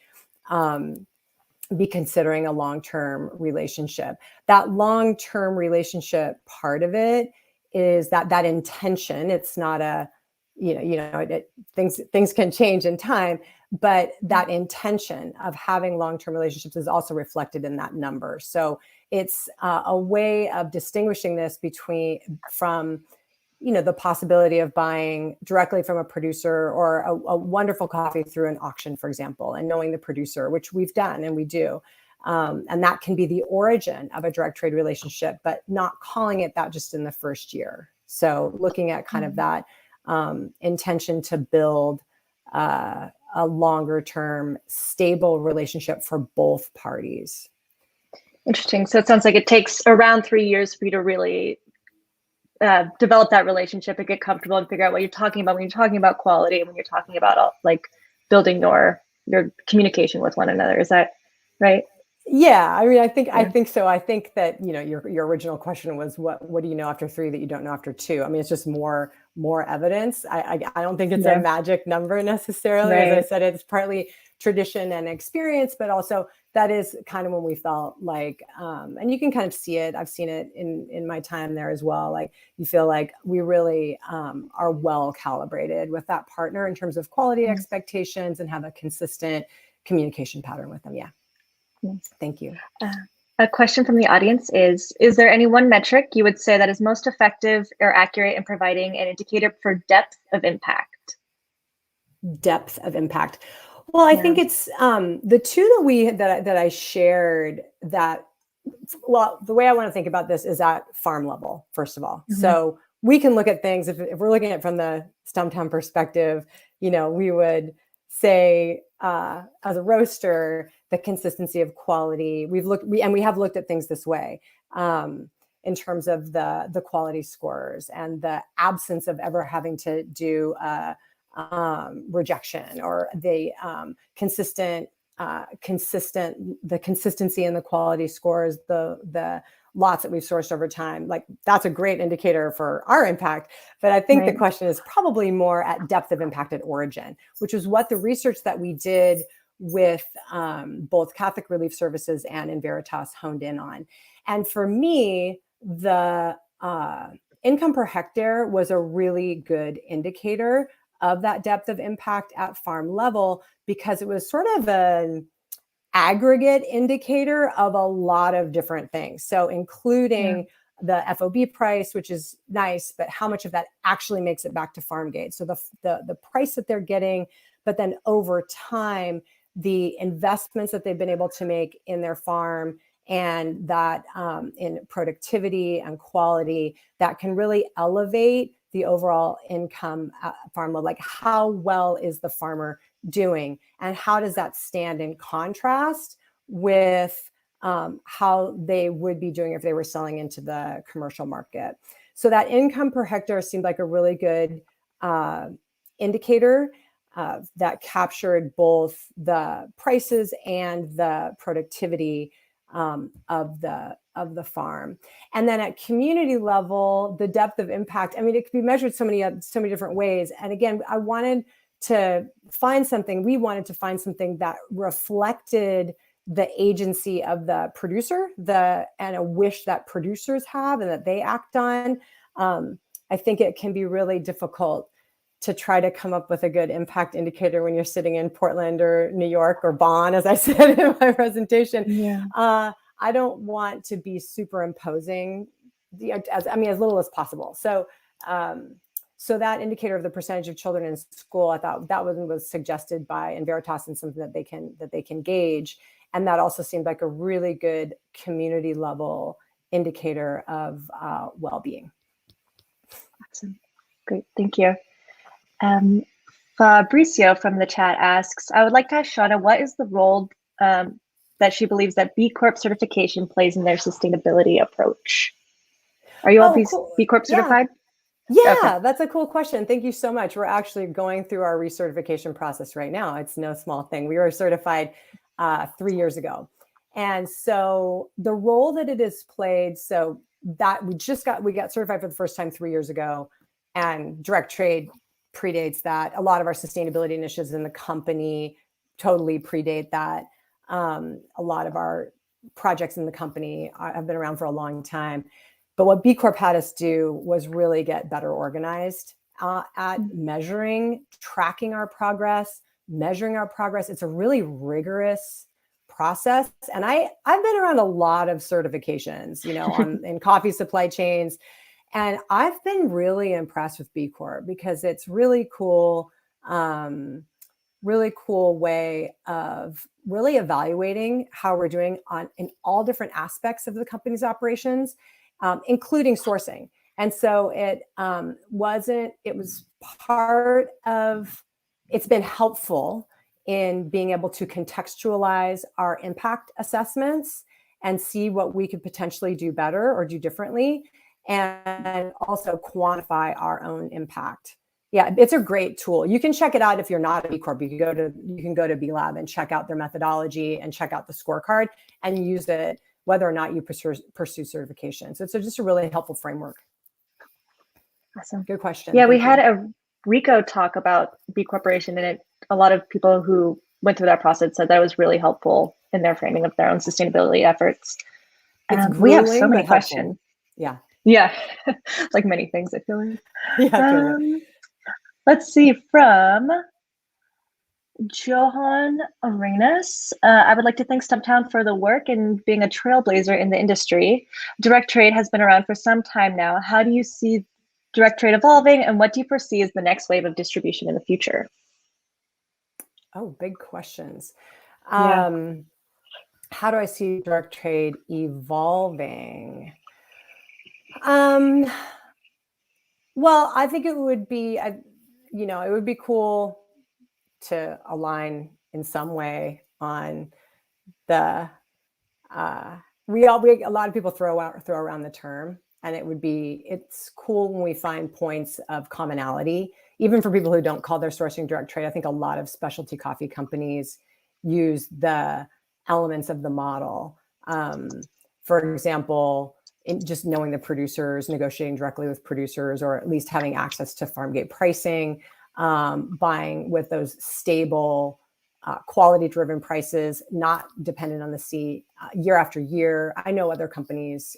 be considering a long-term relationship. That long-term relationship part of it is that intention. It's not a, things can change in time, but that intention of having long-term relationships is also reflected in that number. So it's a way of distinguishing this from the possibility of buying directly from a producer or a wonderful coffee through an auction, for example, and knowing the producer, which we've done and we do. And that can be the origin of a direct trade relationship, but not calling it that just in the first year. So looking at kind of that intention to build a longer term stable relationship for both parties. Interesting. So it sounds like it takes around 3 years for you to really develop that relationship and get comfortable and figure out what you're talking about when you're talking about quality and when you're talking about like building your communication with one another. Is that right? Yeah, I mean, I think so. I think that, you know, your original question was what do you know after 3 that you don't know after 2? I mean, it's just more evidence. I don't think it's a magic number necessarily. As I said, it's partly tradition and experience, but also that is kind of when we felt like, and you can kind of see it. I've seen it in my time there as well. Like you feel like we really are well calibrated with that partner in terms of quality expectations and have a consistent communication pattern with them. Yeah. Thank you. A question from the audience is there any one metric you would say that is most effective or accurate in providing an indicator for depth of impact? Depth of impact. Well, I think it's the two that I shared that, well, the way I want to think about this is at farm level, first of all. So we can look at things, if we're looking at it from the Stumptown perspective, you know, we would say as a roaster, the consistency of quality. We have looked at things this way in terms of the quality scores and the absence of ever having to do rejection or the consistency in the quality scores, the lots that we've sourced over time. Like that's a great indicator for our impact. But I think the question is probably more at depth of impact at origin, which is what the research that we did with both Catholic Relief Services and in Veritas honed in on. And for me, the income per hectare was a really good indicator of that depth of impact at farm level, because it was sort of an aggregate indicator of a lot of different things. So including the FOB price, which is nice, but how much of that actually makes it back to farm gate? So the price that they're getting, but then over time, the investments that they've been able to make in their farm and that in productivity and quality that can really elevate the overall income at farm level. Like how well is the farmer doing, and how does that stand in contrast with how they would be doing if they were selling into the commercial market? So that income per hectare seemed like a really good indicator that captured both the prices and the productivity of the farm. And then at community level, the depth of impact, I mean, it can be measured so many different ways. And again, we wanted to find something that reflected the agency of the producer, and a wish that producers have and that they act on. I think it can be really difficult to try to come up with a good impact indicator when you're sitting in Portland or New York or Bonn, as I said in my presentation. I don't want to be superimposing as little as possible. So that indicator of the percentage of children in school, I thought that one was suggested by Veritas and something that they can gauge. And that also seemed like a really good community level indicator of well-being. Awesome. Great. Thank you. Fabricio from the chat asks, I would like to ask Shauna, what is the role that she believes that B Corp certification plays in their sustainability approach? Are you all B Corp certified? Yeah, okay. That's a cool question. Thank you so much. We're actually going through our recertification process right now. It's no small thing. We were certified 3 years ago. And so the role that it has played, so that we got certified for the first time 3 years ago, and direct trade predates that. A lot of our sustainability initiatives in the company totally predate that. A lot of our projects in the company have been around for a long time. But what B Corp had us do was really get better organized at measuring, tracking our progress, measuring our progress. It's a really rigorous process. And I've been around a lot of certifications, you know, in coffee supply chains. And I've been really impressed with B Corp because it's really cool way of really evaluating how we're doing in all different aspects of the company's operations, including sourcing. And so it was part of, it's been helpful in being able to contextualize our impact assessments and see what we could potentially do better or do differently, and also quantify our own impact. Yeah, it's a great tool. You can check it out if you're not a B Corp. You can go to B Lab and check out their methodology and check out the scorecard and use it whether or not you pursue certification. So it's just a really helpful framework. Awesome. Good question. Yeah, we had a RICO talk about B Corporation, and a lot of people who went through that process said that was really helpful in their framing of their own sustainability efforts. We have so many questions. Yeah. Yeah, like many things, I feel like. Yeah, totally. Let's see, from Johan Arenas. I would like to thank Stumptown for the work and being a trailblazer in the industry. Direct trade has been around for some time now. How do you see direct trade evolving, and what do you foresee as the next wave of distribution in the future? Oh, big questions. Yeah. How do I see direct trade evolving? Well, I think it would be, it would be cool to align in some way on the, a lot of people throw around the term, and it's cool when we find points of commonality, even for people who don't call their sourcing direct trade. I think a lot of specialty coffee companies use the elements of the model. For example, just knowing the producers, negotiating directly with producers, or at least having access to farm gate pricing, buying with those stable, quality-driven prices, not dependent on the seat year after year. I know other companies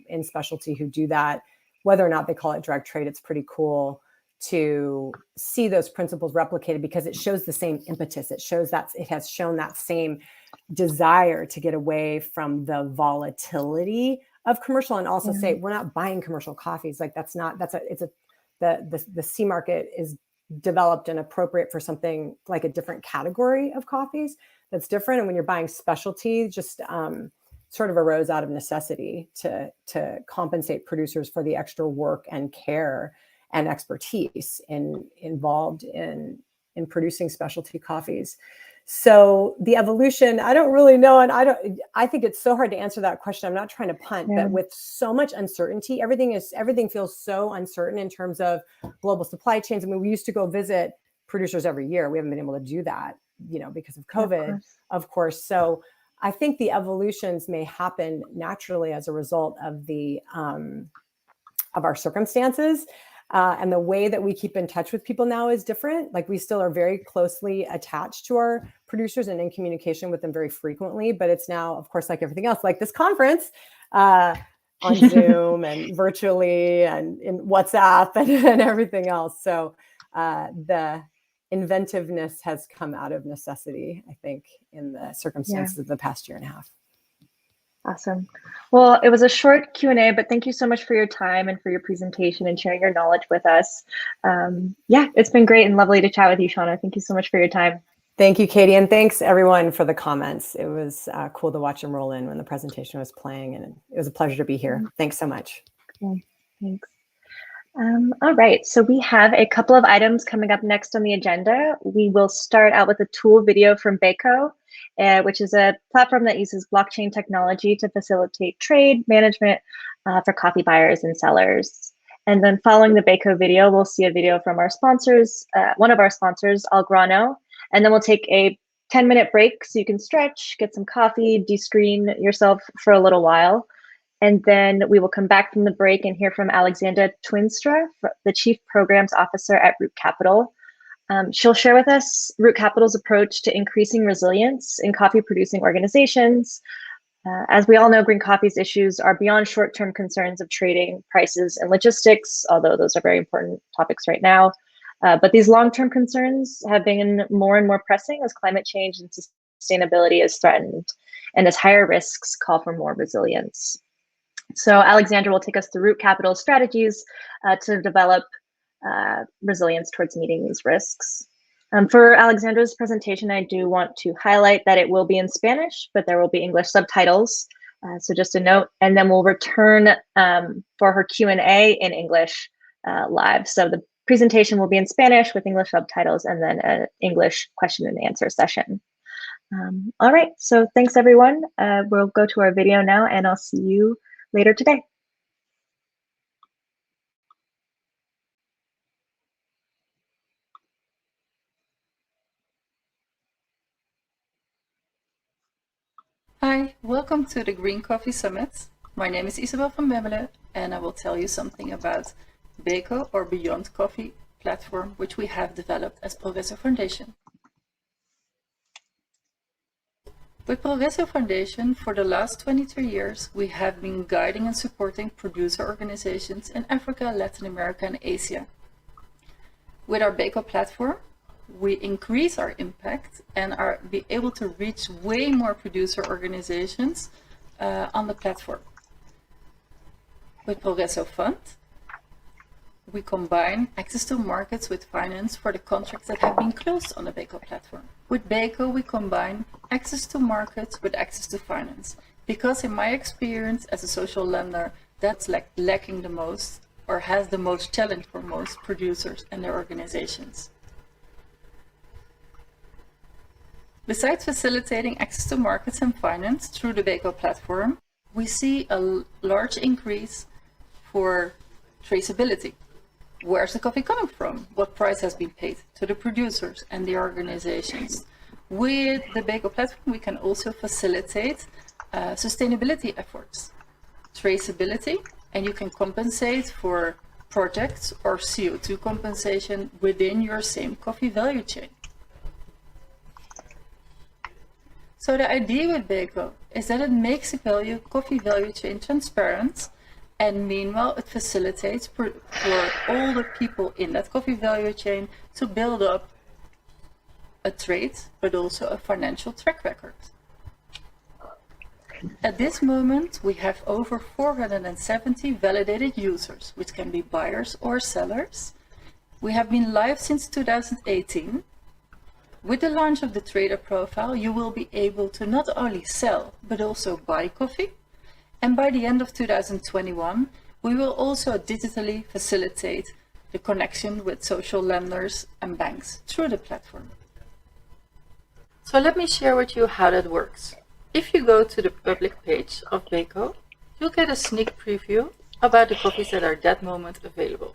in specialty who do that. Whether or not they call it direct trade, it's pretty cool to see those principles replicated, because it shows the same impetus. It shows that it has shown that same desire to get away from the volatility of commercial, and also say, we're not buying commercial coffees. Like the C market is developed and appropriate for something like a different category of coffees that's different. And when you're buying specialty, just sort of arose out of necessity to compensate producers for the extra work and care and expertise involved in producing specialty coffees. So the evolution, I don't really know. And I think it's so hard to answer that question. I'm not trying to punt, but with so much uncertainty, everything feels so uncertain in terms of global supply chains. I mean, we used to go visit producers every year. We haven't been able to do that, because of COVID, of course. So I think the evolutions may happen naturally as a result of of our circumstances. And the way that we keep in touch with people now is different. Like, we still are very closely attached to our producers and in communication with them very frequently. But it's now, of course, like everything else, like this conference on Zoom and virtually and in WhatsApp and everything else. So the inventiveness has come out of necessity, I think, in the circumstances of the past year and a half. Awesome. Well, it was a short Q&A, but thank you so much for your time and for your presentation and sharing your knowledge with us. It's been great and lovely to chat with you, Shauna. Thank you so much for your time. Thank you, Katie. And thanks everyone for the comments. It was cool to watch them roll in when the presentation was playing, and it was a pleasure to be here. Thanks so much. Okay, thanks. All right, so we have a couple of items coming up next on the agenda. We will start out with a tool video from Baco, which is a platform that uses blockchain technology to facilitate trade management for coffee buyers and sellers. And then following the Baco video, we'll see a video from our sponsors, one of our sponsors, Algrano, and then we'll take a 10-minute break so you can stretch, get some coffee, de-screen yourself for a little while. And then we will come back from the break and hear from Alexandra Twinstra, the Chief Programs Officer at Root Capital. She'll share with us Root Capital's approach to increasing resilience in coffee producing organizations. As we all know, green coffee's issues are beyond short-term concerns of trading, prices, and logistics, although those are very important topics right now. But these long-term concerns have been more and more pressing as climate change and sustainability is threatened, and as higher risks call for more resilience. So Alexandra will take us through Root Capital strategies to develop resilience towards meeting these risks. For Alexandra's presentation, I do want to highlight that it will be in Spanish, but there will be English subtitles So just a note, and then we'll return for her Q&A in English live. So the presentation will be in Spanish with English subtitles, and then an English question and answer session. All right, so thanks everyone. We'll go to our video now, and I'll see you later today. Hi, welcome to the Green Coffee Summit. My name is Isabel van Bemmelen, and I will tell you something about BECO, or Beyond Coffee platform, which we have developed as Progresso Foundation. With Progresso Foundation, for the last 23 years, we have been guiding and supporting producer organizations in Africa, Latin America, and Asia. With our BECO platform, we increase our impact and are be able to reach way more producer organizations on the platform. With Progresso Fund, we combine access to markets with finance for the contracts that have been closed on the BECO platform. With BECO, we combine access to markets with access to finance, because in my experience as a social lender, that's lacking the most, or has the most challenge for most producers and their organizations. Besides facilitating access to markets and finance through the BECO platform, we see a large increase for traceability. Where's the coffee coming from? What price has been paid to the producers and the organizations? With the BECO platform, we can also facilitate sustainability efforts, traceability, and you can compensate for projects or CO2 compensation within your same coffee value chain. So the idea with BECO is that it makes the coffee value chain transparent, and meanwhile it facilitates for all the people in that coffee value chain to build up a trade, but also a financial track record. At this moment, we have over 470 validated users, which can be buyers or sellers. We have been live since 2018. With the launch of the trader profile, you will be able to not only sell, but also buy coffee. And by the end of 2021, we will also digitally facilitate the connection with social lenders and banks through the platform. So let me share with you how that works. If you go to the public page of BECO, you'll get a sneak preview about the coffees that are at that moment available.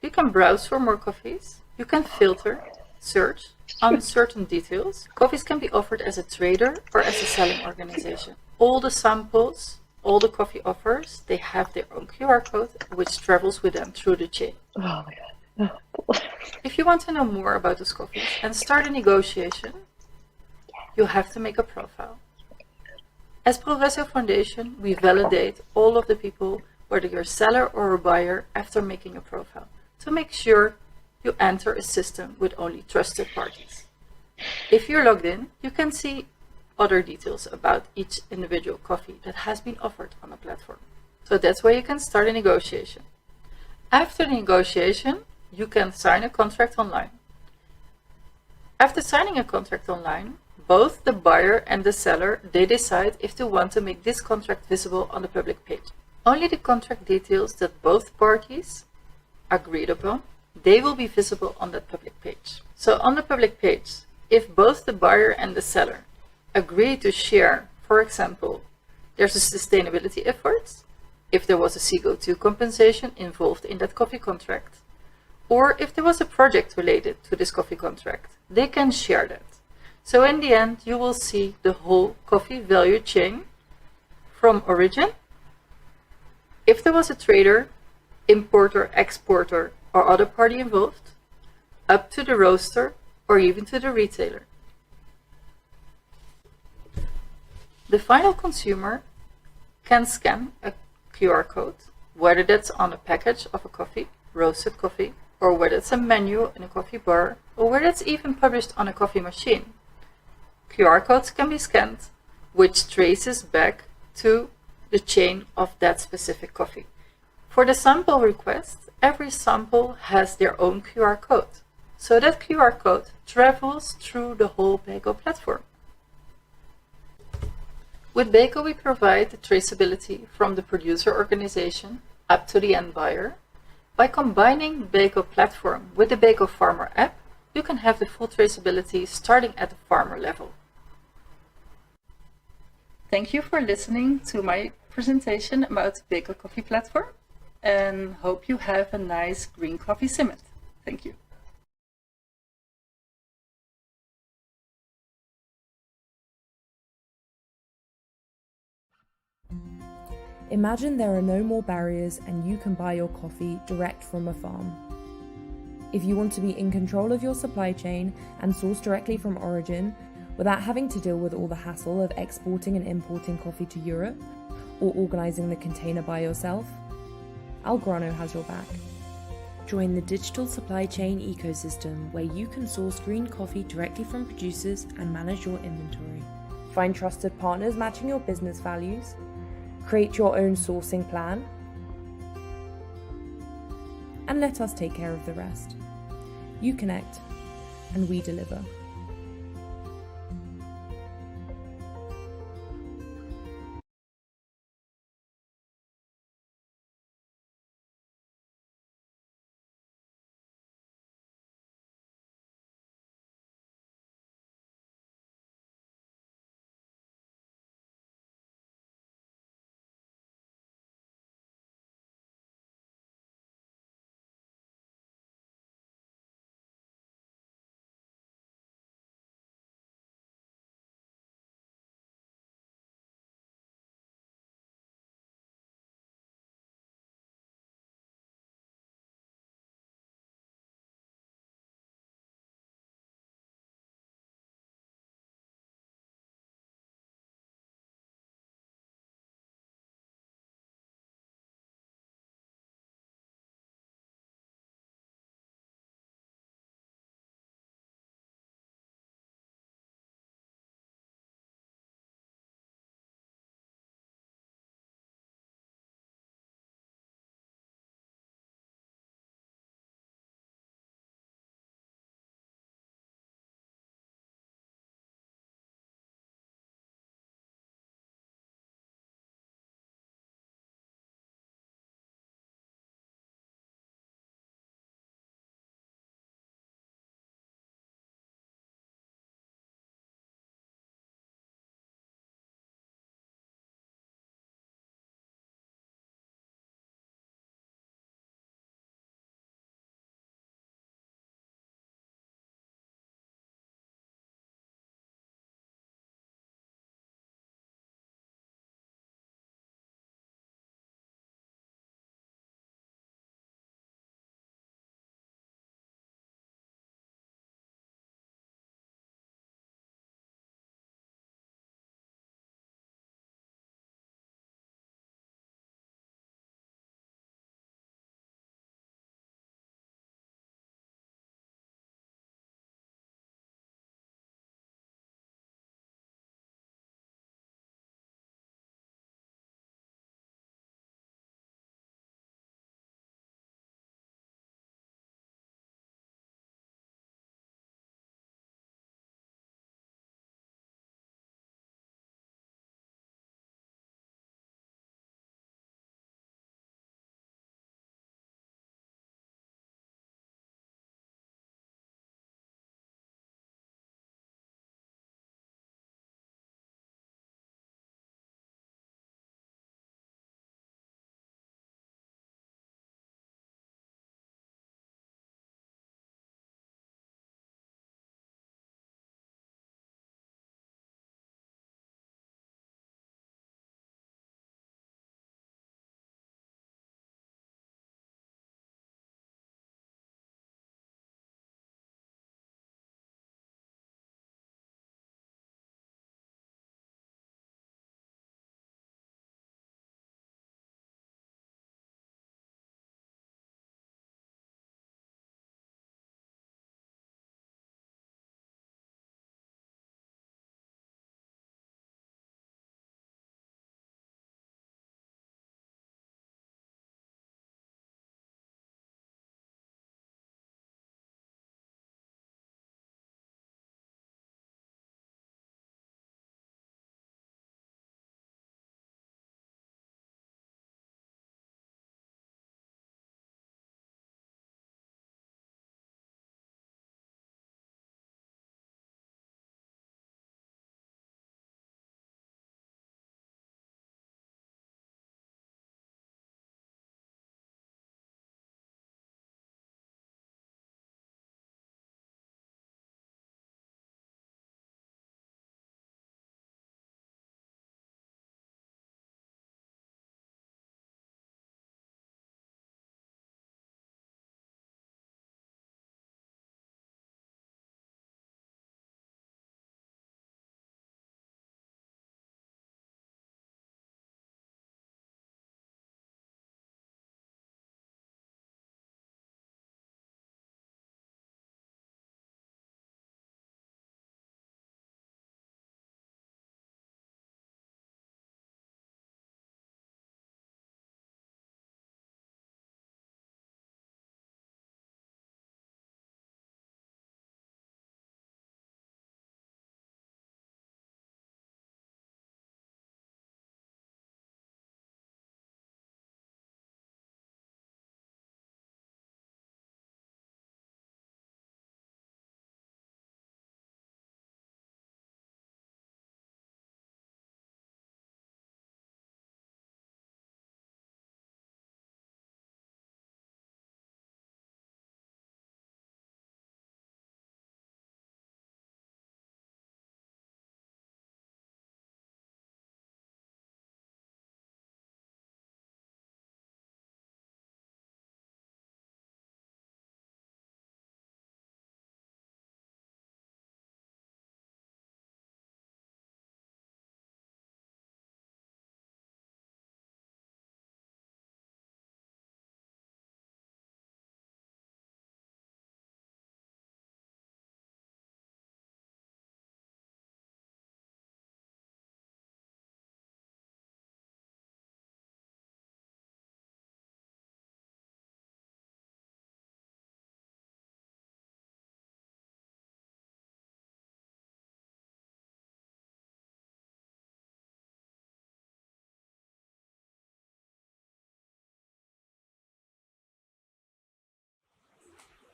You can browse for more coffees, you can filter, search on certain details. Coffees can be offered as a trader or as a selling organization. All the samples, all the coffee offers, they have their own QR code, which travels with them through the chain. Oh my God. Oh. If you want to know more about those coffees and start a negotiation, you have to make a profile. As Progresso Foundation, we validate all of the people, whether you're a seller or a buyer, after making a profile, to make sure you enter a system with only trusted parties. If you're logged in, you can see other details about each individual coffee that has been offered on the platform. So that's where you can start a negotiation. After the negotiation, you can sign a contract online. After signing a contract online, both the buyer and the seller, they decide if they want to make this contract visible on the public page. Only the contract details that both parties agreed upon, they will be visible on that public page. So on the public page, if both the buyer and the seller agree to share, for example, there's a sustainability effort, if there was a CO2 compensation involved in that coffee contract, or if there was a project related to this coffee contract, they can share that. So in the end, you will see the whole coffee value chain from origin. If there was a trader, importer, exporter, or other party involved, up to the roaster, or even to the retailer. The final consumer can scan a QR code, whether that's on a package of a coffee, roasted coffee, or whether it's a menu in a coffee bar, or whether it's even published on a coffee machine. QR codes can be scanned, which traces back to the chain of that specific coffee. For the sample request, every sample has their own QR code. So that QR code travels through the whole BECO platform. With Beko, we provide the traceability from the producer organization up to the end buyer. By combining Beko platform with the Beko Farmer app, you can have the full traceability starting at the farmer level. Thank you for listening to my presentation about the Beko Coffee platform, and hope you have a nice green coffee summit. Thank you. Imagine there are no more barriers and you can buy your coffee direct from a farm. If you want to be in control of your supply chain and source directly from origin without having to deal with all the hassle of exporting and importing coffee to Europe or organising the container by yourself, Algrano has your back. Join the digital supply chain ecosystem where you can source green coffee directly from producers and manage your inventory. Find trusted partners matching your business values. Create your own sourcing plan, and let us take care of the rest. You connect, and we deliver.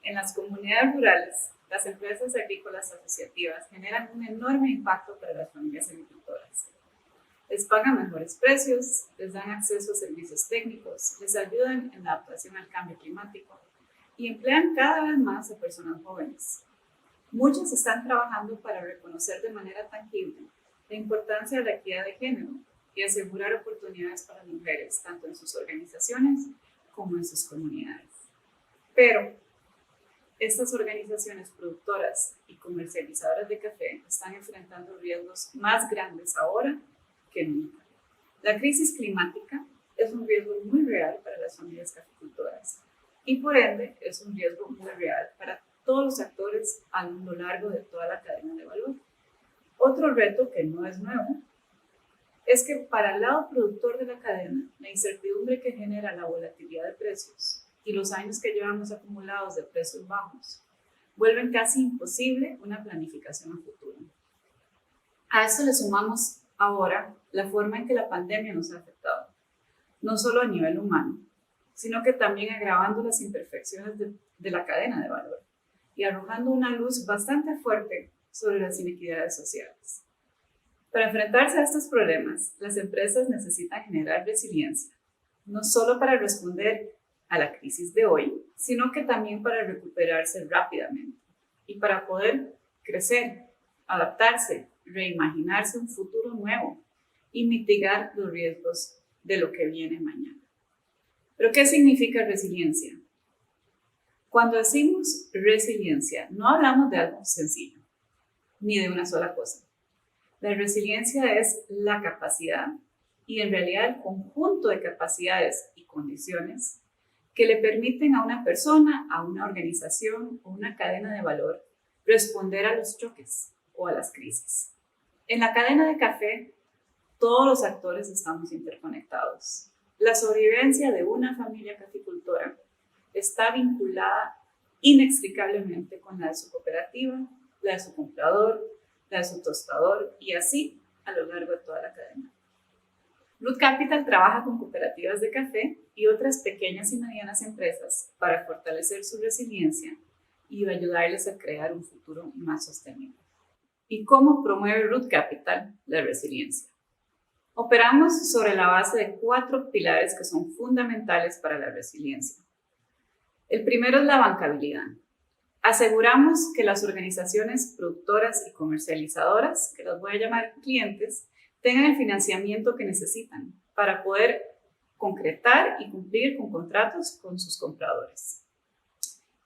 En las comunidades rurales, las empresas agrícolas asociativas generan un enorme impacto para las familias agricultoras. Les pagan mejores precios, les dan acceso a servicios técnicos, les ayudan en la adaptación al cambio climático y emplean cada vez más a personas jóvenes. Muchos están trabajando para reconocer de manera tangible la importancia de la equidad de género y asegurar oportunidades para mujeres, tanto en sus organizaciones como en sus comunidades. Pero estas organizaciones productoras y comercializadoras de café están enfrentando riesgos más grandes ahora que nunca. La crisis climática es un riesgo muy real para las familias caficultoras y por ende es un riesgo muy real para todos los actores a lo largo de toda la cadena de valor. Otro reto que no es nuevo es que para el lado productor de la cadena, la incertidumbre que genera la volatilidad de precios y los años que llevamos acumulados de precios bajos vuelven casi imposible una planificación a futuro. A esto le sumamos ahora la forma en que la pandemia nos ha afectado, no solo a nivel humano, sino que también agravando las imperfecciones de la cadena de valor y arrojando una luz bastante fuerte sobre las inequidades sociales. Para enfrentarse a estos problemas, las empresas necesitan generar resiliencia, no solo para responder a la crisis de hoy, sino que también para recuperarse rápidamente y para poder crecer, adaptarse, reimaginarse un futuro nuevo y mitigar los riesgos de lo que viene mañana. ¿Pero qué significa resiliencia? Cuando decimos resiliencia, no hablamos de algo sencillo, ni de una sola cosa. La resiliencia es la capacidad y en realidad el conjunto de capacidades y condiciones que le permiten a una persona, a una organización o una cadena de valor responder a los choques o a las crisis. En la cadena de café, todos los actores estamos interconectados. La sobrevivencia de una familia caficultora está vinculada inextricablemente con la de su cooperativa, la de su comprador, la de su tostador y así a lo largo de toda la cadena. Root Capital trabaja con cooperativas de café y otras pequeñas y medianas empresas para fortalecer su resiliencia y ayudarles a crear un futuro más sostenible. ¿Y cómo promueve Root Capital la resiliencia? Operamos sobre la base de 4 pilares que son fundamentales para la resiliencia. El primero es la bancabilidad. Aseguramos que las organizaciones productoras y comercializadoras, que las voy a llamar clientes, tengan el financiamiento que necesitan para poder concretar y cumplir con contratos con sus compradores.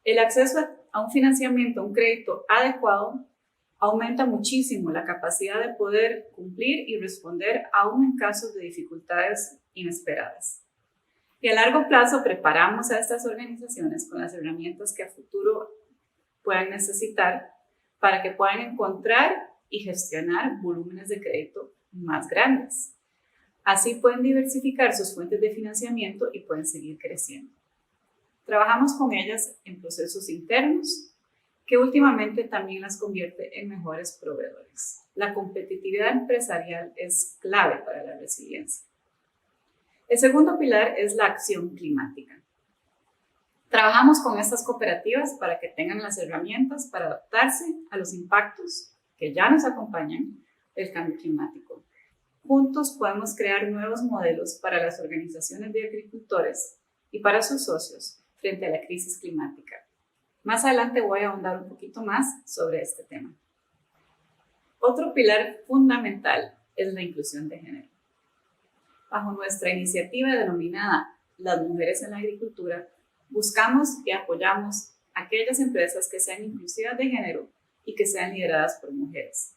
El acceso a un financiamiento, a un crédito adecuado, aumenta muchísimo la capacidad de poder cumplir y responder aún en casos de dificultades inesperadas. Y a largo plazo preparamos a estas organizaciones con las herramientas que a futuro puedan necesitar para que puedan encontrar y gestionar volúmenes de crédito más grandes. Así pueden diversificar sus fuentes de financiamiento y pueden seguir creciendo. Trabajamos con ellas en procesos internos que últimamente también las convierte en mejores proveedores. La competitividad empresarial es clave para la resiliencia. El segundo pilar es la acción climática. Trabajamos con estas cooperativas para que tengan las herramientas para adaptarse a los impactos que ya nos acompañan del cambio climático. Juntos podemos crear nuevos modelos para las organizaciones de agricultores y para sus socios frente a la crisis climática. Más adelante voy a ahondar un poquito más sobre este tema. Otro pilar fundamental es la inclusión de género. Bajo nuestra iniciativa denominada Las Mujeres en la Agricultura, buscamos y apoyamos a aquellas empresas que sean inclusivas de género y que sean lideradas por mujeres.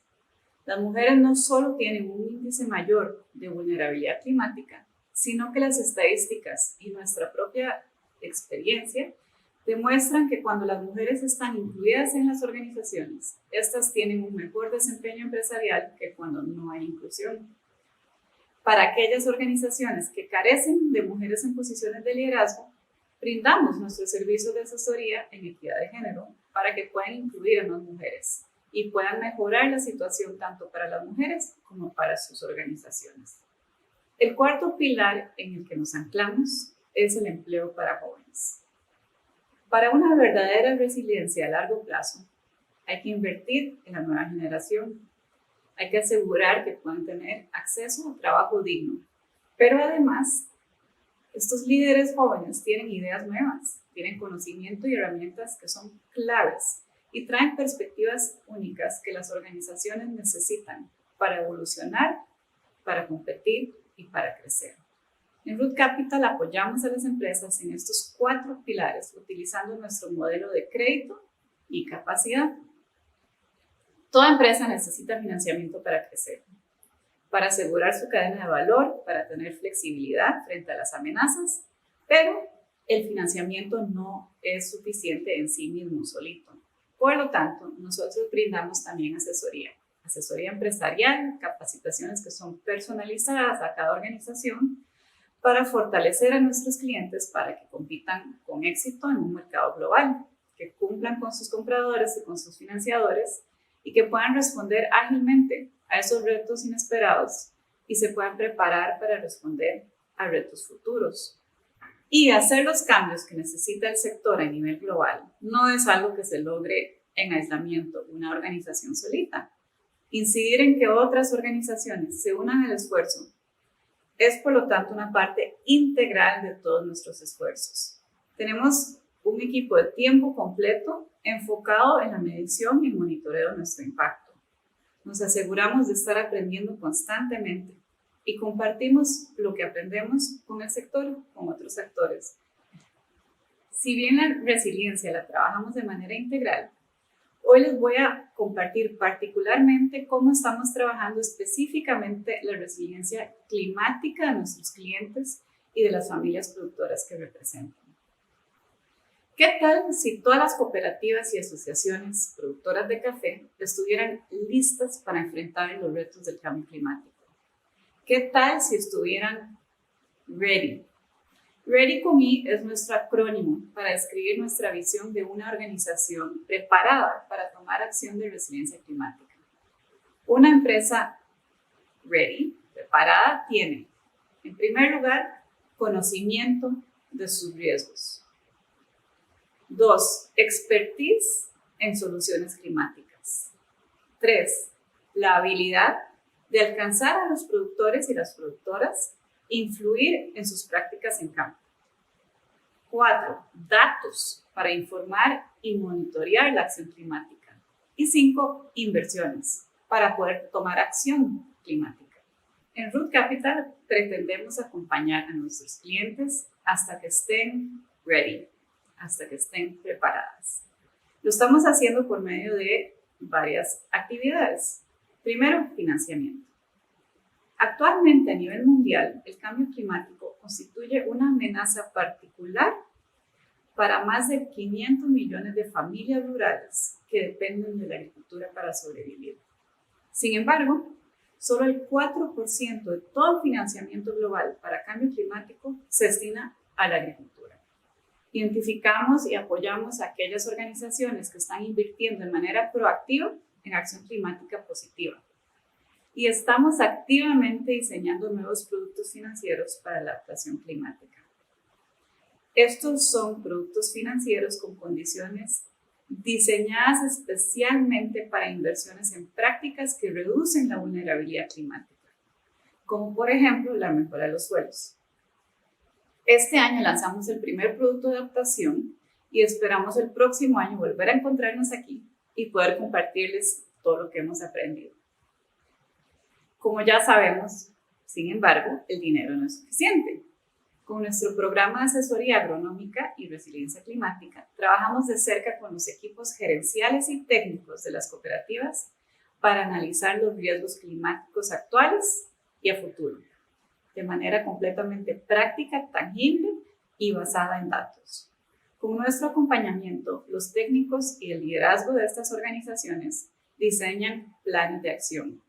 Las mujeres no solo tienen un índice mayor de vulnerabilidad climática, sino que las estadísticas y nuestra propia experiencia demuestran que cuando las mujeres están incluidas en las organizaciones, estas tienen un mejor desempeño empresarial que cuando no hay inclusión. Para aquellas organizaciones que carecen de mujeres en posiciones de liderazgo, brindamos nuestros servicios de asesoría en equidad de género para que puedan incluir a más mujeres y puedan mejorar la situación tanto para las mujeres como para sus organizaciones. El cuarto pilar en el que nos anclamos es el empleo para jóvenes. Para una verdadera resiliencia a largo plazo, hay que invertir en la nueva generación. Hay que asegurar que puedan tener acceso a trabajo digno. Pero además, estos líderes jóvenes tienen ideas nuevas, tienen conocimiento y herramientas que son claves y traen perspectivas únicas que las organizaciones necesitan para evolucionar, para competir y para crecer. En Root Capital apoyamos a las empresas en estos 4 pilares utilizando nuestro modelo de crédito y capacidad. Toda empresa necesita financiamiento para crecer, para asegurar su cadena de valor, para tener flexibilidad frente a las amenazas, pero el financiamiento no es suficiente en sí mismo solito. Por lo tanto, nosotros brindamos también asesoría empresarial, capacitaciones que son personalizadas a cada organización para fortalecer a nuestros clientes para que compitan con éxito en un mercado global, que cumplan con sus compradores y con sus financiadores y que puedan responder ágilmente a esos retos inesperados y se puedan preparar para responder a retos futuros. Y hacer los cambios que necesita el sector a nivel global no es algo que se logre en aislamiento, una organización solita. Incidir en que otras organizaciones se unan al esfuerzo es, por lo tanto, una parte integral de todos nuestros esfuerzos. Tenemos un equipo de tiempo completo enfocado en la medición y el monitoreo de nuestro impacto. Nos aseguramos de estar aprendiendo constantemente y compartimos lo que aprendemos con el sector, con otros actores. Si bien la resiliencia la trabajamos de manera integral, hoy les voy a compartir particularmente cómo estamos trabajando específicamente la resiliencia climática de nuestros clientes y de las familias productoras que representan. ¿Qué tal si todas las cooperativas y asociaciones productoras de café estuvieran listas para enfrentar los retos del cambio climático? ¿Qué tal si estuvieran ready? Ready con I es nuestro acrónimo para describir nuestra visión de una organización preparada para tomar acción de resiliencia climática. Una empresa ready, preparada, tiene, en primer lugar, conocimiento de sus riesgos. 2, expertise en soluciones climáticas. 3, la habilidad de alcanzar a los productores y las productoras, influir en sus prácticas en campo. 4, datos para informar y monitorear la acción climática. Y 5, inversiones para poder tomar acción climática. En Root Capital pretendemos acompañar a nuestros clientes hasta que estén ready, hasta que estén preparadas. Lo estamos haciendo por medio de varias actividades. Primero, financiamiento. Actualmente a nivel mundial, el cambio climático constituye una amenaza particular para más de 500 millones de familias rurales que dependen de la agricultura para sobrevivir. Sin embargo, solo el 4% de todo el financiamiento global para cambio climático se destina a la agricultura. Identificamos y apoyamos a aquellas organizaciones que están invirtiendo de manera proactiva en acción climática positiva. Y estamos activamente diseñando nuevos productos financieros para la adaptación climática. Estos son productos financieros con condiciones diseñadas especialmente para inversiones en prácticas que reducen la vulnerabilidad climática, como por ejemplo la mejora de los suelos. Este año lanzamos el primer producto de adaptación y esperamos el próximo año volver a encontrarnos aquí y poder compartirles todo lo que hemos aprendido. Como ya sabemos, sin embargo, el dinero no es suficiente. Con nuestro programa de asesoría agronómica y resiliencia climática, trabajamos de cerca con los equipos gerenciales y técnicos de las cooperativas para analizar los riesgos climáticos actuales y a futuro, de manera completamente práctica, tangible y basada en datos. Con nuestro acompañamiento, los técnicos y el liderazgo de estas organizaciones diseñan planes de acción.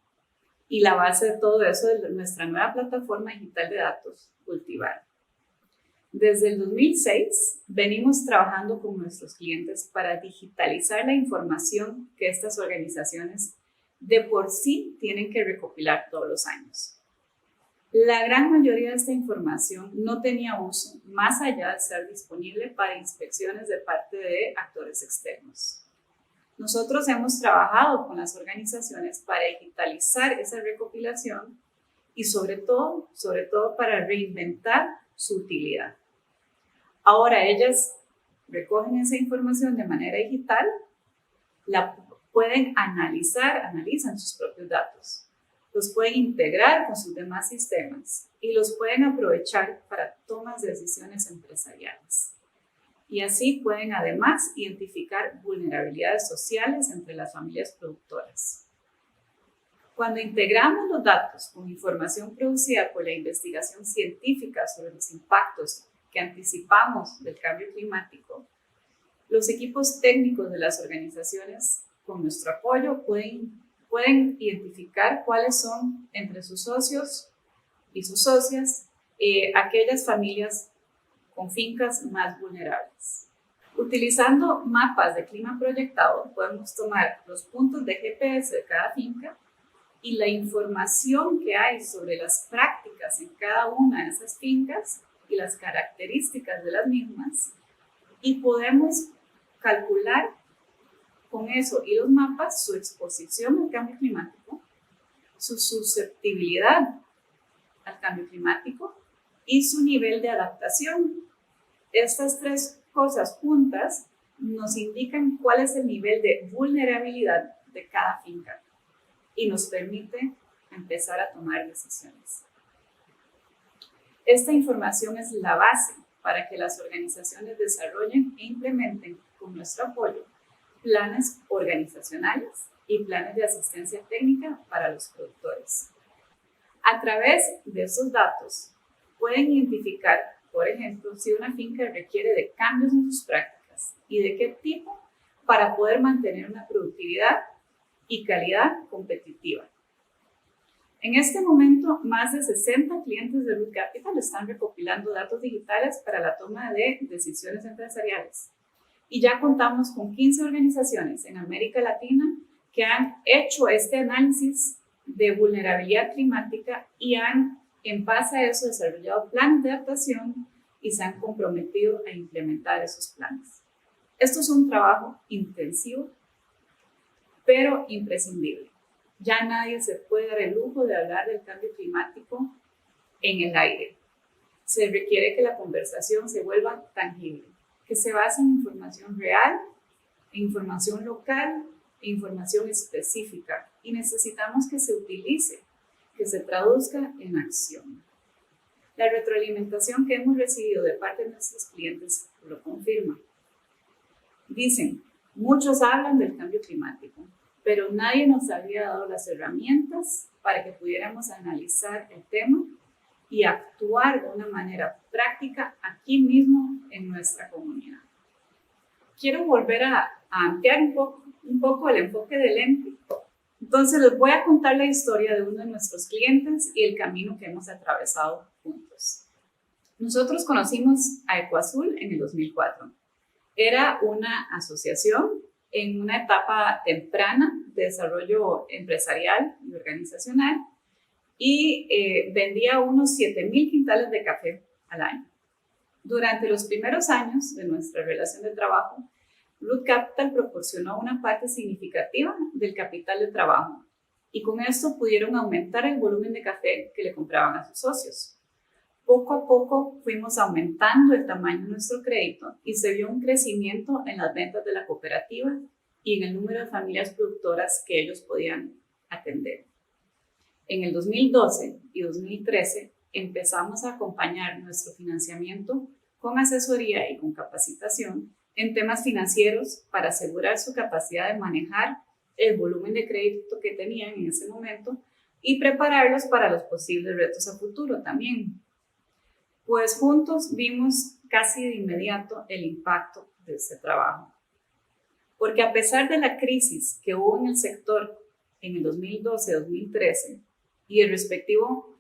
Y la base de todo eso es nuestra nueva plataforma digital de datos, Cultivar. Desde el 2006 venimos trabajando con nuestros clientes para digitalizar la información que estas organizaciones de por sí tienen que recopilar todos los años. La gran mayoría de esta información no tenía uso más allá de ser disponible para inspecciones de parte de actores externos. Nosotros hemos trabajado con las organizaciones para digitalizar esa recopilación y sobre todo para reinventar su utilidad. Ahora ellas recogen esa información de manera digital, la pueden analizan sus propios datos, los pueden integrar con sus demás sistemas y los pueden aprovechar para tomas de decisiones empresariales. Y así pueden además identificar vulnerabilidades sociales entre las familias productoras. Cuando integramos los datos con información producida por la investigación científica sobre los impactos que anticipamos del cambio climático, los equipos técnicos de las organizaciones, con nuestro apoyo, pueden identificar cuáles son entre sus socios y sus socias aquellas familias con fincas más vulnerables. Utilizando mapas de clima proyectado, podemos tomar los puntos de GPS de cada finca y la información que hay sobre las prácticas en cada una de esas fincas y las características de las mismas, y podemos calcular con eso y los mapas su exposición al cambio climático, su susceptibilidad al cambio climático y su nivel de adaptación. Estas tres cosas juntas nos indican cuál es el nivel de vulnerabilidad de cada finca y nos permite empezar a tomar decisiones. Esta información es la base para que las organizaciones desarrollen e implementen con nuestro apoyo planes organizacionales y planes de asistencia técnica para los productores. A través de esos datos pueden identificar, por ejemplo, si una finca requiere de cambios en sus prácticas y de qué tipo para poder mantener una productividad y calidad competitiva. En este momento, más de 60 clientes de Root Capital están recopilando datos digitales para la toma de decisiones empresariales. Y ya contamos con 15 organizaciones en América Latina que han hecho este análisis de vulnerabilidad climática y han, en base a eso, desarrollado planes de adaptación y se han comprometido a implementar esos planes. Esto es un trabajo intensivo, pero imprescindible. Ya nadie se puede dar el lujo de hablar del cambio climático en el aire. Se requiere que la conversación se vuelva tangible, que se base en información real, en información local, en información específica. Y necesitamos que se utilice, que se traduzca en acción. La retroalimentación que hemos recibido de parte de nuestros clientes lo confirma. Dicen, muchos hablan del cambio climático, pero nadie nos había dado las herramientas para que pudiéramos analizar el tema y actuar de una manera práctica aquí mismo en nuestra comunidad. Quiero volver a ampliar un poco el enfoque del ente. Entonces les voy a contar la historia de uno de nuestros clientes y el camino que hemos atravesado juntos. Nosotros conocimos a Ecoazul en el 2004. Era una asociación en una etapa temprana de desarrollo empresarial y organizacional y vendía unos 7,000 quintales de café al año. Durante los primeros años de nuestra relación de trabajo, Root Capital proporcionó una parte significativa del capital de trabajo y con esto pudieron aumentar el volumen de café que le compraban a sus socios. Poco a poco fuimos aumentando el tamaño de nuestro crédito y se vio un crecimiento en las ventas de la cooperativa y en el número de familias productoras que ellos podían atender. En el 2012 y 2013 empezamos a acompañar nuestro financiamiento con asesoría y con capacitación en temas financieros para asegurar su capacidad de manejar el volumen de crédito que tenían en ese momento y prepararlos para los posibles retos a futuro también. Pues juntos vimos casi de inmediato el impacto de ese trabajo. Porque a pesar de la crisis que hubo en el sector en el 2012-2013 y el respectivo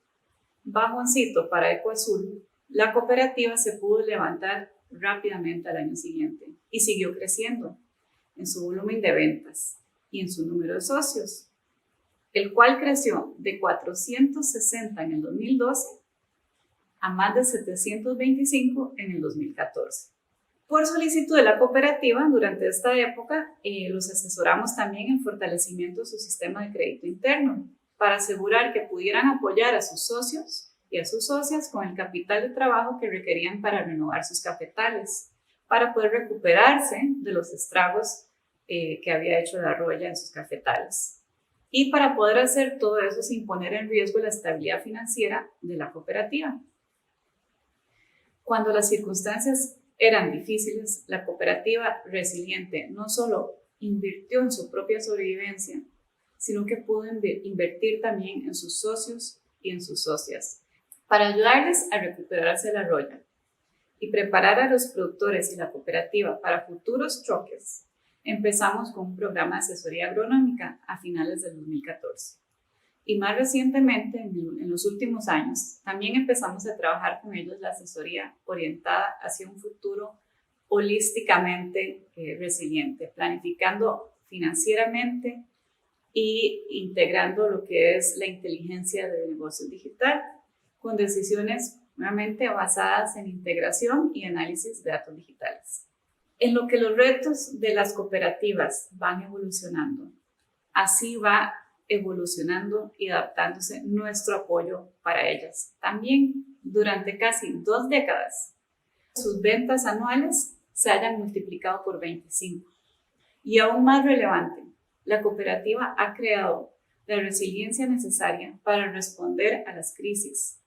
bajoncito para Ecoazul, la cooperativa se pudo levantar rápidamente al año siguiente y siguió creciendo en su volumen de ventas y en su número de socios. el cual creció de 460 en el 2012 a más de 725 en el 2014. Por solicitud de la cooperativa, durante esta época, los asesoramos también en fortalecimiento de su sistema de crédito interno para asegurar que pudieran apoyar a sus socios y a sus socias con el capital de trabajo que requerían para renovar sus cafetales, para poder recuperarse de los estragos que había hecho la roya en sus cafetales. Y para poder hacer todo eso sin poner en riesgo la estabilidad financiera de la cooperativa. Cuando las circunstancias eran difíciles, la cooperativa resiliente no solo invirtió en su propia sobrevivencia, sino que pudo invertir también en sus socios y en sus socias para ayudarles a recuperarse de la roya y preparar a los productores y la cooperativa para futuros choques. Empezamos con un programa de asesoría agronómica a finales del 2014. Y más recientemente, en los últimos años, también empezamos a trabajar con ellos la asesoría orientada hacia un futuro holísticamente resiliente, planificando financieramente y integrando lo que es la inteligencia de negocio digital, con decisiones nuevamente basadas en integración y análisis de datos digitales. En lo que los retos de las cooperativas van evolucionando, así va evolucionando y adaptándose nuestro apoyo para ellas. También durante casi 2 décadas, sus ventas anuales se hayan multiplicado por 25. Y aún más relevante, la cooperativa ha creado la resiliencia necesaria para responder a las crisis.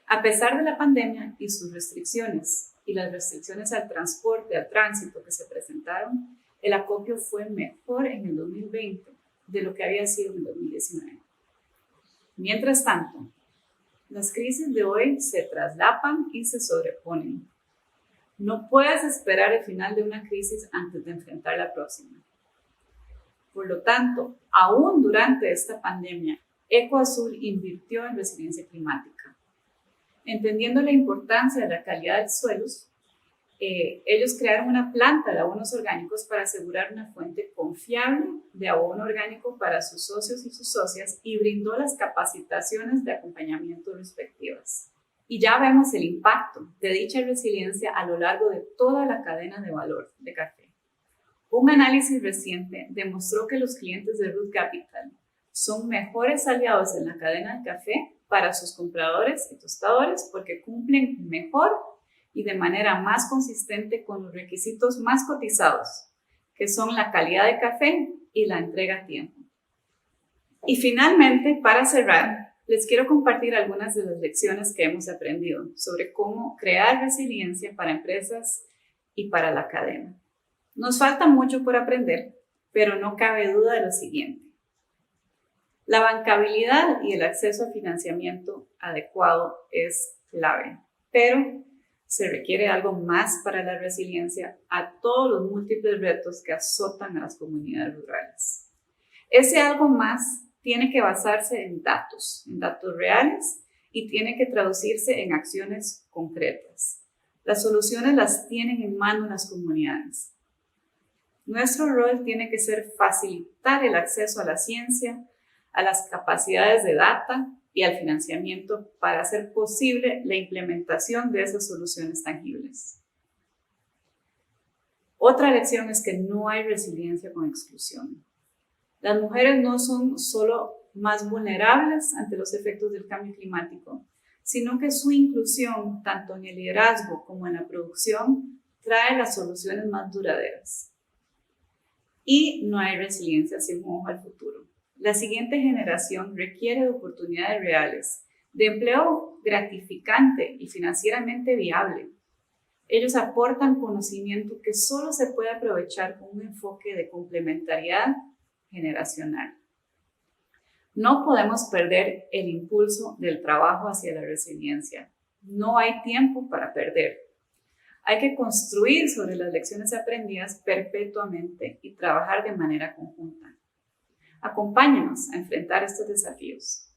A pesar de la pandemia y sus restricciones, y las restricciones al transporte, al tránsito que se presentaron, el acopio fue mejor en el 2020 de lo que había sido en el 2019. Mientras tanto, las crisis de hoy se traslapan y se sobreponen. No puedes esperar el final de una crisis antes de enfrentar la próxima. Por lo tanto, aún durante esta pandemia, Ecoazul invirtió en resiliencia climática. Entendiendo la importancia de la calidad de suelos, ellos crearon una planta de abonos orgánicos para asegurar una fuente confiable de abono orgánico para sus socios y sus socias y brindó las capacitaciones de acompañamiento respectivas. Y ya vemos el impacto de dicha resiliencia a lo largo de toda la cadena de valor de café. Un análisis reciente demostró que los clientes de Root Capital son mejores aliados en la cadena de café para sus compradores y tostadores porque cumplen mejor y de manera más consistente con los requisitos más cotizados, que son la calidad de café y la entrega a tiempo. Y finalmente, para cerrar, les quiero compartir algunas de las lecciones que hemos aprendido sobre cómo crear resiliencia para empresas y para la cadena. Nos falta mucho por aprender, pero no cabe duda de lo siguiente. La bancabilidad y el acceso a financiamiento adecuado es clave, pero se requiere algo más para la resiliencia a todos los múltiples retos que azotan a las comunidades rurales. Ese algo más tiene que basarse en datos reales y tiene que traducirse en acciones concretas. Las soluciones las tienen en mano las comunidades. Nuestro rol tiene que ser facilitar el acceso a la ciencia, a las capacidades de data y al financiamiento para hacer posible la implementación de esas soluciones tangibles. Otra lección es que no hay resiliencia con exclusión. Las mujeres no son solo más vulnerables ante los efectos del cambio climático, sino que su inclusión, tanto en el liderazgo como en la producción, trae las soluciones más duraderas. Y no hay resiliencia sin un ojo al futuro. La siguiente generación requiere de oportunidades reales, de empleo gratificante y financieramente viable. Ellos aportan conocimiento que solo se puede aprovechar con un enfoque de complementariedad generacional. No podemos perder el impulso del trabajo hacia la resiliencia. No hay tiempo para perder. Hay que construir sobre las lecciones aprendidas perpetuamente y trabajar de manera conjunta. Acompáñenos a enfrentar estos desafíos.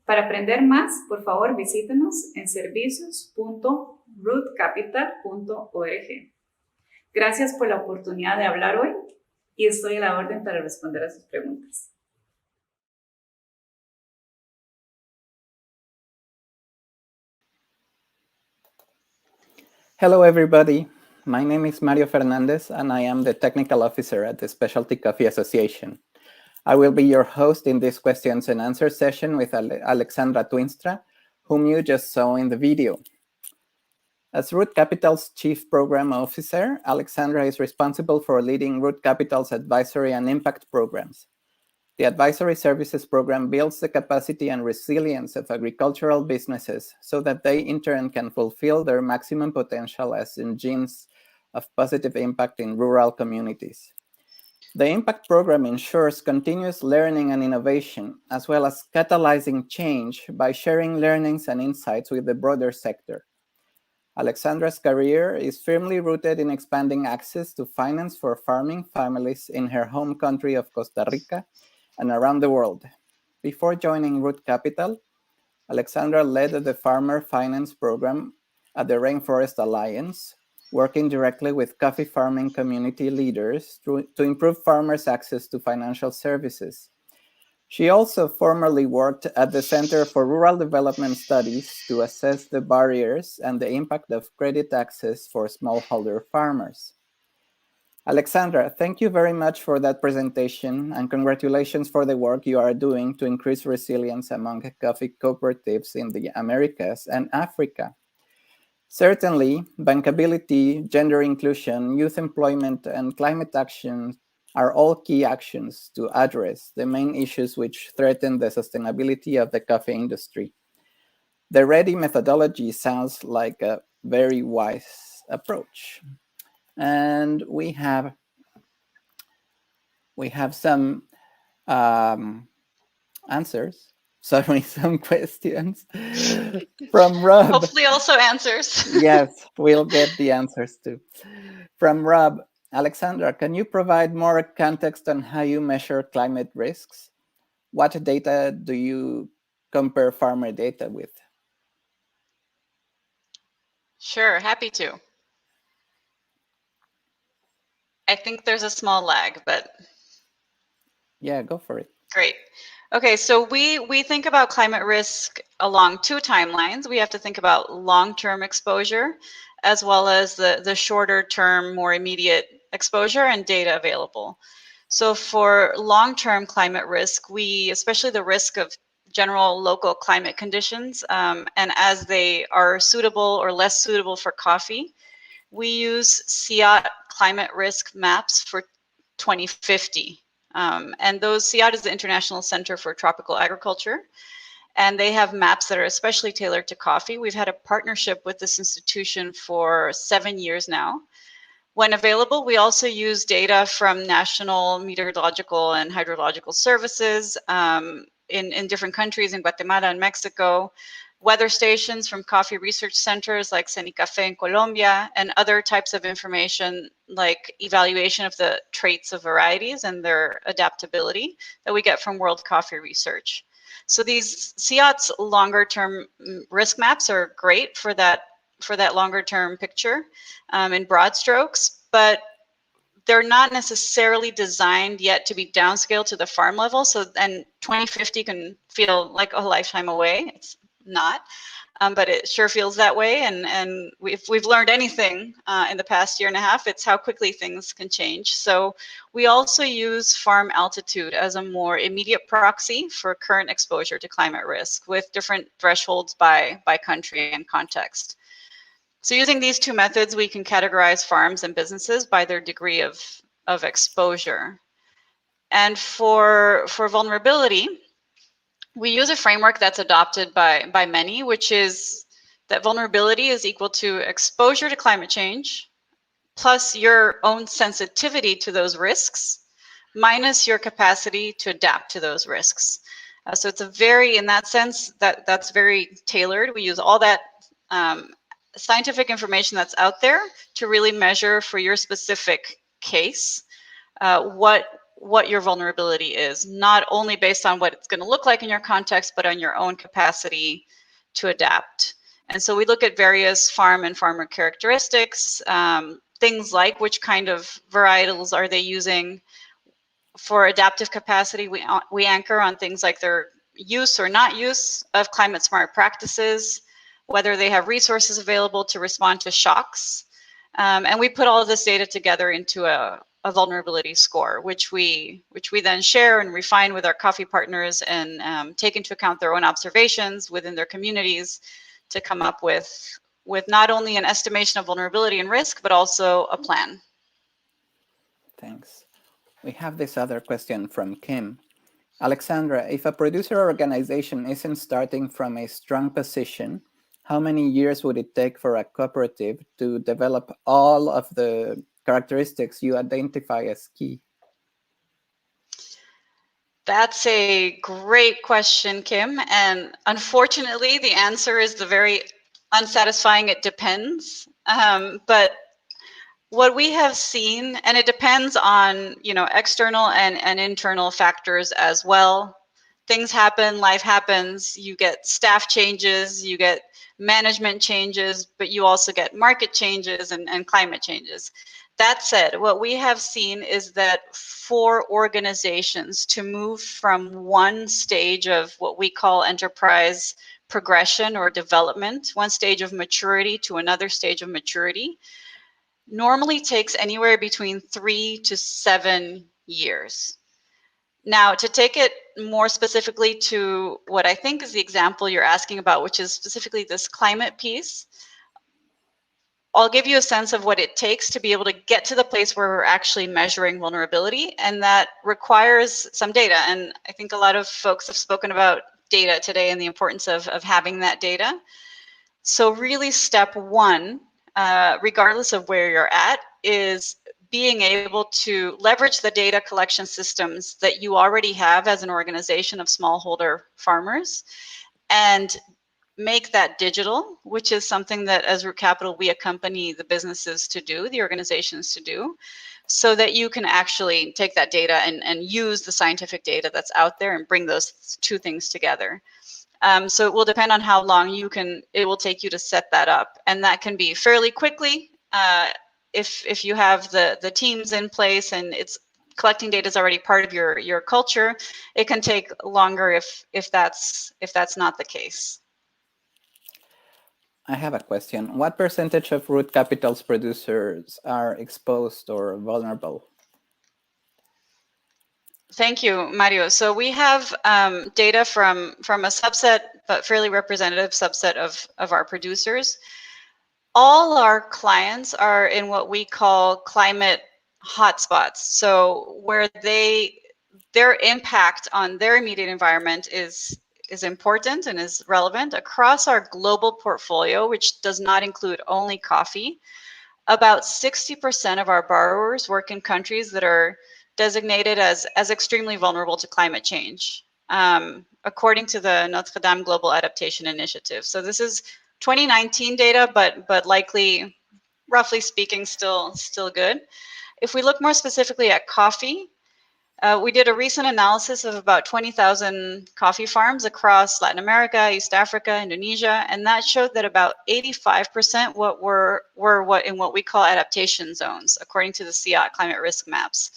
Para aprender más, por favor, visítenos en servicios.rootcapital.org. Gracias por la oportunidad de hablar hoy y estoy a la orden para responder a sus preguntas. Hello, everybody. My name is Mario Fernandez, and I am the Technical Officer at the Specialty Coffee Association. I will be your host in this questions and answers session with Alexandra Twinstra, whom you just saw in the video. As Root Capital's Chief Program Officer, Alexandra is responsible for leading Root Capital's advisory and impact programs. The Advisory Services Program builds the capacity and resilience of agricultural businesses so that they in turn can fulfill their maximum potential as engines of positive impact in rural communities. The Impact Program ensures continuous learning and innovation, as well as catalyzing change by sharing learnings and insights with the broader sector. Alexandra's career is firmly rooted in expanding access to finance for farming families in her home country of Costa Rica and around the world. Before joining Root Capital, Alexandra led the Farmer Finance Program at the Rainforest Alliance, working directly with coffee farming community leaders to improve farmers' access to financial services. She also formerly worked at the Center for Rural Development Studies to assess the barriers and the impact of credit access for smallholder farmers. Alexandra, thank you very much for that presentation, and congratulations for the work you are doing to increase resilience among coffee cooperatives in the Americas and Africa. Certainly, bankability, gender inclusion, youth employment, and climate action are all key actions to address the main issues which threaten the sustainability of the coffee industry. The READY methodology sounds like a very wise approach. And we have some answers. Sorry, some questions from Rob. Hopefully also answers. Yes, we'll get the answers too. From Rob, Alexandra, can you provide more context on how you measure climate risks? What data do you compare farmer data with? Sure, happy to. I think there's a small lag, but yeah, go for it. Great. Okay, so we think about climate risk along two timelines. We have to think about long-term exposure as well as the shorter term, more immediate exposure and data available. So for long-term climate risk, especially the risk of general local climate conditions, and as they are suitable or less suitable for coffee, we use CIAT climate risk maps for 2050. And those CIAT is the International Center for Tropical Agriculture, and they have maps that are especially tailored to coffee. We've had a partnership with this institution for 7 years now. When available, we also use data from national meteorological and hydrological services in different countries, in Guatemala and Mexico, weather stations from coffee research centers like Cenicafe in Colombia, and other types of information like evaluation of the traits of varieties and their adaptability that we get from World Coffee Research. So these CIAT's longer term risk maps are great for that longer term picture in broad strokes, but they're not necessarily designed yet to be downscaled to the farm level. So then 2050 can feel like a lifetime away. It's not, but it sure feels that way. And if we've learned anything in the past year and a half, it's how quickly things can change. So we also use farm altitude as a more immediate proxy for current exposure to climate risk with different thresholds by country and context. So using these two methods, we can categorize farms and businesses by their degree of exposure. And for vulnerability, we use a framework that's adopted by many, which is that vulnerability is equal to exposure to climate change plus your own sensitivity to those risks minus your capacity to adapt to those risks. So it's in that sense, that's very tailored. We use all that scientific information that's out there to really measure for your specific case what your vulnerability is, not only based on what it's going to look like in your context, but on your own capacity to adapt. And so we look at various farm and farmer characteristics, things like which kind of varietals are they using. For adaptive capacity, we anchor on things like their use or not use of climate smart practices, whether they have resources available to respond to shocks. And we put all of this data together into a vulnerability score, which we then share and refine with our coffee partners and take into account their own observations within their communities to come up with not only an estimation of vulnerability and risk, but also a plan. Thanks. We have this other question from Kim. Alexandra, if a producer organization isn't starting from a strong position, how many years would it take for a cooperative to develop all of the characteristics you identify as key? That's a great question, Kim. And unfortunately, the answer is the very unsatisfying, it depends. But what we have seen, and it depends on, external and internal factors as well. Things happen, life happens, you get staff changes, you get management changes, but you also get market changes and climate changes. That said, what we have seen is that for organizations to move from one stage of what we call enterprise progression or development, one stage of maturity to another stage of maturity, normally takes anywhere between 3 to 7 years. Now, to take it more specifically to what I think is the example you're asking about, which is specifically this climate piece, I'll give you a sense of what it takes to be able to get to the place where we're actually measuring vulnerability, and that requires some data. And I think a lot of folks have spoken about data today and the importance of having that data. So really step one, regardless of where you're at, is being able to leverage the data collection systems that you already have as an organization of smallholder farmers and make that digital, which is something that as Root Capital, we accompany the businesses to do, the organizations to do, so that you can actually take that data and use the scientific data that's out there and bring those two things together. So it will depend on how long it will take you to set that up. And that can be fairly quickly if you have the teams in place and collecting data is already part of your culture. It can take longer if that's not the case. I have a question. What percentage of Root Capital's producers are exposed or vulnerable? Thank you, Mario. So we have data from a subset, but fairly representative subset of our producers. All our clients are in what we call climate hotspots. So where their impact on their immediate environment is important and is relevant across our global portfolio, which does not include only coffee. About 60% of our borrowers work in countries that are designated as extremely vulnerable to climate change, according to the Notre Dame Global Adaptation Initiative. So this is 2019 data, but likely, roughly speaking, still good. If we look more specifically at coffee, we did a recent analysis of about 20,000 coffee farms across Latin America, East Africa, Indonesia, and that showed that about 85% were in what we call adaptation zones, according to the CIAT climate risk maps.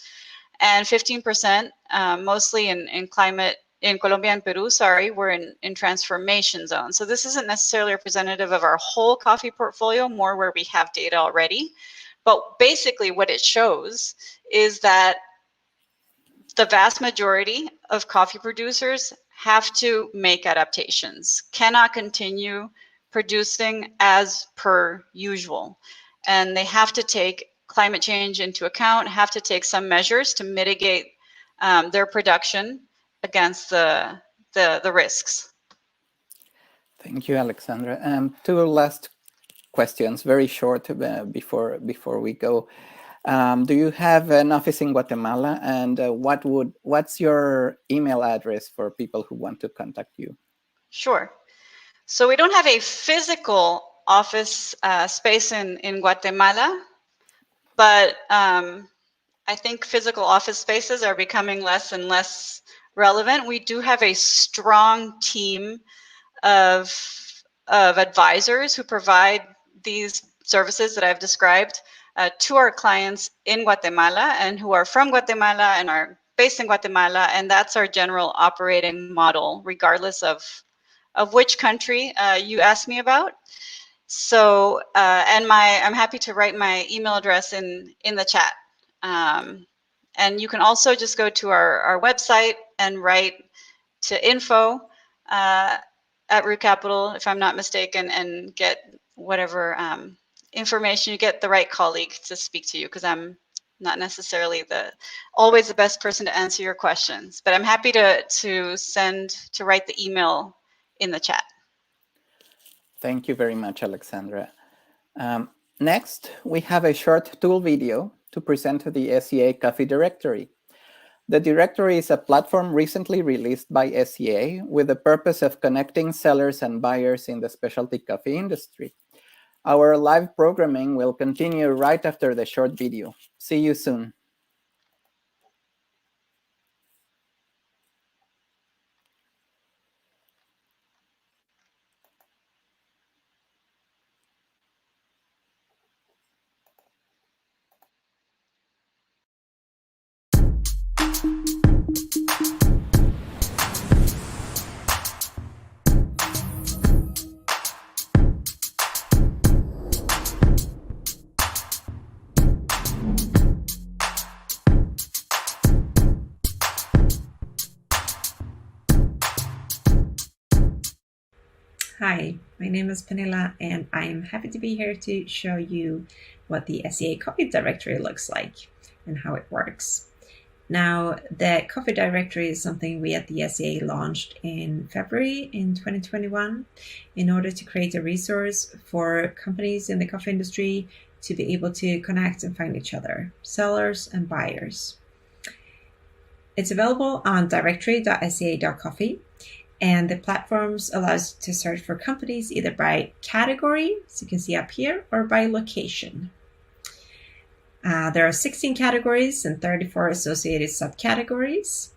And 15%, mostly in Colombia and Peru, were in transformation zones. So this isn't necessarily representative of our whole coffee portfolio, more where we have data already. But basically what it shows is that the vast majority of coffee producers have to make adaptations, cannot continue producing as per usual. And they have to take climate change into account, have to take some measures to mitigate their production against the risks. Thank you, Alexandra. Two last questions, very short before we go. Do you have an office in Guatemala, and what's your email address for people who want to contact you? Sure. So we don't have a physical office space in Guatemala, but I think physical office spaces are becoming less and less relevant. We do have a strong team of advisors who provide these services that I've described to our clients in Guatemala and who are from Guatemala and are based in Guatemala, and that's our general operating model, regardless of of which country you asked me about. So, and I'm happy to write my email address in the chat. And you can also just go to our website and write to info at Root Capital, if I'm not mistaken, and get whatever information. You get the right colleague to speak to you, because I'm not necessarily always the best person to answer your questions. But I'm happy to write the email in the chat. Thank you very much, Alexandra. Next, we have a short tool video to present the SCA Coffee Directory. The directory is a platform recently released by SCA with the purpose of connecting sellers and buyers in the specialty coffee industry. Our live programming will continue right after the short video. See you soon. Hi, my name is Penilla, and I am happy to be here to show you what the SCA Coffee Directory looks like and how it works. Now, the Coffee Directory is something we at the SCA launched in February in 2021 in order to create a resource for companies in the coffee industry to be able to connect and find each other, sellers and buyers. It's available on directory.sca.coffee. And the platforms allows you to search for companies either by category, as you can see up here, or by location. There are 16 categories and 34 associated subcategories.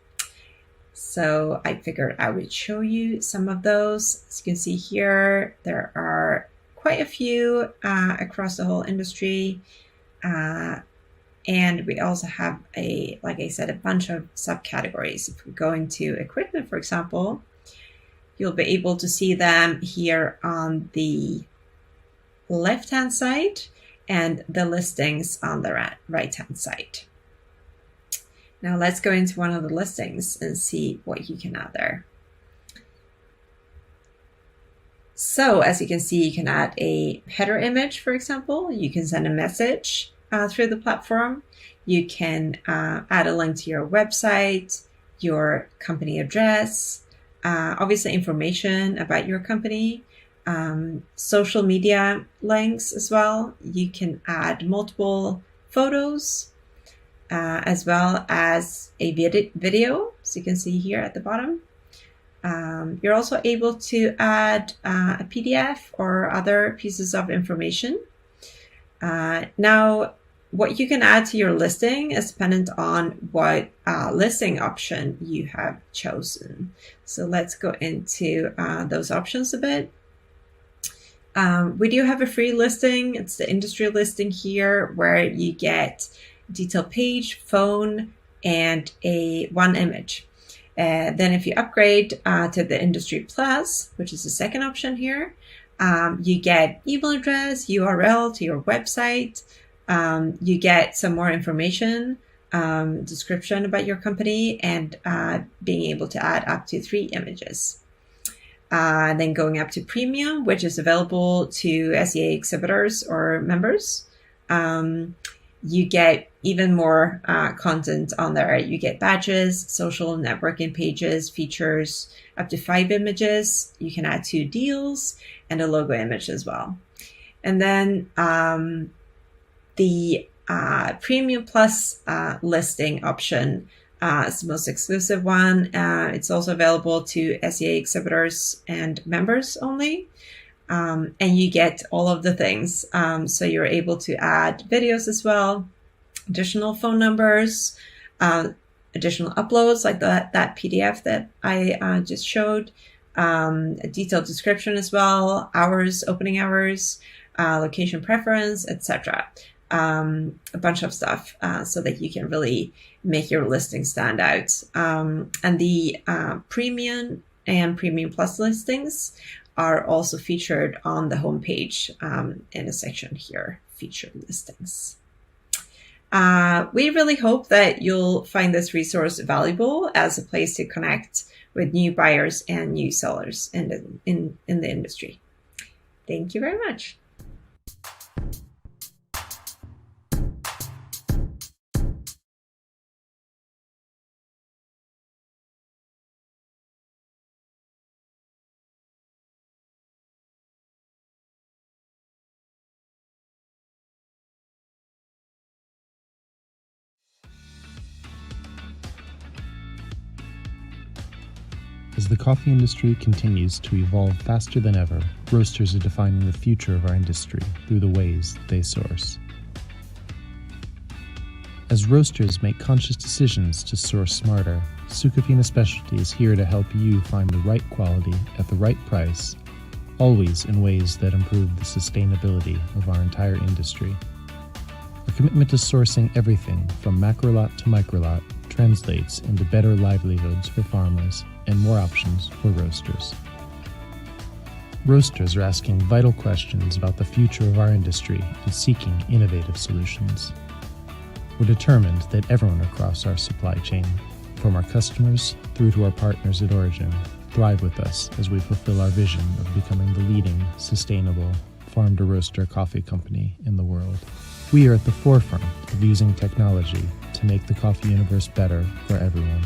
So I figured I would show you some of those. As you can see here, there are quite a few across the whole industry. And we also have like I said, a bunch of subcategories. If we go into equipment, for example, you'll be able to see them here on the left-hand side and the listings on the right-hand side. Now let's go into one of the listings and see what you can add there. So as you can see, you can add a header image, for example. You can send a message through the platform. You can add a link to your website, your company address, obviously information about your company, social media links as well. You can add multiple photos as well as a video, so you can see here at the bottom. You're also able to add a PDF or other pieces of information. Now, what you can add to your listing is dependent on what listing option you have chosen. So let's go into those options a bit. We do have a free listing. It's the industry listing here, where you get detailed page, phone, and one image. Then if you upgrade to the Industry Plus, which is the second option here, you get email address, URL to your website. You get some more information, description about your company, and being able to add up to 3 images. Then going up to Premium, which is available to SCA exhibitors or members. You get even more content on there. You get badges, social networking pages, features, up to 5 images. You can add 2 deals and a logo image as well. And then the Premium Plus listing option is the most exclusive one. It's also available to SCA exhibitors and members only. And you get all of the things. So you're able to add videos as well, additional phone numbers, additional uploads like that PDF that I just showed, a detailed description as well, hours, opening hours, location preference, etc. A bunch of stuff so that you can really make your listing stand out. And the premium and Premium Plus listings are also featured on the homepage in a section here, Featured Listings. We really hope that you'll find this resource valuable as a place to connect with new buyers and new sellers in the industry. Thank you very much. As the coffee industry continues to evolve faster than ever, roasters are defining the future of our industry through the ways they source. As roasters make conscious decisions to source smarter, Sucafina Specialty is here to help you find the right quality at the right price, always in ways that improve the sustainability of our entire industry. Our commitment to sourcing everything from macrolot to microlot translates into better livelihoods for farmers and more options for roasters. Roasters are asking vital questions about the future of our industry and seeking innovative solutions. We're determined that everyone across our supply chain, from our customers through to our partners at origin, thrive with us as we fulfill our vision of becoming the leading, sustainable, farm-to-roaster coffee company in the world. We are at the forefront of using technology to make the coffee universe better for everyone.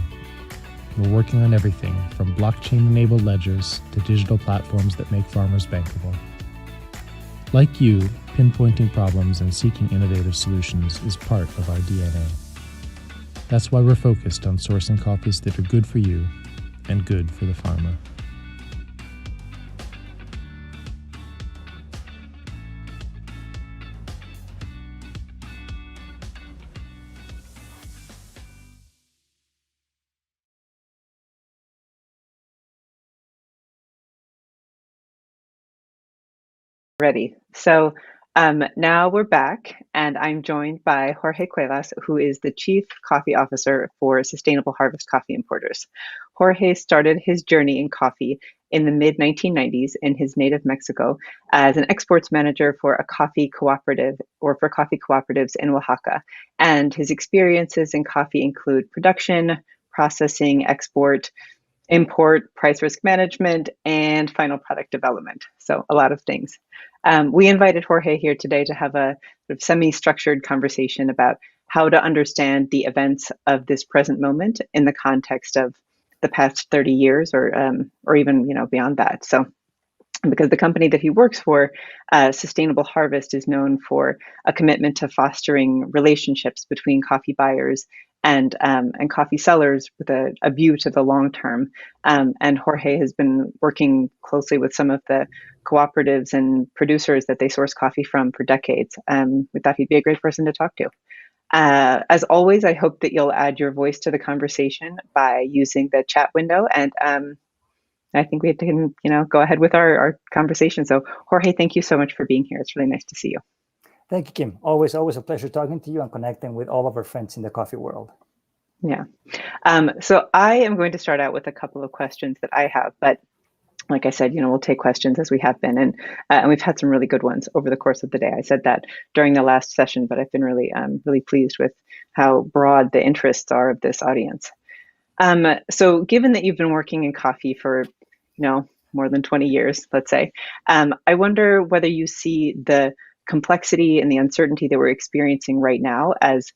We're working on everything from blockchain-enabled ledgers to digital platforms that make farmers bankable. Like you, pinpointing problems and seeking innovative solutions is part of our DNA. That's why we're focused on sourcing coffees that are good for you and good for the farmer. Ready. So now we're back, and I'm joined by Jorge Cuevas, who is the Chief Coffee Officer for Sustainable Harvest Coffee Importers. Jorge started his journey in coffee in the mid-1990s in his native Mexico as an exports manager for a coffee cooperative or for coffee cooperatives in Oaxaca. And his experiences in coffee include production, processing, export, import, price risk management, and final product development. So a lot of things. We invited Jorge here today to have a sort of semi-structured conversation about how to understand the events of this present moment in the context of the past 30 years or even beyond that. So because the company that he works for, Sustainable Harvest, is known for a commitment to fostering relationships between coffee buyers and coffee sellers with a view to the long term. And Jorge has been working closely with some of the cooperatives and producers that they source coffee from for decades. We thought he'd be a great person to talk to. As always, I hope that you'll add your voice to the conversation by using the chat window, and I think we can, go ahead with our conversation. So, Jorge, thank you so much for being here. It's really nice to see you. Thank you, Kim. Always a pleasure talking to you and connecting with all of our friends in the coffee world. Yeah. So I am going to start out with a couple of questions that I have, but like I said, we'll take questions as we have been, and we've had some really good ones over the course of the day. I said that during the last session, but I've been really pleased with how broad the interests are of this audience. So given that you've been working in coffee for, more than 20 years, let's say, I wonder whether you see the complexity and the uncertainty that we're experiencing right now as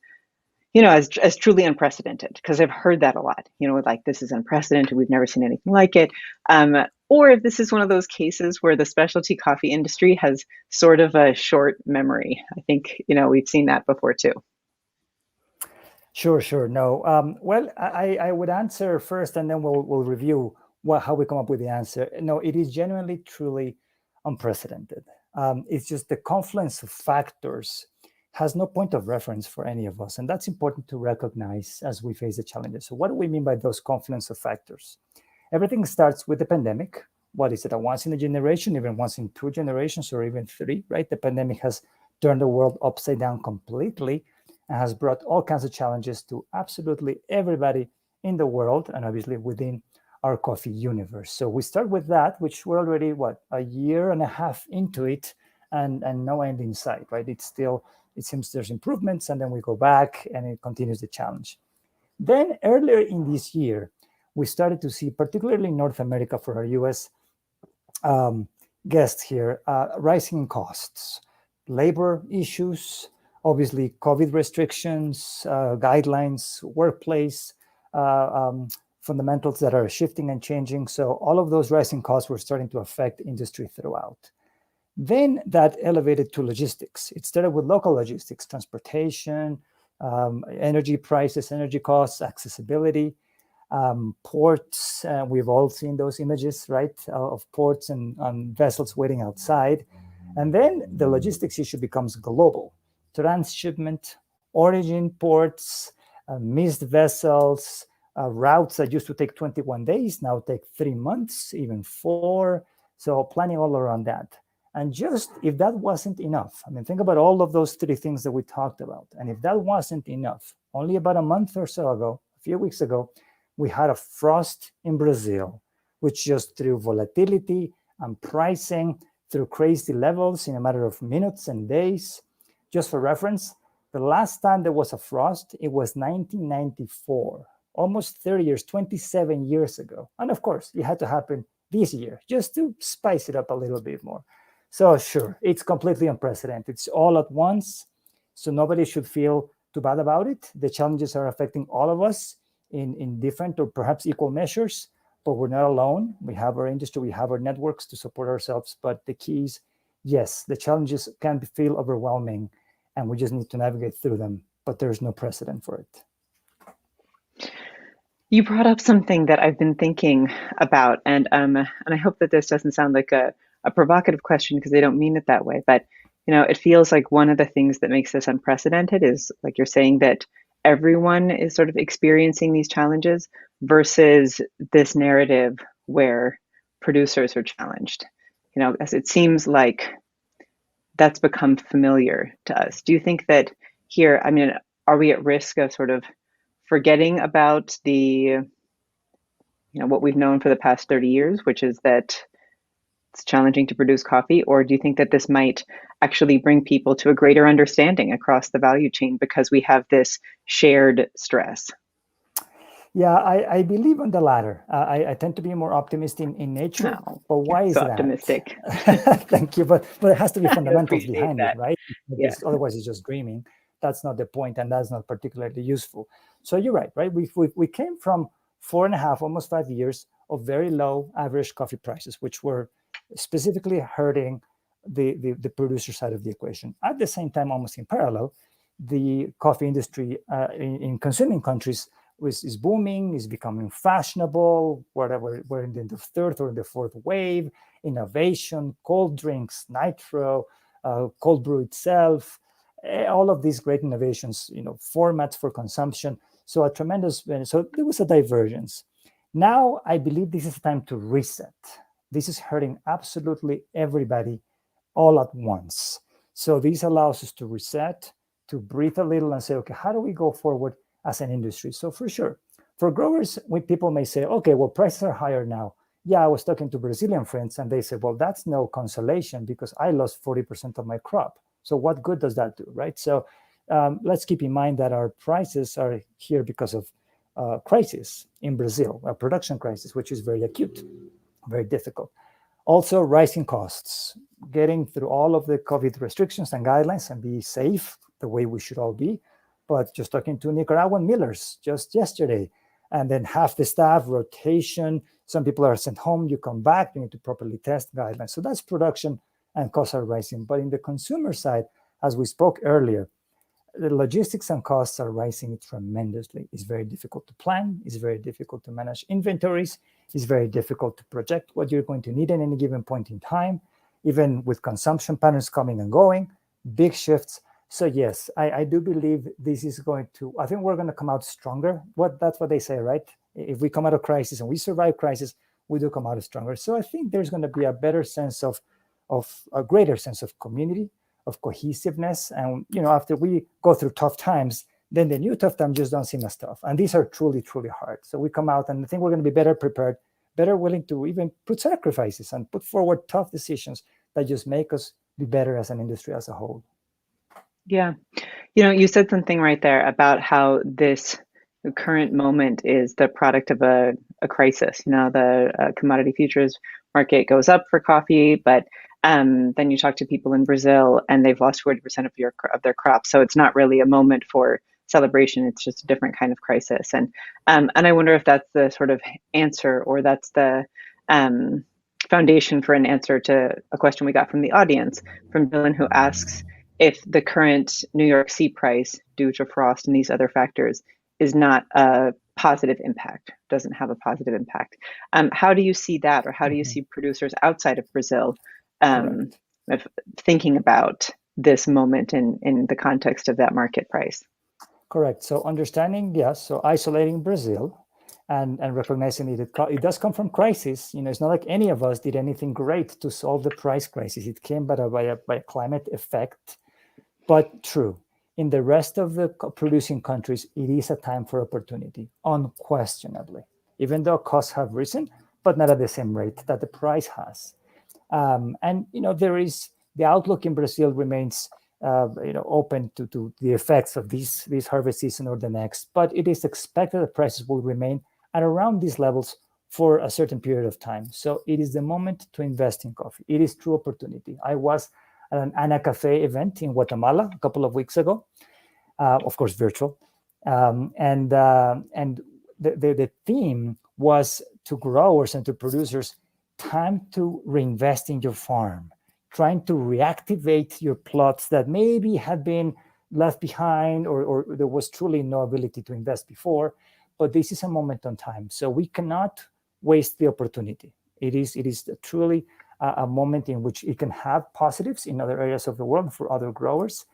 truly unprecedented, because I've heard that a lot, like this is unprecedented, we've never seen anything like it. Or if this is one of those cases where the specialty coffee industry has sort of a short memory. I think, we've seen that before too. Sure. No. Well, I would answer first, and then we'll review how we come up with the answer. No, it is genuinely, truly unprecedented. It's just the confluence of factors has no point of reference for any of us, and that's important to recognize as we face the challenges. So what do we mean by those confluence of factors? Everything starts with the pandemic. What is it? A once in a generation, even once in 2 generations, or even 3, right? The pandemic has turned the world upside down completely and has brought all kinds of challenges to absolutely everybody in the world and obviously within our coffee universe. So we start with that, which we're already, a year and a half into it, and no end in sight, right? It seems there's improvements, and then we go back and it continues the challenge. Then earlier in this year, we started to see, particularly in North America for our US guests here, rising costs, labor issues, obviously COVID restrictions, guidelines, workplace fundamentals that are shifting and changing. So all of those rising costs were starting to affect industry throughout. Then that elevated to logistics. It started with local logistics, transportation, energy prices, energy costs, accessibility, ports. We've all seen those images, right, of ports and vessels waiting outside. And then the logistics issue becomes global. Transshipment, origin ports, missed vessels, routes that used to take 21 days now take 3 months, even 4. So planning all around that. And just if that wasn't enough, I mean, think about all of those 3 things that we talked about. And if that wasn't enough, only about a month or so ago, a few weeks ago, we had a frost in Brazil, which just threw volatility and pricing through crazy levels in a matter of minutes and days. Just for reference, the last time there was a frost, it was 1994, almost 30 years, 27 years ago. And of course, it had to happen this year just to spice it up a little bit more. So sure, it's completely unprecedented. It's all at once, so nobody should feel too bad about it. The challenges are affecting all of us in different or perhaps equal measures, but we're not alone. We have our industry, we have our networks to support ourselves. But the key is, yes, the challenges can feel overwhelming, and we just need to navigate through them, but there's no precedent for it. You brought up something that I've been thinking about, and I hope that this doesn't sound like a provocative question, because I don't mean it that way, but it feels like one of the things that makes this unprecedented is, like you're saying, that everyone is sort of experiencing these challenges versus this narrative where producers are challenged. As it seems like that's become familiar to us. Do you think that here, I mean, are we at risk of sort of forgetting about what we've known for the past 30 years, which is that it's challenging to produce coffee? Or do you think that this might actually bring people to a greater understanding across the value chain because we have this shared stress? Yeah, I believe in the latter. I tend to be more optimistic in nature. But why is that? Optimistic. Thank you. But it has to be fundamentals behind that. it, right? Yeah. Otherwise, it's just dreaming. That's not the point, and that's not particularly useful. So you're right? We came from 4.5, almost 5 years of very low average coffee prices, which were specifically hurting the producer side of the equation. At the same time, almost in parallel, the coffee industry in consuming countries is booming, is becoming fashionable. Whatever, we're in the third or the fourth wave. Innovation, cold drinks, nitro, cold brew itself, all of these great innovations, formats for consumption. So there was a divergence. Now I believe this is time to reset. This is hurting absolutely everybody all at once. So this allows us to reset, to breathe a little and say, okay, how do we go forward as an industry? So for sure, for growers, people may say, okay, well, prices are higher now. Yeah, I was talking to Brazilian friends and they said, well, that's no consolation because I lost 40% of my crop. So what good does that do, right? So let's keep in mind that our prices are here because of crisis in Brazil, a production crisis, which is very acute, very difficult. Also, rising costs, getting through all of the COVID restrictions and guidelines and be safe the way we should all be. But just talking to Nicaraguan millers just yesterday, and then half the staff, rotation, some people are sent home, you come back, you need to properly test guidelines. So that's production and costs are rising. But in the consumer side, as we spoke earlier, the logistics and costs are rising tremendously. It's very difficult to plan. It's very difficult to manage inventories. It's very difficult to project what you're going to need at any given point in time, even with consumption patterns coming and going, big shifts. So yes, I do believe this is going to, I think we're going to come out stronger. That's what they say, right? If we come out of crisis and we survive crisis, we do come out stronger. So I think there's going to be a better sense of a greater sense of community, of cohesiveness. And, after we go through tough times, then the new tough times just don't seem as tough. And these are truly, truly hard. So we come out and I think we're going to be better prepared better willing to even put sacrifices and put forward tough decisions that just make us be better as an industry as a whole. Yeah. You said something right there about how this current moment is the product of a crisis. The commodity futures market goes up for coffee, but then you talk to people in Brazil and they've lost 40% of their crops. So it's not really a moment for celebration. It's just a different kind of crisis. And I wonder if that's the sort of answer, or that's the foundation for an answer to a question we got from the audience, from Dylan, who asks if the current New York C price, due to frost and these other factors, is not a positive impact, doesn't have a positive impact. How do you see that, or how do you see producers outside of Brazil thinking about this moment in the context of that market price? Correct. So understanding, yes, so isolating Brazil and recognizing it does come from crisis. It's not like any of us did anything great to solve the price crisis. It came by a climate effect. But true, in the rest of the producing countries, it is a time for opportunity, unquestionably, even though costs have risen, but not at the same rate that the price has. There is the outlook in Brazil remains open to the effects of this harvest season or the next, but it is expected that prices will remain at around these levels for a certain period of time. So it is the moment to invest in coffee. It is true opportunity. I was at an Ana Cafe event in Guatemala a couple of weeks ago, of course, virtual. And the theme was to growers and to producers, time to reinvest in your farm, trying to reactivate your plots that maybe had been left behind, or there was truly no ability to invest before. But this is a moment in time. So we cannot waste the opportunity. It is truly a moment in which it can have positives in other areas of the world for other growers.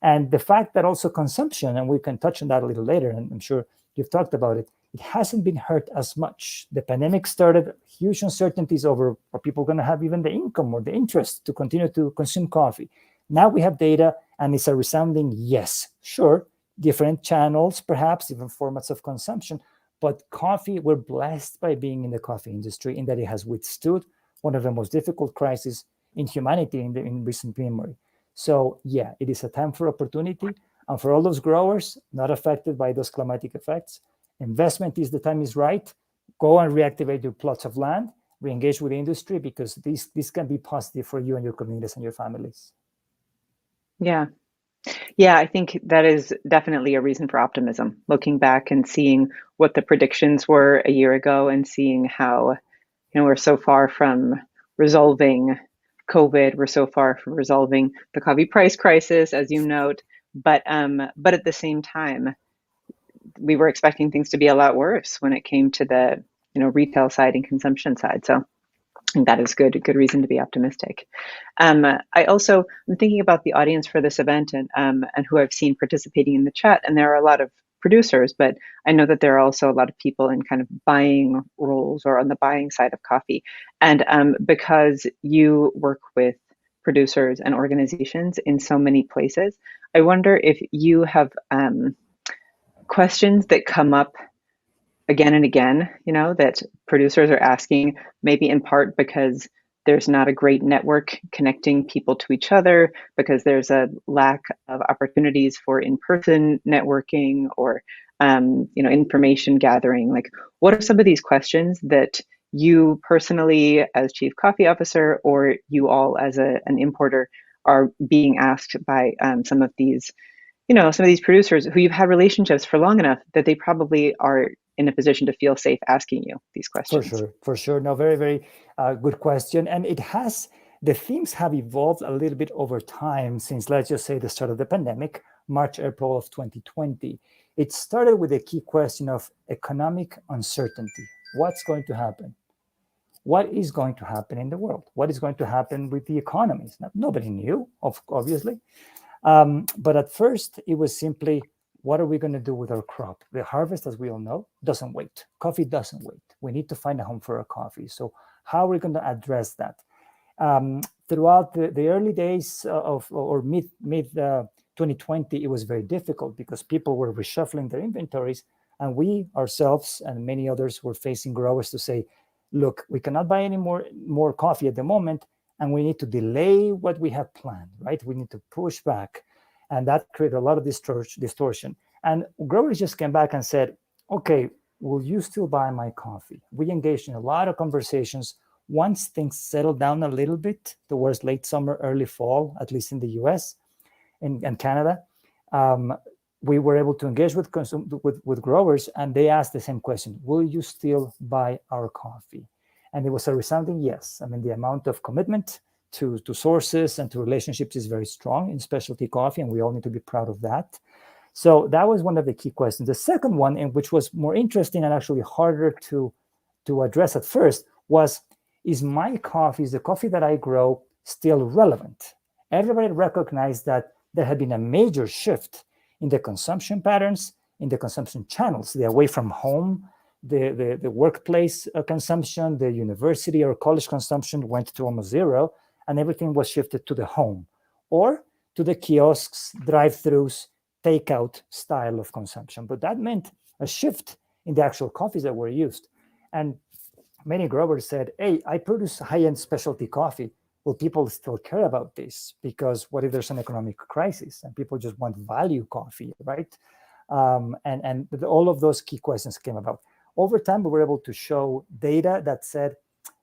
And the fact that also consumption, and we can touch on that a little later, and I'm sure you've talked about it, it hasn't been hurt as much. The pandemic started huge uncertainties over are people going to have even the income or the interest to continue to consume coffee. Now we have data, and it's a resounding yes. Sure, different channels, perhaps even formats of consumption, but coffee, we're blessed by being in the coffee industry in that it has withstood one of the most difficult crises in humanity in recent memory. So yeah, it is a time for opportunity. And for all those growers not affected by those climatic effects, investment is the time is right. Go and reactivate your plots of land, re-engage with the industry, because this can be positive for you and your communities and your families. Yeah. Yeah, I think that is definitely a reason for optimism. Looking back and seeing what the predictions were a year ago, and seeing how, we're so far from resolving COVID, we're so far from resolving the coffee price crisis, as you note, but at the same time, we were expecting things to be a lot worse when it came to the retail side and consumption side. So I think that is good reason to be optimistic. I also am thinking about the audience for this event and who I've seen participating in the chat, and there are a lot of producers, but I know that there are also a lot of people in kind of buying roles or on the buying side of coffee. And because you work with producers and organizations in so many places, I wonder if you have questions that come up again and again, that producers are asking, maybe in part because there's not a great network connecting people to each other, because there's a lack of opportunities for in-person networking or information gathering. Like, what are some of these questions that you personally as Chief Coffee Officer, or you all as an importer, are being asked by some of these producers who you've had relationships for long enough that they probably are in a position to feel safe asking you these questions? For sure. No, very, very good question. And the themes have evolved a little bit over time since, let's just say, the start of the pandemic, March, April of 2020. It started with a key question of economic uncertainty. What's going to happen? What is going to happen in the world? What is going to happen with the economies? Now, nobody knew, obviously. But at first, it was simply, what are we going to do with our crop? The harvest, as we all know, doesn't wait. Coffee doesn't wait. We need to find a home for our coffee. So how are we going to address that? Throughout the early days or mid 2020, it was very difficult because people were reshuffling their inventories, and we ourselves and many others were facing growers to say, look, we cannot buy any more coffee at the moment, and we need to delay what we have planned, right? We need to push back. And that created a lot of distortion. And growers just came back and said, okay, will you still buy my coffee? We engaged in a lot of conversations. Once things settled down a little bit towards late summer, early fall, at least in the US and Canada, we were able to engage with growers, and they asked the same question: will you still buy our coffee? And it was a resounding yes. I mean, the amount of commitment to sources and to relationships is very strong in specialty coffee, and we all need to be proud of that. So that was one of the key questions. The second one, and which was more interesting and actually harder to address at first, was, is my coffee, is the coffee that I grow, still relevant? Everybody recognized that there had been a major shift in the consumption patterns, in the consumption channels, the away from home, the workplace consumption, the university or college consumption went to almost zero, and everything was shifted to the home or to the kiosks, drive-thrus, takeout style of consumption. But that meant a shift in the actual coffees that were used. And many growers said, hey, I produce high-end specialty coffee. Will people still care about this? Because what if there's an economic crisis and people just want value coffee, right? And all of those key questions came about. Over time, we were able to show data that said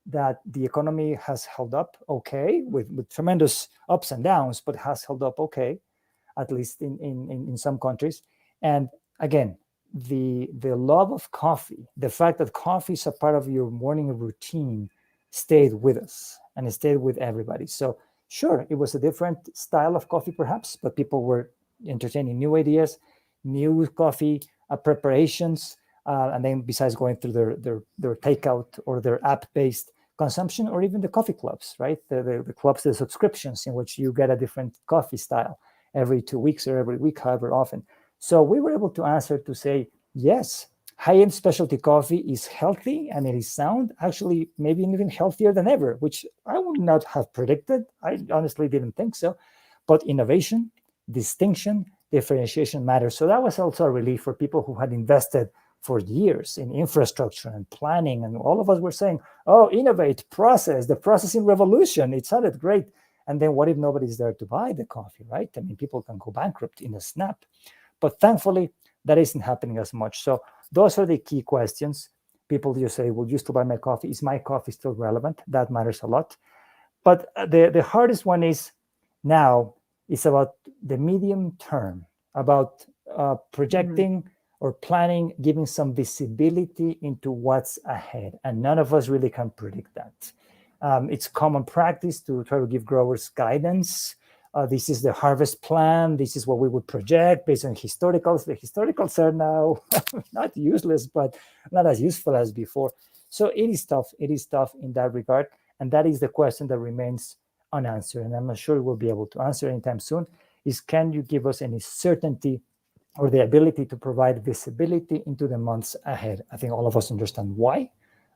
that the economy has held up okay, with tremendous ups and downs, but has held up okay, at least in some countries. And again, the love of coffee, the fact that coffee is a part of your morning routine, stayed with us, and it stayed with everybody. So sure, it was a different style of coffee perhaps, but people were entertaining new ideas, new coffee preparations, and then besides going through their takeout or their app-based consumption, or even the coffee clubs, right? The clubs, the subscriptions in which you get a different coffee style every 2 weeks or every week, however often. So we were able to answer to say, yes, high-end specialty coffee is healthy and it is sound, actually maybe even healthier than ever, which I would not have predicted. I honestly didn't think so. But innovation, distinction, differentiation matters. So that was also a relief for people who had invested for years in infrastructure and planning. And all of us were saying, oh, innovate, process, the processing revolution. It sounded great. And then what if nobody's there to buy the coffee, right? I mean, people can go bankrupt in a snap. But thankfully, that isn't happening as much. So those are the key questions. People just say, will you still buy my coffee? Is my coffee still relevant? That matters a lot. But the hardest one is now, it's about the medium term, about projecting or planning, giving some visibility into what's ahead. And none of us really can predict that. It's common practice to try to give growers guidance. This is the harvest plan. This is what we would project based on historicals. The historicals are now not useless, but not as useful as before. So it is tough. It is tough in that regard. And that is the question that remains unanswered. And I'm not sure we'll be able to answer anytime soon, is can you give us any certainty or the ability to provide visibility into the months ahead? I think all of us understand why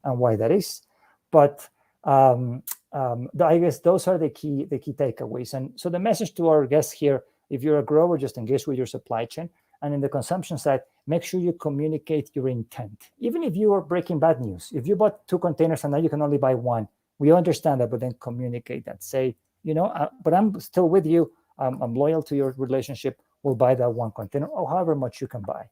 and why that is. But I guess those are the key takeaways. And so the message to our guests here, if you're a grower, just engage with your supply chain. And in the consumption side, make sure you communicate your intent. Even if you are breaking bad news, if you bought 2 containers and now you can only buy 1, we understand that, but then communicate that. Say, but I'm still with you. I'm loyal to your relationship. We'll buy that 1 container, or however much you can buy.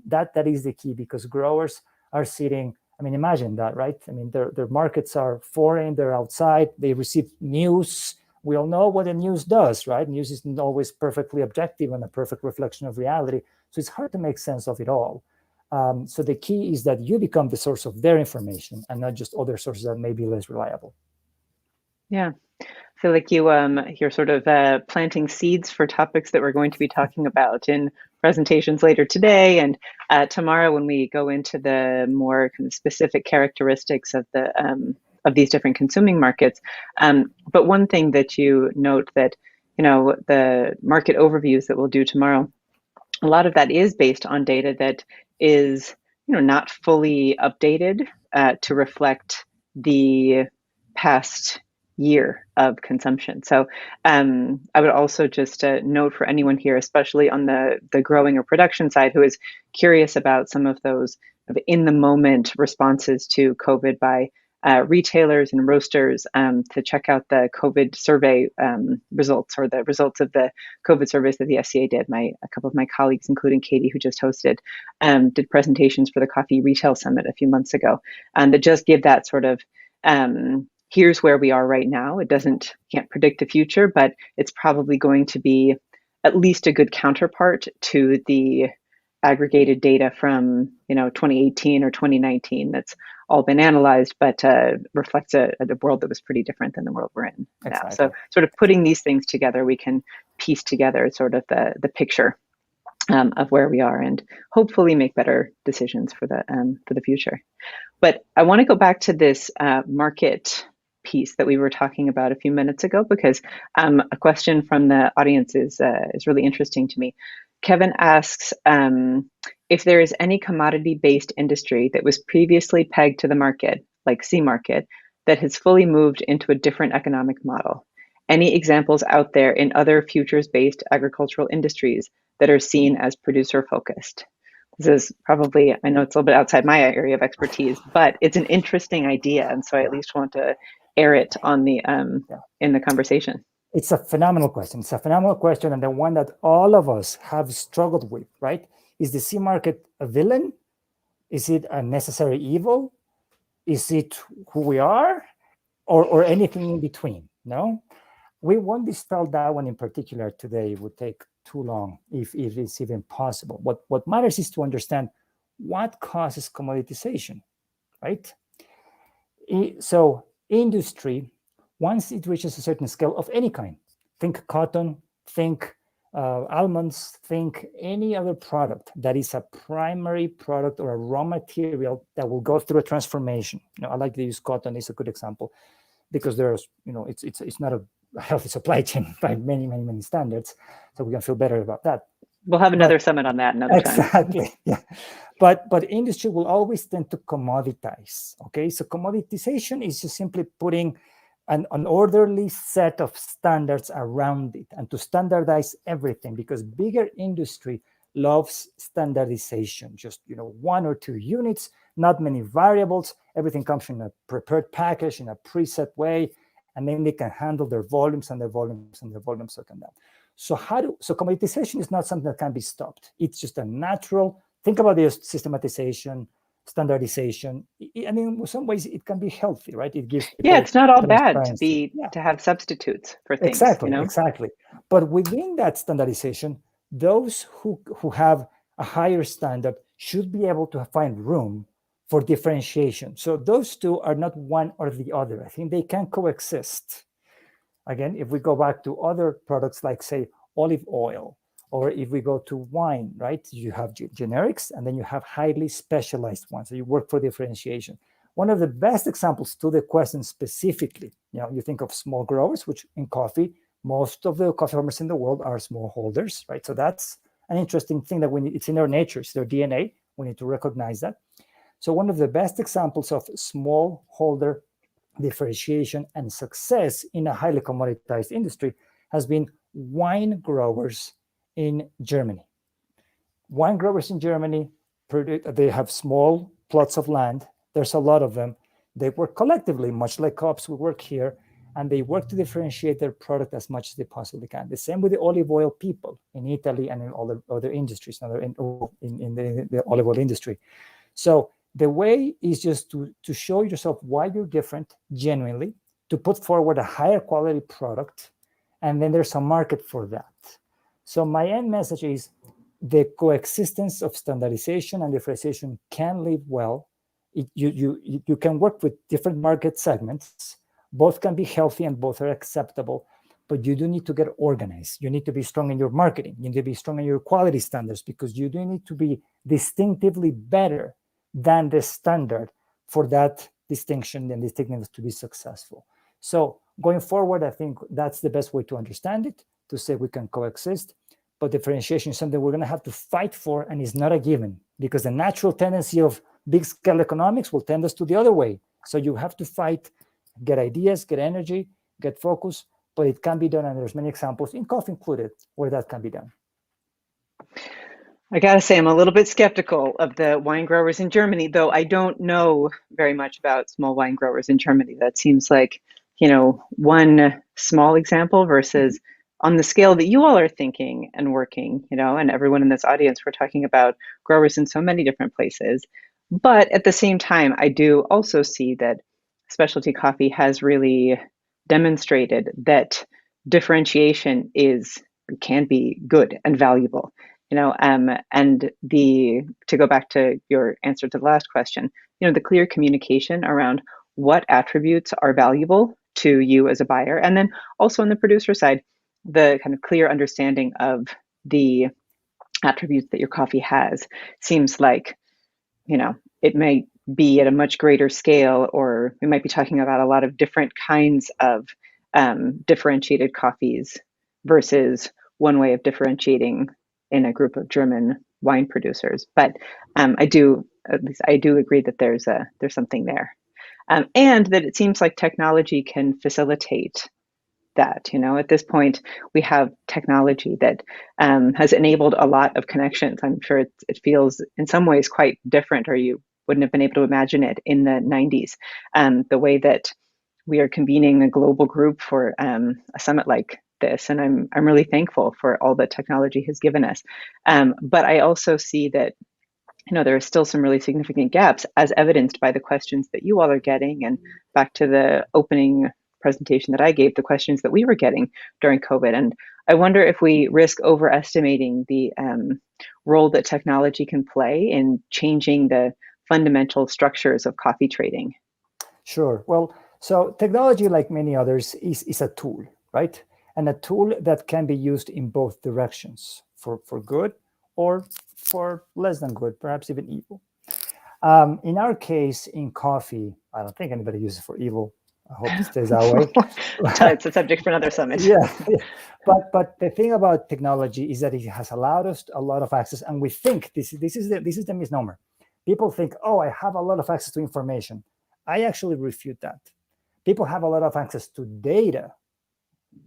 That is the key, because growers are sitting. I mean, imagine that, right? I mean, their markets are foreign, they're outside, they receive news. We all know what the news does, right? News isn't always perfectly objective and a perfect reflection of reality. So it's hard to make sense of it all. So the key is that you become the source of their information and not just other sources that may be less reliable. Yeah. I feel like you're sort of planting seeds for topics that we're going to be talking about in presentations later today and tomorrow when we go into the more kind of specific characteristics of these different consuming markets. But one thing that you note that, the market overviews that we'll do tomorrow, a lot of that is based on data that is, not fully updated to reflect the past year of consumption. So I would also just note for anyone here, especially on the growing or production side, who is curious about some of those in the moment responses to COVID by retailers and roasters to check out the COVID survey results, or the results of the COVID surveys that the SCA did. A couple of my colleagues, including Katie, who just hosted, did presentations for the Coffee Retail Summit a few months ago, that just give that sort of here's where we are right now. It can't predict the future, but it's probably going to be at least a good counterpart to the aggregated data from 2018 or 2019 that's all been analyzed, but reflects a world that was pretty different than the world we're in now. So sort of putting these things together, we can piece together sort of the picture of where we are, and hopefully make better decisions for the future. But I want to go back to this market piece that we were talking about a few minutes ago, because a question from the audience is really interesting to me. Kevin asks if there is any commodity-based industry that was previously pegged to the market, like C market, that has fully moved into a different economic model. Any examples out there in other futures-based agricultural industries that are seen as producer-focused? This is probably, I know it's a little bit outside my area of expertise, but it's an interesting idea, and so I at least want to air it on the in the conversation. It's a phenomenal question. It's a phenomenal question, and the one that all of us have struggled with, right? Is the C market a villain? Is it a necessary evil? Is it who we are? Or anything in between? No? We won't dispel that one in particular today. It would take too long if it's even possible. What matters is to understand what causes commoditization, right? So industry, once it reaches a certain scale of any kind, think cotton, think almonds, think any other product that is a primary product or a raw material that will go through a transformation. I like to use cotton as a good example, because there's, it's not a healthy supply chain by many standards, so we can feel better about that. We'll have another summit on that another time. Exactly, yeah. But industry will always tend to commoditize, okay? So commoditization is just simply putting an orderly set of standards around it, and to standardize everything, because bigger industry loves standardization. Just, one or two units, not many variables. Everything comes in a prepared package in a preset way, and then they can handle their volumes and their volumes and their volumes up and down. So commoditization is not something that can be stopped. It's just a natural, think about the systematization, standardization. I mean, in some ways it can be healthy, right? It gives it's not all bad to have substitutes for things. Exactly. But within that standardization, those who have a higher standard should be able to find room for differentiation. So those two are not one or the other. I think they can coexist. Again, if we go back to other products like, say, olive oil, or if we go to wine, right? You have generics, and then you have highly specialized ones. So you work for differentiation. One of the best examples to the question specifically, you think of small growers, which in coffee, most of the coffee farmers in the world are smallholders, right? So that's an interesting thing that it's in their nature, it's their DNA. We need to recognize that. So one of the best examples of smallholder differentiation and success in a highly commoditized industry has been wine growers in Germany. Wine growers in Germany, they have small plots of land. There's a lot of them. They work collectively, much like co-ops we work here, and they work to differentiate their product as much as they possibly can. The same with the olive oil people in Italy and in all other industries, in the olive oil industry. So the way is just to show yourself why you're different genuinely, to put forward a higher quality product, and then there's a market for that. So my end message is the coexistence of standardization and differentiation can live well. You can work with different market segments. Both can be healthy and both are acceptable, but you do need to get organized. You need to be strong in your marketing. You need to be strong in your quality standards, because you do need to be distinctively better than the standard for that distinction and distinctiveness to be successful. So going forward, I think that's the best way to understand it, to say we can coexist, but differentiation is something we're going to have to fight for, and is not a given, because the natural tendency of big scale economics will tend us to the other way. So you have to fight, get ideas, get energy, get focus, but it can be done, and there's many examples, in coffee included, where that can be done. I gotta say, I'm a little bit skeptical of the wine growers in Germany, though I don't know very much about small wine growers in Germany. That seems like, one small example versus on the scale that you all are thinking and working, and everyone in this audience, we're talking about growers in so many different places. But at the same time, I do also see that specialty coffee has really demonstrated that differentiation can be good and valuable. And to go back to your answer to the last question, the clear communication around what attributes are valuable to you as a buyer, and then also on the producer side, the kind of clear understanding of the attributes that your coffee has seems like, it may be at a much greater scale, or we might be talking about a lot of different kinds of differentiated coffees versus one way of differentiating in a group of German wine producers. But I do agree that there's something there, and that it seems like technology can facilitate that. At this point, we have technology that has enabled a lot of connections. I'm sure it feels in some ways quite different, or you wouldn't have been able to imagine it in the 90s. The way that we are convening a global group for a summit like this, and I'm really thankful for all that technology has given us. But I also see that there are still some really significant gaps, as evidenced by the questions that you all are getting, and back to the opening presentation that I gave, the questions that we were getting during COVID. And I wonder if we risk overestimating the role that technology can play in changing the fundamental structures of coffee trading. Sure. Well, so technology, like many others, is a tool, right? And a tool that can be used in both directions, for good or for less than good, perhaps even evil. In our case, in coffee, I don't think anybody uses it for evil. I hope it stays that way. It's a subject for another summit. Yeah. But the thing about technology is that it has allowed us a lot of access, and we think this is the misnomer. People think, oh, I have a lot of access to information. I actually refute that. People have a lot of access to data,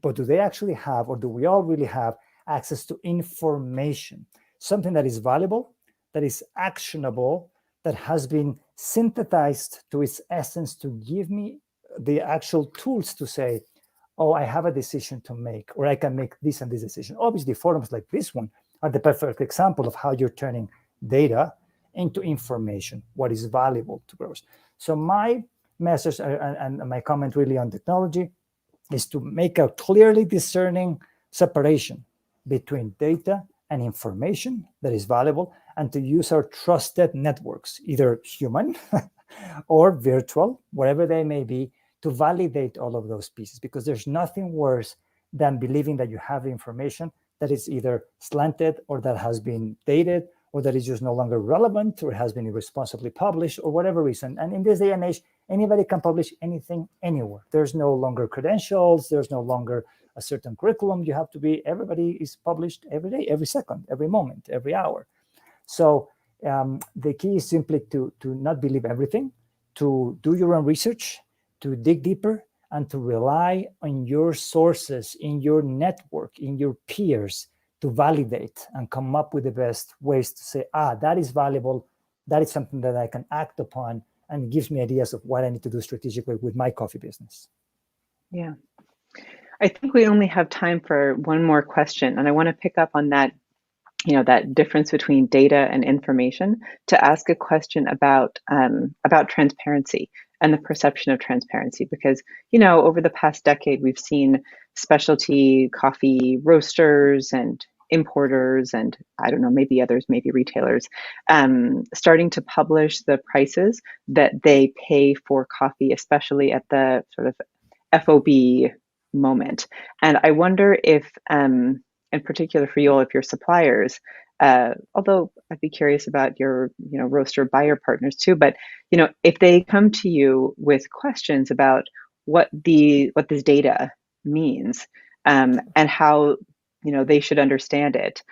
but do they actually have, or do we all really have access to information? Something that is valuable, that is actionable, that has been synthesized to its essence to give me the actual tools to say, oh, I have a decision to make, or I can make this and this decision. Obviously, forums like this one are the perfect example of how you're turning data into information, what is valuable to growers. So my message and my comment really on technology is to make a clearly discerning separation between data and information that is valuable, and to use our trusted networks, either human or virtual, wherever they may be, to validate all of those pieces, because there's nothing worse than believing that you have information that is either slanted, or that has been dated, or that is just no longer relevant, or has been irresponsibly published, or whatever reason. And in this day and age, anybody can publish anything anywhere. There's no longer credentials. There's no longer a certain curriculum you have to be. Everybody is published every day, every second, every moment, every hour. So the key is simply to not believe everything, to do your own research, to dig deeper, and to rely on your sources, in your network, in your peers, to validate and come up with the best ways to say, that is valuable, that is something that I can act upon, and it gives me ideas of what I need to do strategically with my coffee business. Yeah. I think we only have time for one more question, and I want to pick up on that, that difference between data and information, to ask a question about transparency and the perception of transparency. Because, over the past decade, we've seen specialty coffee roasters and importers, and I don't know, maybe others, maybe retailers, starting to publish the prices that they pay for coffee, especially at the sort of FOB moment. And I wonder if, in particular for you all, if your suppliers, although I'd be curious about your, roaster buyer partners too, but, if they come to you with questions about what this data means, and how, they should understand it,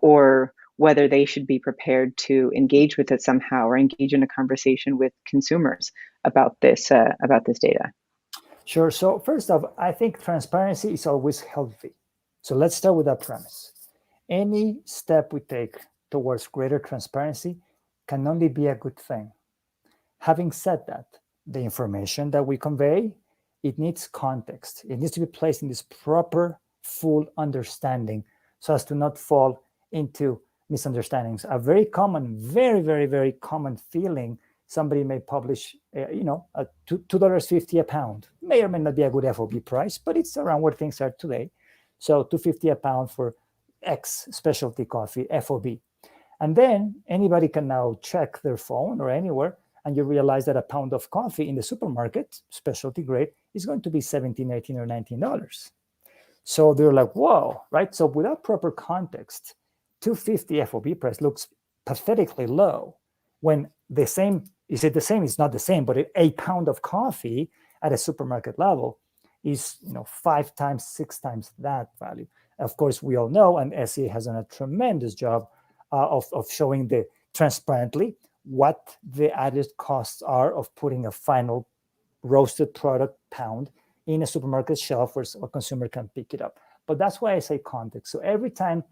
or whether they should be prepared to engage with it somehow, or engage in a conversation with consumers about this data. Sure. So first off, I think transparency is always healthy. So let's start with that premise. Any step we take towards greater transparency can only be a good thing. Having said that, the information that we convey, it needs context. It needs to be placed in this proper, full understanding so as to not fall into misunderstandings. A very common, very, very, very common feeling, somebody may publish, a $2.50 a pound. May or may not be a good FOB price, but it's around where things are today. So $2.50 a pound for X specialty coffee, FOB. And then anybody can now check their phone or anywhere, and you realize that a pound of coffee in the supermarket, specialty grade, is going to be $17, $18, or $19. So they're like, whoa, right? So without proper context, $2.50 FOB price looks pathetically low when the same, is it the same? It's not the same, but a pound of coffee at a supermarket level is 5 times, 6 times that value. Of course, we all know, and SCA has done a tremendous job of showing transparently what the added costs are of putting a final roasted product pound in a supermarket shelf where a consumer can pick it up. But that's why I say context. So every time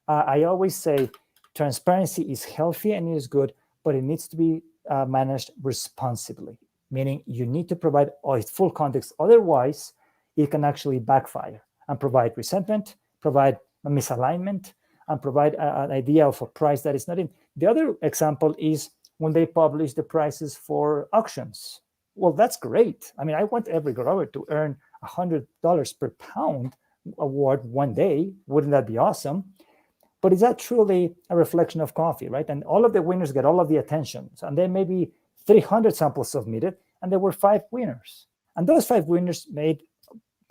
I always say transparency is healthy and it is good, but it needs to be managed responsibly, meaning you need to provide full context. Otherwise, it can actually backfire and provide resentment, provide a misalignment, and provide an idea of a price that is not in. The other example is when they publish the prices for auctions. Well, that's great. I mean, I want every grower to earn $100 per pound award one day. Wouldn't that be awesome? But is that truly a reflection of coffee, right? And all of the winners get all of the attention. And there may be 300 samples submitted, and there were 5 winners. And those 5 winners made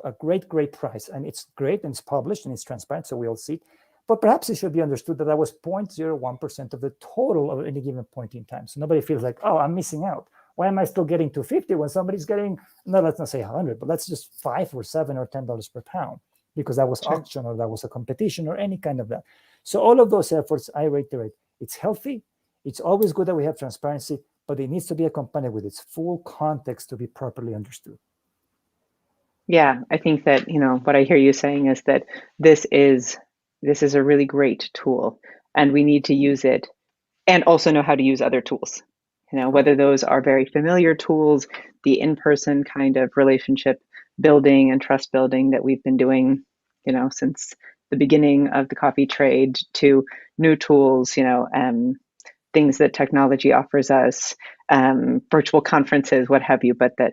a great, great price. And it's great, and it's published, and it's transparent, so we all see it. But perhaps it should be understood that that was 0.01% of the total of any given point in time. So nobody feels like, oh, I'm missing out. Why am I still getting $2.50 when somebody's getting, no, let's not say 100, but let's just $5 or $7 or $10 per pound, because that was auction or that was a competition or any kind of that. So all of those efforts, I reiterate, it's healthy. It's always good that we have transparency, but it needs to be accompanied with its full context to be properly understood. Yeah, I think that, what I hear you saying is that this is a really great tool, and we need to use it and also know how to use other tools. Whether those are very familiar tools, the in-person kind of relationship building and trust building that we've been doing, since the beginning of the coffee trade, to new tools, things that technology offers us, virtual conferences, what have you, but that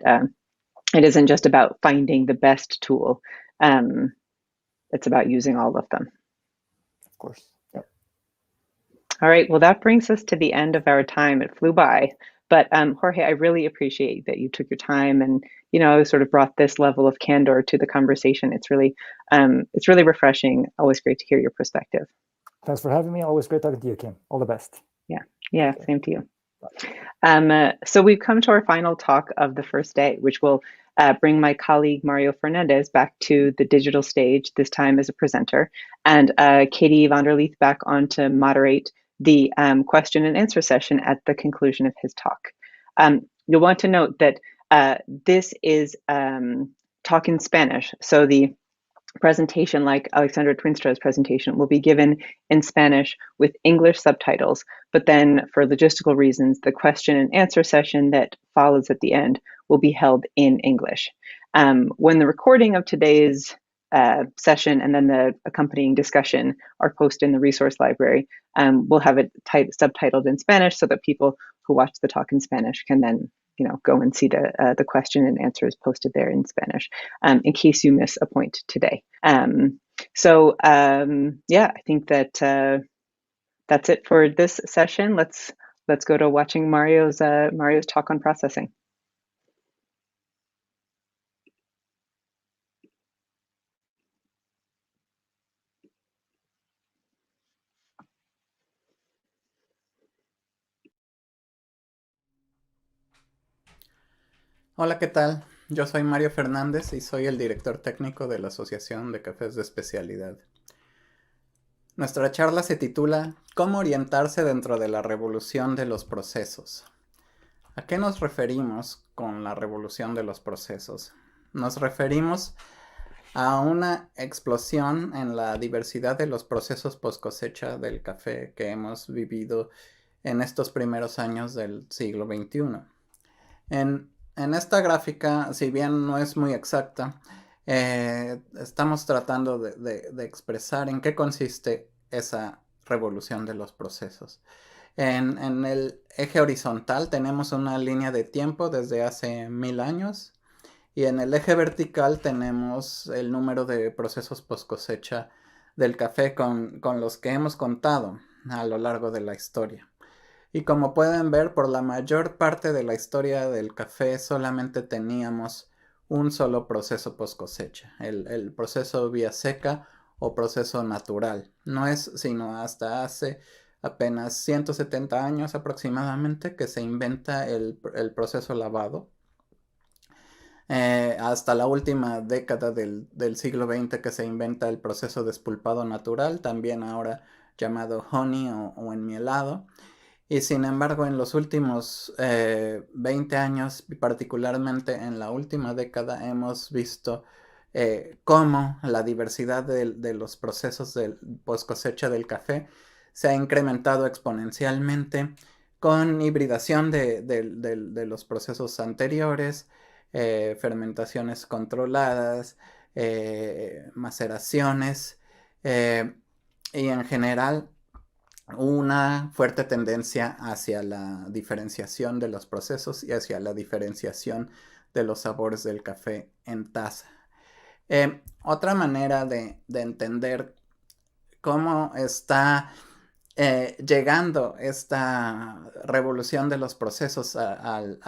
it isn't just about finding the best tool. It's about using all of them. Of course. Yep. All right. Well, that brings us to the end of our time. It flew by. But Jorge, I really appreciate that you took your time and, sort of brought this level of candor to the conversation. It's really refreshing. Always great to hear your perspective. Thanks for having me. Always great talking to you, Kim. All the best. Yeah, same to you. So we've come to our final talk of the first day, which will bring my colleague Mario Fernandez back to the digital stage, this time as a presenter, and Katie Vanderleeth back on to moderate the question and answer session at the conclusion of his talk. You'll want to note that this is talk in Spanish, so the presentation, like Alexandra Twinstra's presentation, will be given in Spanish with English subtitles, but then for logistical reasons, the question and answer session that follows at the end will be held in English. When the recording of today's session and then the accompanying discussion are posted in the resource library, we'll have it subtitled in Spanish so that people who watch the talk in Spanish can then go and see the question and answers posted there in Spanish, in case you miss a point today. I think that that's it for this session. Let's go to watching Mario's talk on processing. Hola, ¿qué tal? Yo soy Mario Fernández y soy el director técnico de la Asociación de Cafés de Especialidad. Nuestra charla se titula ¿Cómo orientarse dentro de la revolución de los procesos? ¿A qué nos referimos con la revolución de los procesos? Nos referimos a una explosión en la diversidad de los procesos post cosecha del café que hemos vivido en estos primeros años del siglo XXI. En esta gráfica, si bien no es muy exacta, estamos tratando de expresar en qué consiste esa revolución de los procesos. En el eje horizontal tenemos una línea de tiempo desde hace 1000 años y en el eje vertical tenemos el número de procesos post cosecha del café con los que hemos contado a lo largo de la historia. Y como pueden ver, por la mayor parte de la historia del café solamente teníamos un solo proceso post cosecha, el proceso vía seca o proceso natural. No es sino hasta hace apenas 170 años aproximadamente que se inventa el proceso lavado. Hasta la última década del siglo XX que se inventa el proceso despulpado natural, también ahora llamado honey o enmielado. Y sin embargo, en los últimos 20 años, particularmente en la última década, hemos visto cómo la diversidad de los procesos de post cosecha del café se ha incrementado exponencialmente con hibridación de los procesos anteriores, fermentaciones controladas, maceraciones y en general una fuerte tendencia hacia la diferenciación de los procesos y hacia la diferenciación de los sabores del café en taza. Otra manera de entender cómo está llegando esta revolución de los procesos al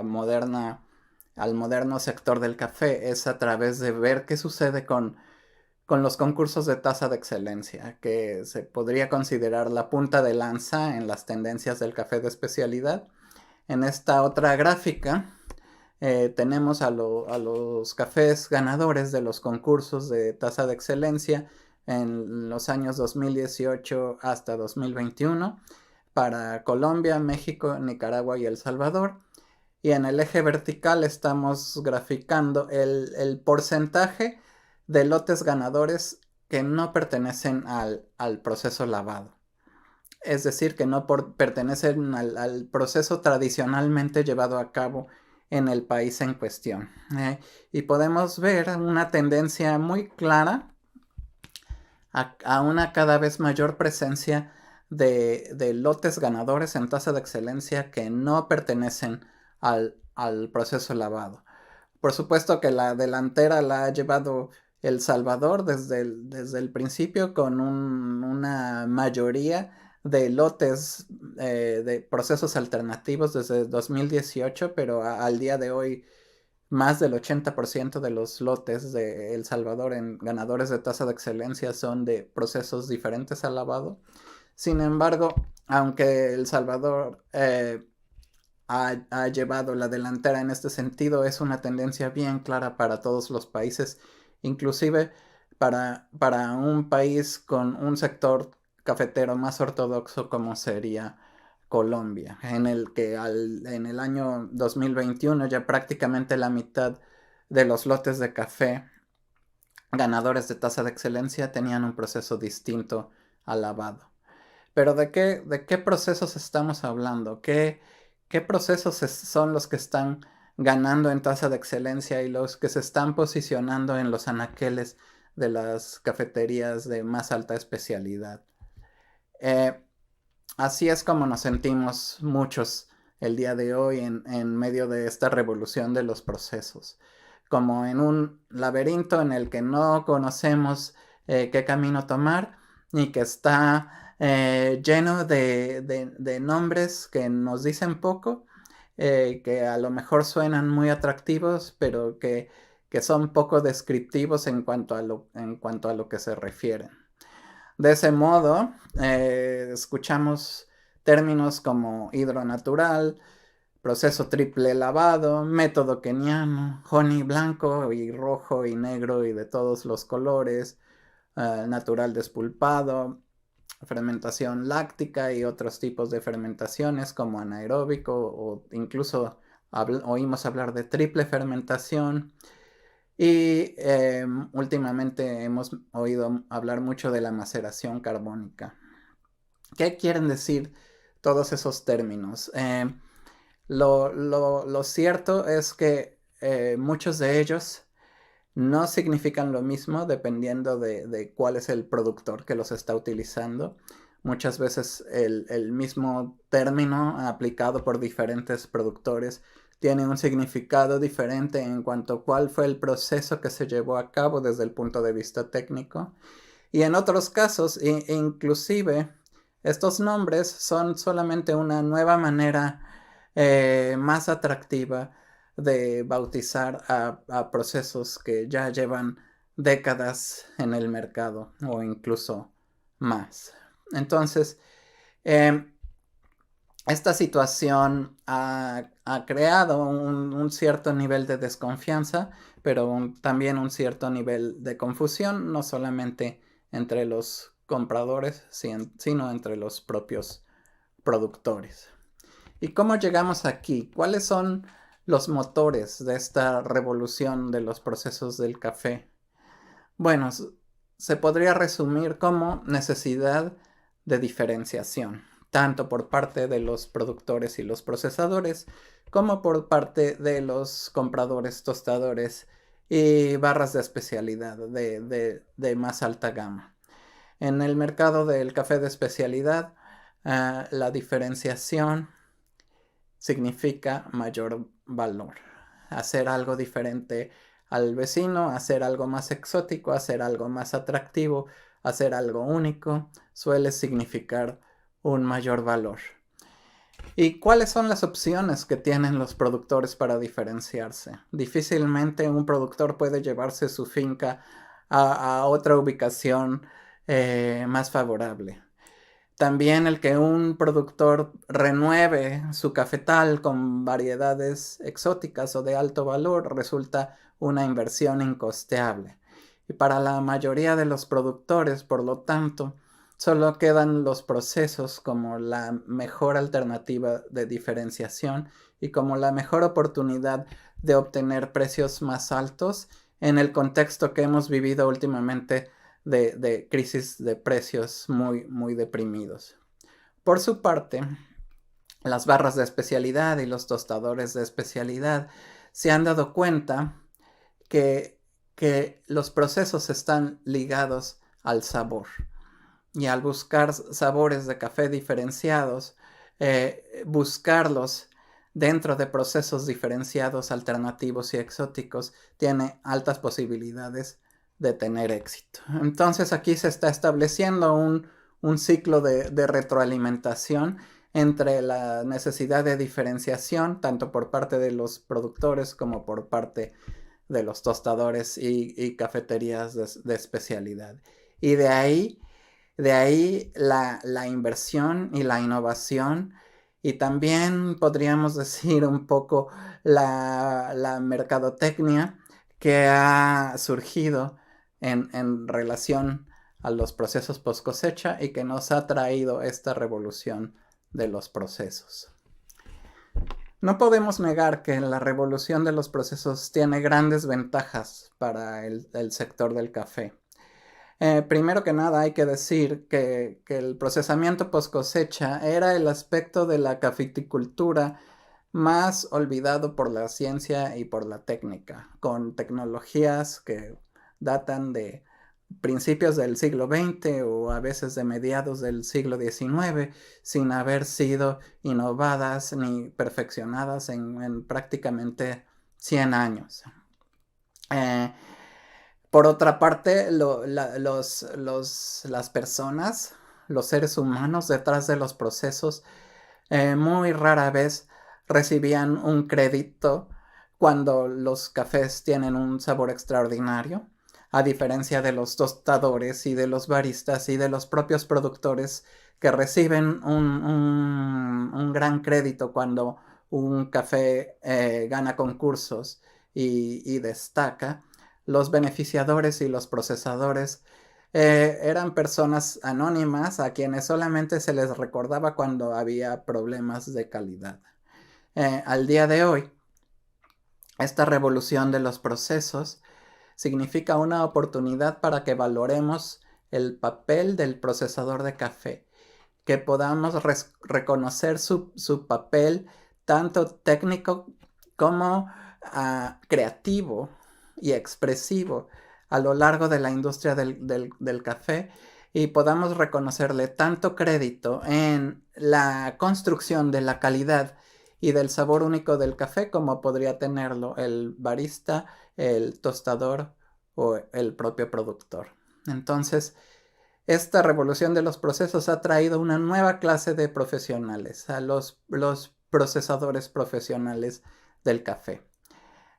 moderno sector del café es a través de ver qué sucede con los concursos de taza de excelencia, que se podría considerar la punta de lanza en las tendencias del café de especialidad. En esta otra gráfica tenemos a los cafés ganadores de los concursos de taza de excelencia en los años 2018 hasta 2021 para Colombia, México, Nicaragua y El Salvador. Y en el eje vertical estamos graficando el porcentaje de lotes ganadores que no pertenecen al proceso lavado. Es decir, que no pertenecen al proceso tradicionalmente llevado a cabo en el país en cuestión. Y podemos ver una tendencia muy clara a una cada vez mayor presencia de lotes ganadores en tasa de excelencia que no pertenecen al proceso lavado. Por supuesto que la delantera la ha llevado El Salvador desde el principio con una mayoría de lotes de procesos alternativos desde 2018, pero al día de hoy más del 80% de los lotes de El Salvador en ganadores de tasa de excelencia son de procesos diferentes al lavado. Sin embargo, aunque El Salvador ha llevado la delantera en este sentido, es una tendencia bien clara para todos los países, inclusive para un país con un sector cafetero más ortodoxo como sería Colombia, en el que en el año 2021 ya prácticamente la mitad de los lotes de café ganadores de tasa de excelencia tenían un proceso distinto al lavado. Pero ¿de qué procesos estamos hablando? ¿Qué procesos son los que están ganando en tasa de excelencia y los que se están posicionando en los anaqueles de las cafeterías de más alta especialidad? Así es como nos sentimos muchos el día de hoy en medio de esta revolución de los procesos, como en un laberinto en el que no conocemos qué camino tomar y que está lleno de nombres que nos dicen poco, que a lo mejor suenan muy atractivos, pero que son poco descriptivos en cuanto a lo que se refieren. De ese modo, escuchamos términos como hidronatural, proceso triple lavado, método keniano, honey blanco y rojo y negro y de todos los colores, natural despulpado, fermentación láctica y otros tipos de fermentaciones como anaeróbico o incluso oímos hablar de triple fermentación. Y últimamente hemos oído hablar mucho de la maceración carbónica. ¿Qué quieren decir todos esos términos? Lo cierto es que muchos de ellos no significan lo mismo dependiendo de cuál es el productor que los está utilizando. Muchas veces el mismo término aplicado por diferentes productores tiene un significado diferente en cuanto a cuál fue el proceso que se llevó a cabo desde el punto de vista técnico. Y en otros casos, inclusive, estos nombres son solamente una nueva manera más atractiva de bautizar a procesos que ya llevan décadas en el mercado o incluso más. Entonces, esta situación ha creado un cierto nivel de desconfianza, pero también un cierto nivel de confusión, no solamente entre los compradores, sino entre los propios productores. ¿Y cómo llegamos aquí? ¿Cuáles son los motores de esta revolución de los procesos del café? Bueno, se podría resumir como necesidad de diferenciación, tanto por parte de los productores y los procesadores, como por parte de los compradores, tostadores y barras de especialidad de más alta gama. En el mercado del café de especialidad, la diferenciación significa mayor valor. Hacer algo diferente al vecino, hacer algo más exótico, hacer algo más atractivo, hacer algo único, suele significar un mayor valor. ¿Y cuáles son las opciones que tienen los productores para diferenciarse? Difícilmente un productor puede llevarse su finca a otra ubicación más favorable. También el que un productor renueve su cafetal con variedades exóticas o de alto valor resulta una inversión incosteable. Y para la mayoría de los productores, por lo tanto, solo quedan los procesos como la mejor alternativa de diferenciación y como la mejor oportunidad de obtener precios más altos en el contexto que hemos vivido últimamente de crisis de precios muy deprimidos. Por su parte, las barras de especialidad y los tostadores de especialidad se han dado cuenta que los procesos están ligados al sabor. Y al buscar sabores de café diferenciados, buscarlos dentro de procesos diferenciados, alternativos y exóticos, tiene altas posibilidades de tener éxito. Entonces aquí se está estableciendo un ciclo de retroalimentación entre la necesidad de diferenciación, tanto por parte de los productores como por parte de los tostadores y cafeterías de especialidad. Y de ahí la inversión y la innovación, y también podríamos decir un poco la mercadotecnia que ha surgido en relación a los procesos post cosecha y que nos ha traído esta revolución de los procesos. No podemos negar que la revolución de los procesos tiene grandes ventajas para el sector del café. Primero que nada hay que decir que el procesamiento post cosecha era el aspecto de la cafeticultura más olvidado por la ciencia y por la técnica, con tecnologías que datan de principios del siglo XX o a veces de mediados del siglo XIX, sin haber sido innovadas ni perfeccionadas en prácticamente 100 años. Por otra parte, las personas, los seres humanos detrás de los procesos, muy rara vez recibían un crédito cuando los cafés tienen un sabor extraordinario, a diferencia de los tostadores y de los baristas y de los propios productores que reciben un gran crédito cuando un café gana concursos y destaca. Los beneficiadores y los procesadores eran personas anónimas a quienes solamente se les recordaba cuando había problemas de calidad. Al día de hoy, esta revolución de los procesos significa una oportunidad para que valoremos el papel del procesador de café, que podamos reconocer su papel tanto técnico como creativo y expresivo a lo largo de la industria del café, y podamos reconocerle tanto crédito en la construcción de la calidad y del sabor único del café como podría tenerlo el barista, el tostador o el propio productor. Entonces, esta revolución de los procesos ha traído una nueva clase de profesionales, a los procesadores profesionales del café.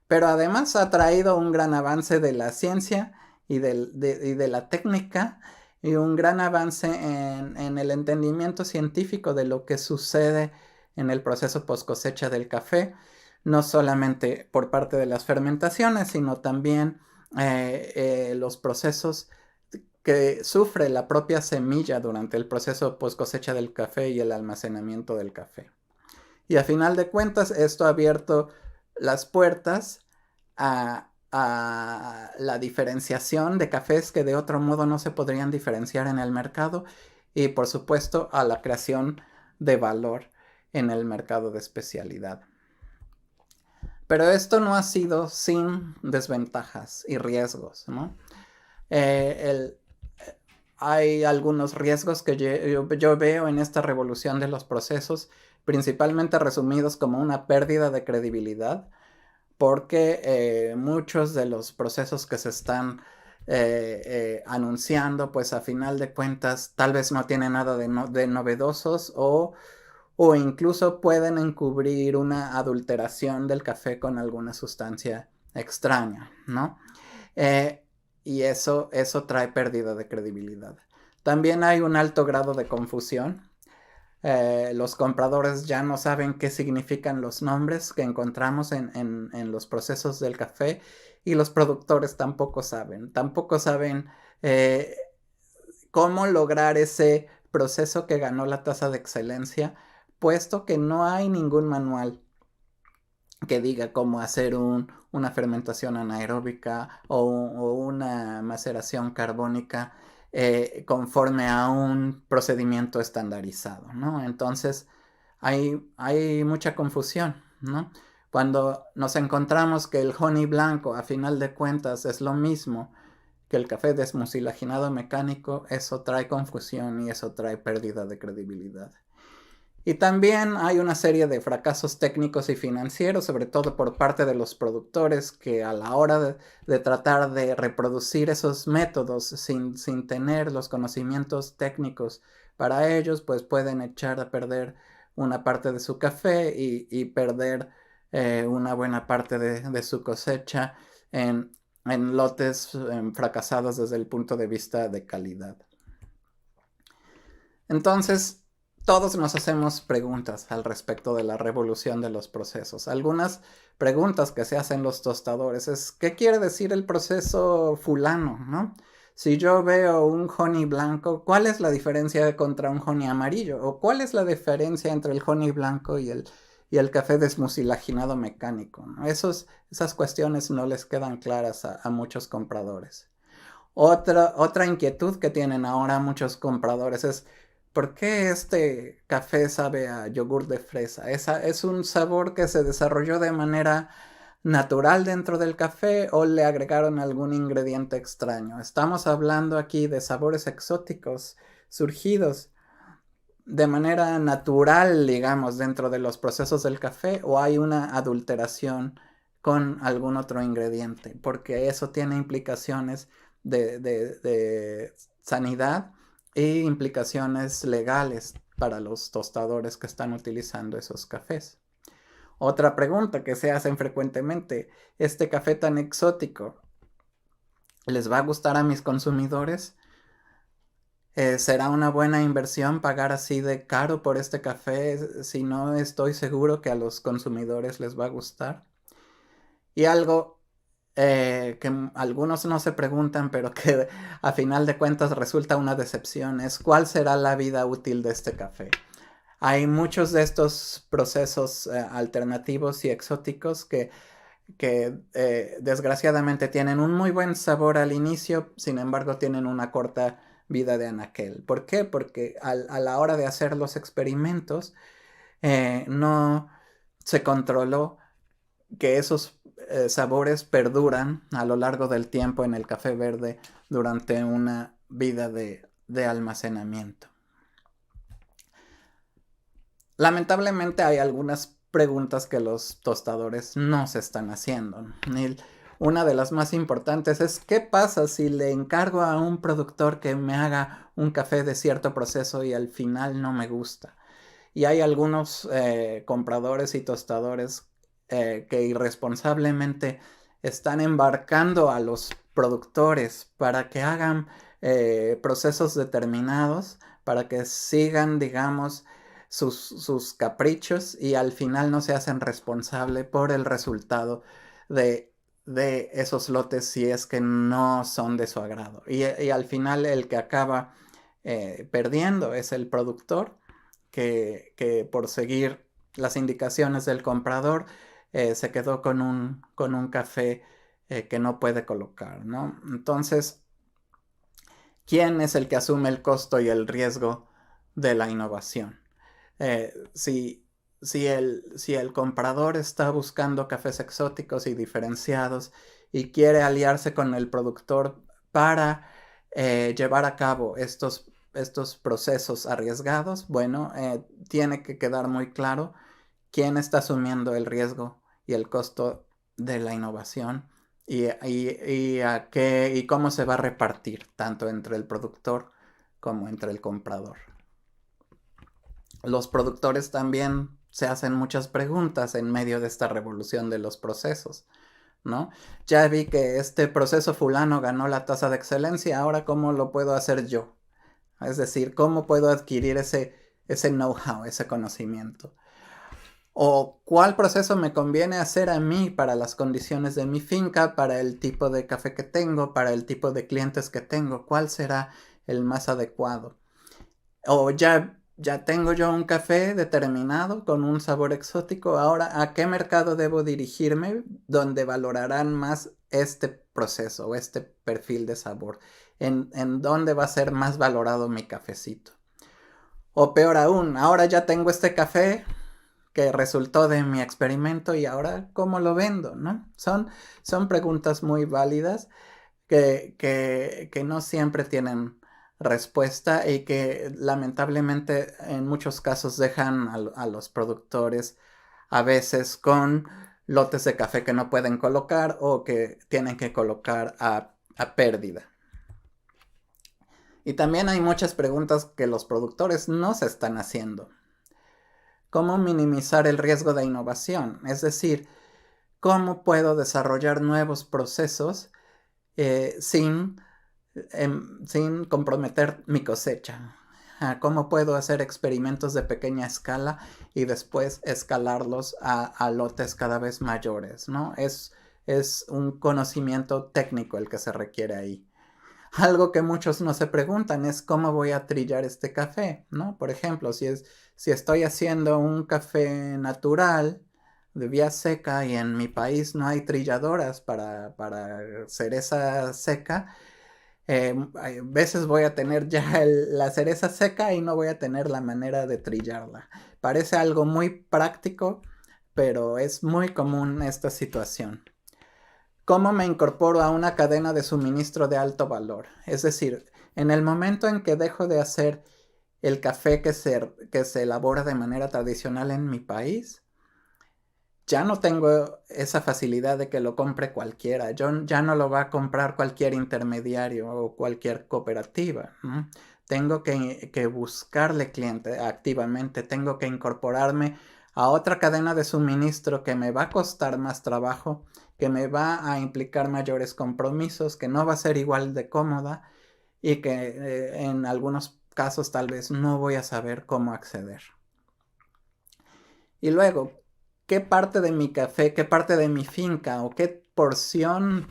Pero además ha traído un gran avance de la ciencia y de la técnica, y un gran avance en el entendimiento científico de lo que sucede en el proceso post cosecha del café, no solamente por parte de las fermentaciones, sino también los procesos que sufre la propia semilla durante el proceso post cosecha del café y el almacenamiento del café. Y a final de cuentas, esto ha abierto las puertas a la diferenciación de cafés que de otro modo no se podrían diferenciar en el mercado, y por supuesto a la creación de valor en el mercado de especialidad. Pero esto no ha sido sin desventajas y riesgos, ¿no? Hay algunos riesgos que yo veo en esta revolución de los procesos, principalmente resumidos como una pérdida de credibilidad, porque muchos de los procesos que se están anunciando, pues a final de cuentas tal vez no tienen nada de novedosos, o incluso pueden encubrir una adulteración del café con alguna sustancia extraña, ¿no? Y eso trae pérdida de credibilidad. También hay un alto grado de confusión. Los compradores ya no saben qué significan los nombres que encontramos en los procesos del café, y los productores tampoco saben cómo lograr ese proceso que ganó la tasa de excelencia, puesto que no hay ningún manual que diga cómo hacer una fermentación anaeróbica o una maceración carbónica conforme a un procedimiento estandarizado, ¿no? Entonces hay mucha confusión, ¿no? Cuando nos encontramos que el honey blanco a final de cuentas es lo mismo que el café desmucilaginado mecánico, eso trae confusión y eso trae pérdida de credibilidad. Y también hay una serie de fracasos técnicos y financieros, sobre todo por parte de los productores, que a la hora de tratar de reproducir esos métodos sin tener los conocimientos técnicos para ellos, pues pueden echar a perder una parte de su café y perder una buena parte de su cosecha en lotes fracasados desde el punto de vista de calidad. Entonces, todos nos hacemos preguntas al respecto de la revolución de los procesos. Algunas preguntas que se hacen los tostadores es: ¿qué quiere decir el proceso fulano, ¿no? Si yo veo un honey blanco, ¿cuál es la diferencia contra un honey amarillo? ¿O cuál es la diferencia entre el honey blanco y el café desmucilaginado mecánico, ¿no? Esas cuestiones no les quedan claras a muchos compradores. Otra inquietud que tienen ahora muchos compradores es: ¿por qué este café sabe a yogur de fresa? ¿Es un sabor que se desarrolló de manera natural dentro del café o le agregaron algún ingrediente extraño? Estamos hablando aquí de sabores exóticos surgidos de manera natural, digamos, dentro de los procesos del café, ¿o hay una adulteración con algún otro ingrediente? Porque eso tiene implicaciones de sanidad e implicaciones legales para los tostadores que están utilizando esos cafés. Otra pregunta que se hacen frecuentemente: ¿este café tan exótico les va a gustar a mis consumidores? ¿Será una buena inversión pagar así de caro por este café si no estoy seguro que a los consumidores les va a gustar? Y algo que algunos no se preguntan, pero que a final de cuentas resulta una decepción, es: ¿cuál será la vida útil de este café? Hay muchos de estos procesos alternativos y exóticos que que desgraciadamente tienen un muy buen sabor al inicio, sin embargo tienen una corta vida de anaquel. ¿Por qué? Porque a la hora de hacer los experimentos no se controló que esos sabores perduran a lo largo del tiempo en el café verde durante una vida de almacenamiento. Lamentablemente hay algunas preguntas que los tostadores no se están haciendo. Y una de las más importantes es ¿qué pasa si le encargo a un productor que me haga un café de cierto proceso y al final no me gusta? Y hay algunos compradores y tostadores que irresponsablemente están embarcando a los productores para que hagan procesos determinados, para que sigan, digamos, sus caprichos y al final no se hacen responsable por el resultado de esos lotes si es que no son de su agrado. Y al final el que acaba perdiendo es el productor que por seguir las indicaciones del comprador se quedó con un café que no puede colocar, ¿no? Entonces, ¿quién es el que asume el costo y el riesgo de la innovación? Si el comprador está buscando cafés exóticos y diferenciados y quiere aliarse con el productor para llevar a cabo estos procesos arriesgados, bueno, tiene que quedar muy claro quién está asumiendo el riesgo y el costo de la innovación y cómo se va a repartir tanto entre el productor como entre el comprador. Los productores también se hacen muchas preguntas en medio de esta revolución de los procesos, ¿no? Ya vi que este proceso fulano ganó la tasa de excelencia, ahora ¿cómo lo puedo hacer yo? Es decir, ¿cómo puedo adquirir ese know-how, ese conocimiento? ¿O cuál proceso me conviene hacer a mí para las condiciones de mi finca, para el tipo de café que tengo, para el tipo de clientes que tengo? ¿Cuál será el más adecuado? O ya tengo yo un café determinado con un sabor exótico, ahora ¿a qué mercado debo dirigirme donde valorarán más este proceso o este perfil de sabor? ¿En dónde va a ser más valorado mi cafecito? O peor aún, ahora ya tengo este café que resultó de mi experimento y ahora ¿cómo lo vendo? ¿No? Son preguntas muy válidas que no siempre tienen respuesta y que lamentablemente en muchos casos dejan a los productores a veces con lotes de café que no pueden colocar o que tienen que colocar a pérdida. Y también hay muchas preguntas que los productores no se están haciendo. ¿Cómo minimizar el riesgo de innovación? Es decir, ¿cómo puedo desarrollar nuevos procesos sin comprometer mi cosecha? ¿Cómo puedo hacer experimentos de pequeña escala y después escalarlos a lotes cada vez mayores, ¿no? Es un conocimiento técnico el que se requiere ahí. Algo que muchos no se preguntan es cómo voy a trillar este café, ¿no? Por ejemplo, si estoy haciendo un café natural de vía seca y en mi país no hay trilladoras para cereza seca, a veces voy a tener ya la cereza seca y no voy a tener la manera de trillarla. Parece algo muy práctico, pero es muy común esta situación. ¿Cómo me incorporo a una cadena de suministro de alto valor? Es decir, en el momento en que dejo de hacer el café que se elabora de manera tradicional en mi país, ya no tengo esa facilidad de que lo compre cualquiera. Ya no lo va a comprar cualquier intermediario o cualquier cooperativa, ¿no? Tengo que buscarle cliente activamente. Tengo que incorporarme a otra cadena de suministro que me va a costar más trabajo, que me va a implicar mayores compromisos, que no va a ser igual de cómoda y que en algunos casos tal vez no voy a saber cómo acceder. Y luego, ¿qué parte de mi café, qué parte de mi finca o qué porción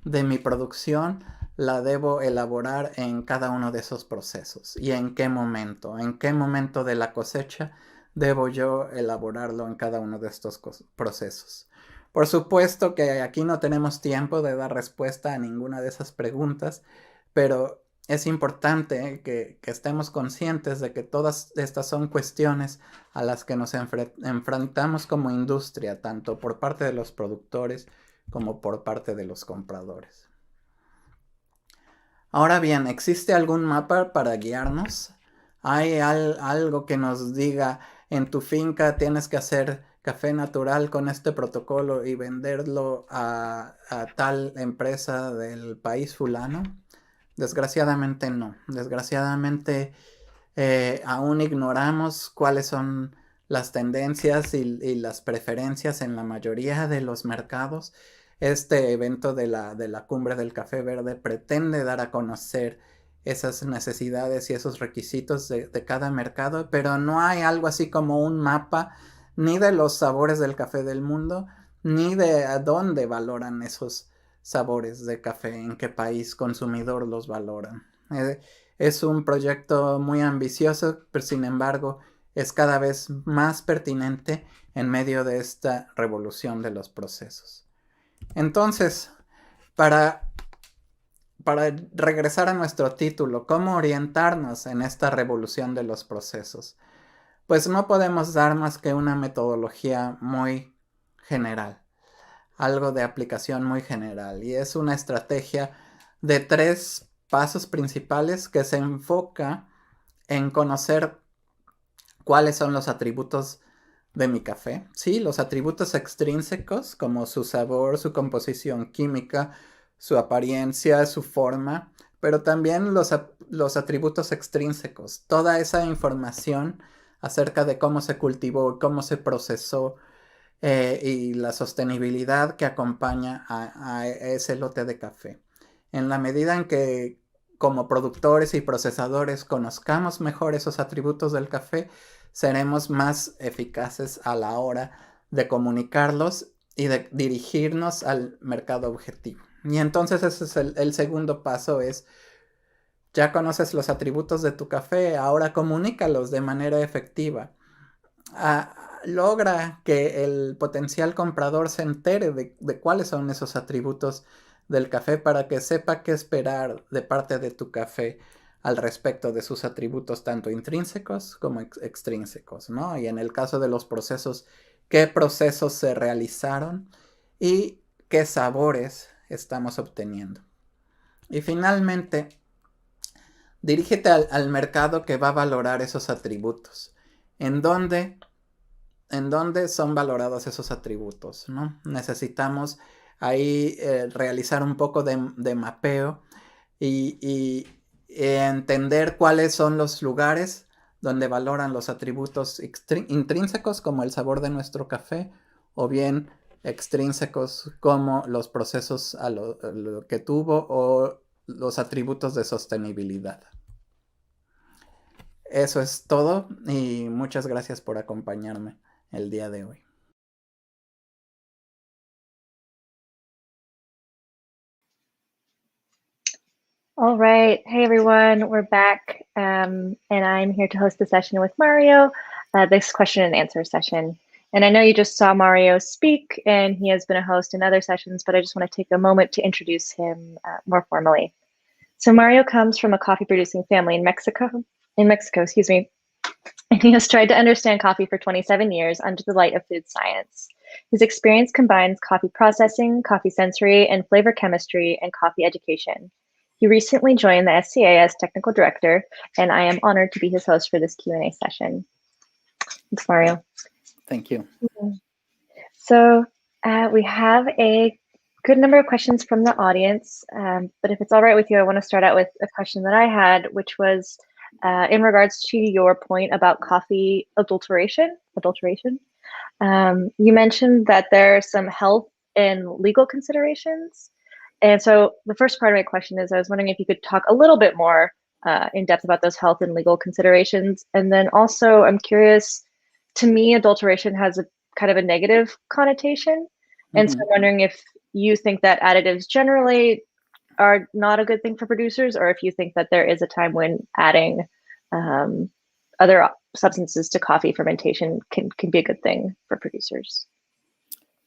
de mi producción la debo elaborar en cada uno de esos procesos? ¿Y en qué momento? ¿En qué momento de la cosecha debo yo elaborarlo en cada uno de estos procesos? Por supuesto que aquí no tenemos tiempo de dar respuesta a ninguna de esas preguntas, pero es importante que estemos conscientes de que todas estas son cuestiones a las que nos enfrentamos como industria, tanto por parte de los productores como por parte de los compradores. Ahora bien, ¿existe algún mapa para guiarnos? ¿Hay algo que nos diga, en tu finca tienes que hacer café natural con este protocolo y venderlo a tal empresa del país fulano? Desgraciadamente no. Desgraciadamente aún ignoramos cuáles son las tendencias y las preferencias en la mayoría de los mercados. Este evento de la Cumbre del Café Verde pretende dar a conocer esas necesidades y esos requisitos de cada mercado, pero no hay algo así como un mapa ni de los sabores del café del mundo, ni de a dónde valoran esos sabores de café, en qué país consumidor los valoran. Es un proyecto muy ambicioso, pero sin embargo es cada vez más pertinente en medio de esta revolución de los procesos. Entonces, para regresar a nuestro título, ¿cómo orientarnos en esta revolución de los procesos? Pues no podemos dar más que una metodología muy general, algo de aplicación muy general, y es una estrategia de 3 pasos principales que se enfoca en conocer cuáles son los atributos de mi café. Sí, los atributos extrínsecos como su sabor, su composición química, su apariencia, su forma, pero también los atributos extrínsecos, toda esa información acerca de cómo se cultivó, cómo se procesó y la sostenibilidad que acompaña a ese lote de café. En la medida en que como productores y procesadores conozcamos mejor esos atributos del café, seremos más eficaces a la hora de comunicarlos y de dirigirnos al mercado objetivo. Y entonces ese es el segundo paso, es ya conoces los atributos de tu café, ahora comunícalos de manera efectiva. Logra que el potencial comprador se entere de cuáles son esos atributos del café para que sepa qué esperar de parte de tu café al respecto de sus atributos tanto intrínsecos como extrínsecos, ¿no? Y en el caso de los procesos, qué procesos se realizaron y qué sabores estamos obteniendo. Y finalmente, dirígete al mercado que va a valorar esos atributos. ¿En dónde son valorados esos atributos, ¿no? Necesitamos ahí realizar un poco de mapeo y entender cuáles son los lugares donde valoran los atributos intrínsecos como el sabor de nuestro café o bien extrínsecos como los procesos a lo que tuvo o los atributos de sostenibilidad. Eso es todo y muchas gracias por acompañarme el día de hoy. All right. Hey, everyone. We're back. And I'm here to host the session with Mario, this question and answer session. And I know you just saw Mario speak, and he has been a host in other sessions, but I just want to take a moment to introduce him more formally. So Mario comes from a coffee producing family in Mexico, excuse me. And he has tried to understand coffee for 27 years under the light of food science. His experience combines coffee processing, coffee sensory and flavor chemistry, and coffee education. He recently joined the SCA as technical director, and I am honored to be his host for this Q&A session. Thanks, Mario. Thank you. So we have a good number of questions from the audience, but if it's all right with you, I want to start out with a question that I had, which was in regards to your point about coffee adulteration. You mentioned that there are some health and legal considerations. And so the first part of my question is, I was wondering if you could talk a little bit more in depth about those health and legal considerations. And then also, I'm curious, to me, adulteration has a kind of a negative connotation. And so I'm wondering if you think that additives generally are not a good thing for producers, or if you think that there is a time when adding other substances to coffee fermentation can be a good thing for producers.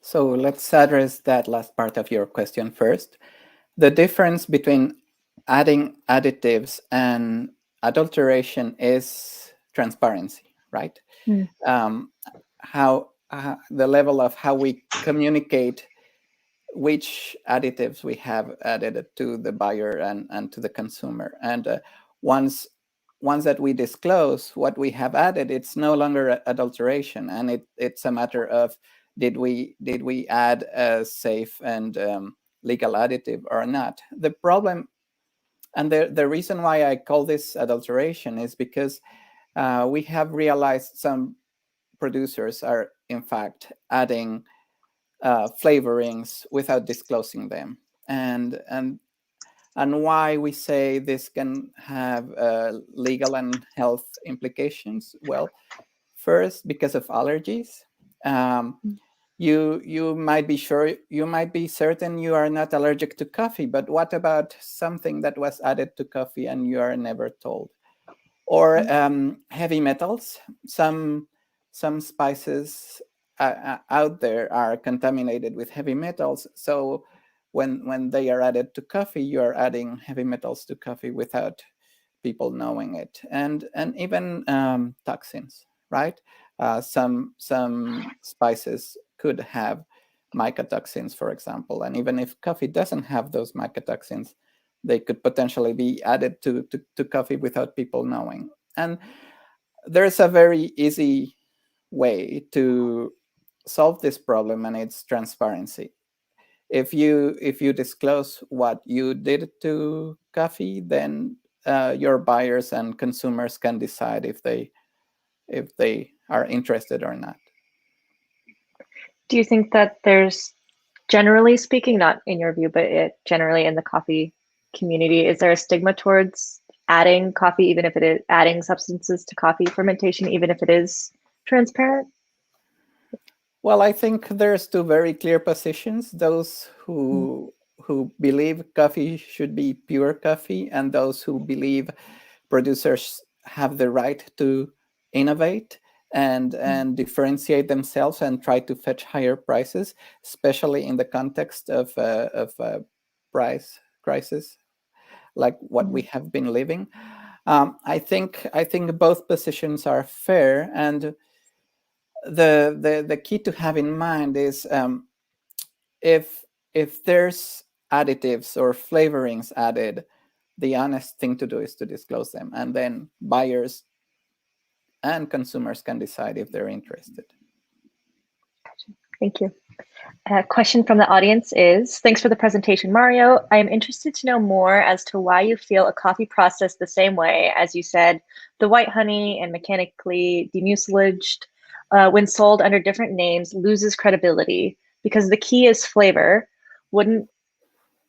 So let's address that last part of your question first. The difference between adding additives and adulteration is transparency, right? How the level of how we communicate which additives we have added to the buyer and to the consumer. And once that we disclose what we have added, it's no longer adulteration, and it's a matter of did we add a safe and legal additive or not. The problem and the reason why I call this adulteration is because we have realized some producers are in fact adding flavorings without disclosing them, and why we say this can have legal and health implications. Well, first, because of allergies. You might be sure, you might be certain you are not allergic to coffee, but what about something that was added to coffee and you are never told? Or heavy metals. Some spices out there are contaminated with heavy metals. So when they are added to coffee, you are adding heavy metals to coffee without people knowing it. And even toxins, right? Some spices could have mycotoxins, for example. And even if coffee doesn't have those mycotoxins, they could potentially be added to coffee without people knowing. And there's a very easy way to solve this problem, and it's transparency. If you disclose what you did to coffee, then your buyers and consumers can decide if they are interested or not. Do you think that there's, generally speaking, not in your view, but generally in the coffee community, is there a stigma towards adding coffee, even if it is adding substances to coffee fermentation, even if it is transparent? Well, I think there's two very clear positions: those who believe coffee should be pure coffee, and those who believe producers have the right to innovate and differentiate themselves and try to fetch higher prices, especially in the context of price crisis like what we have been living. I think both positions are fair, and the key to have in mind is if there's additives or flavorings added, the honest thing to do is to disclose them, and then buyers and consumers can decide if they're interested. Thank you. A question from the audience is, thanks for the presentation, Mario. I am interested to know more as to why you feel a coffee processed the same way, as you said, the white honey and mechanically demucilaged, when sold under different names, loses credibility because the key is flavor. Wouldn't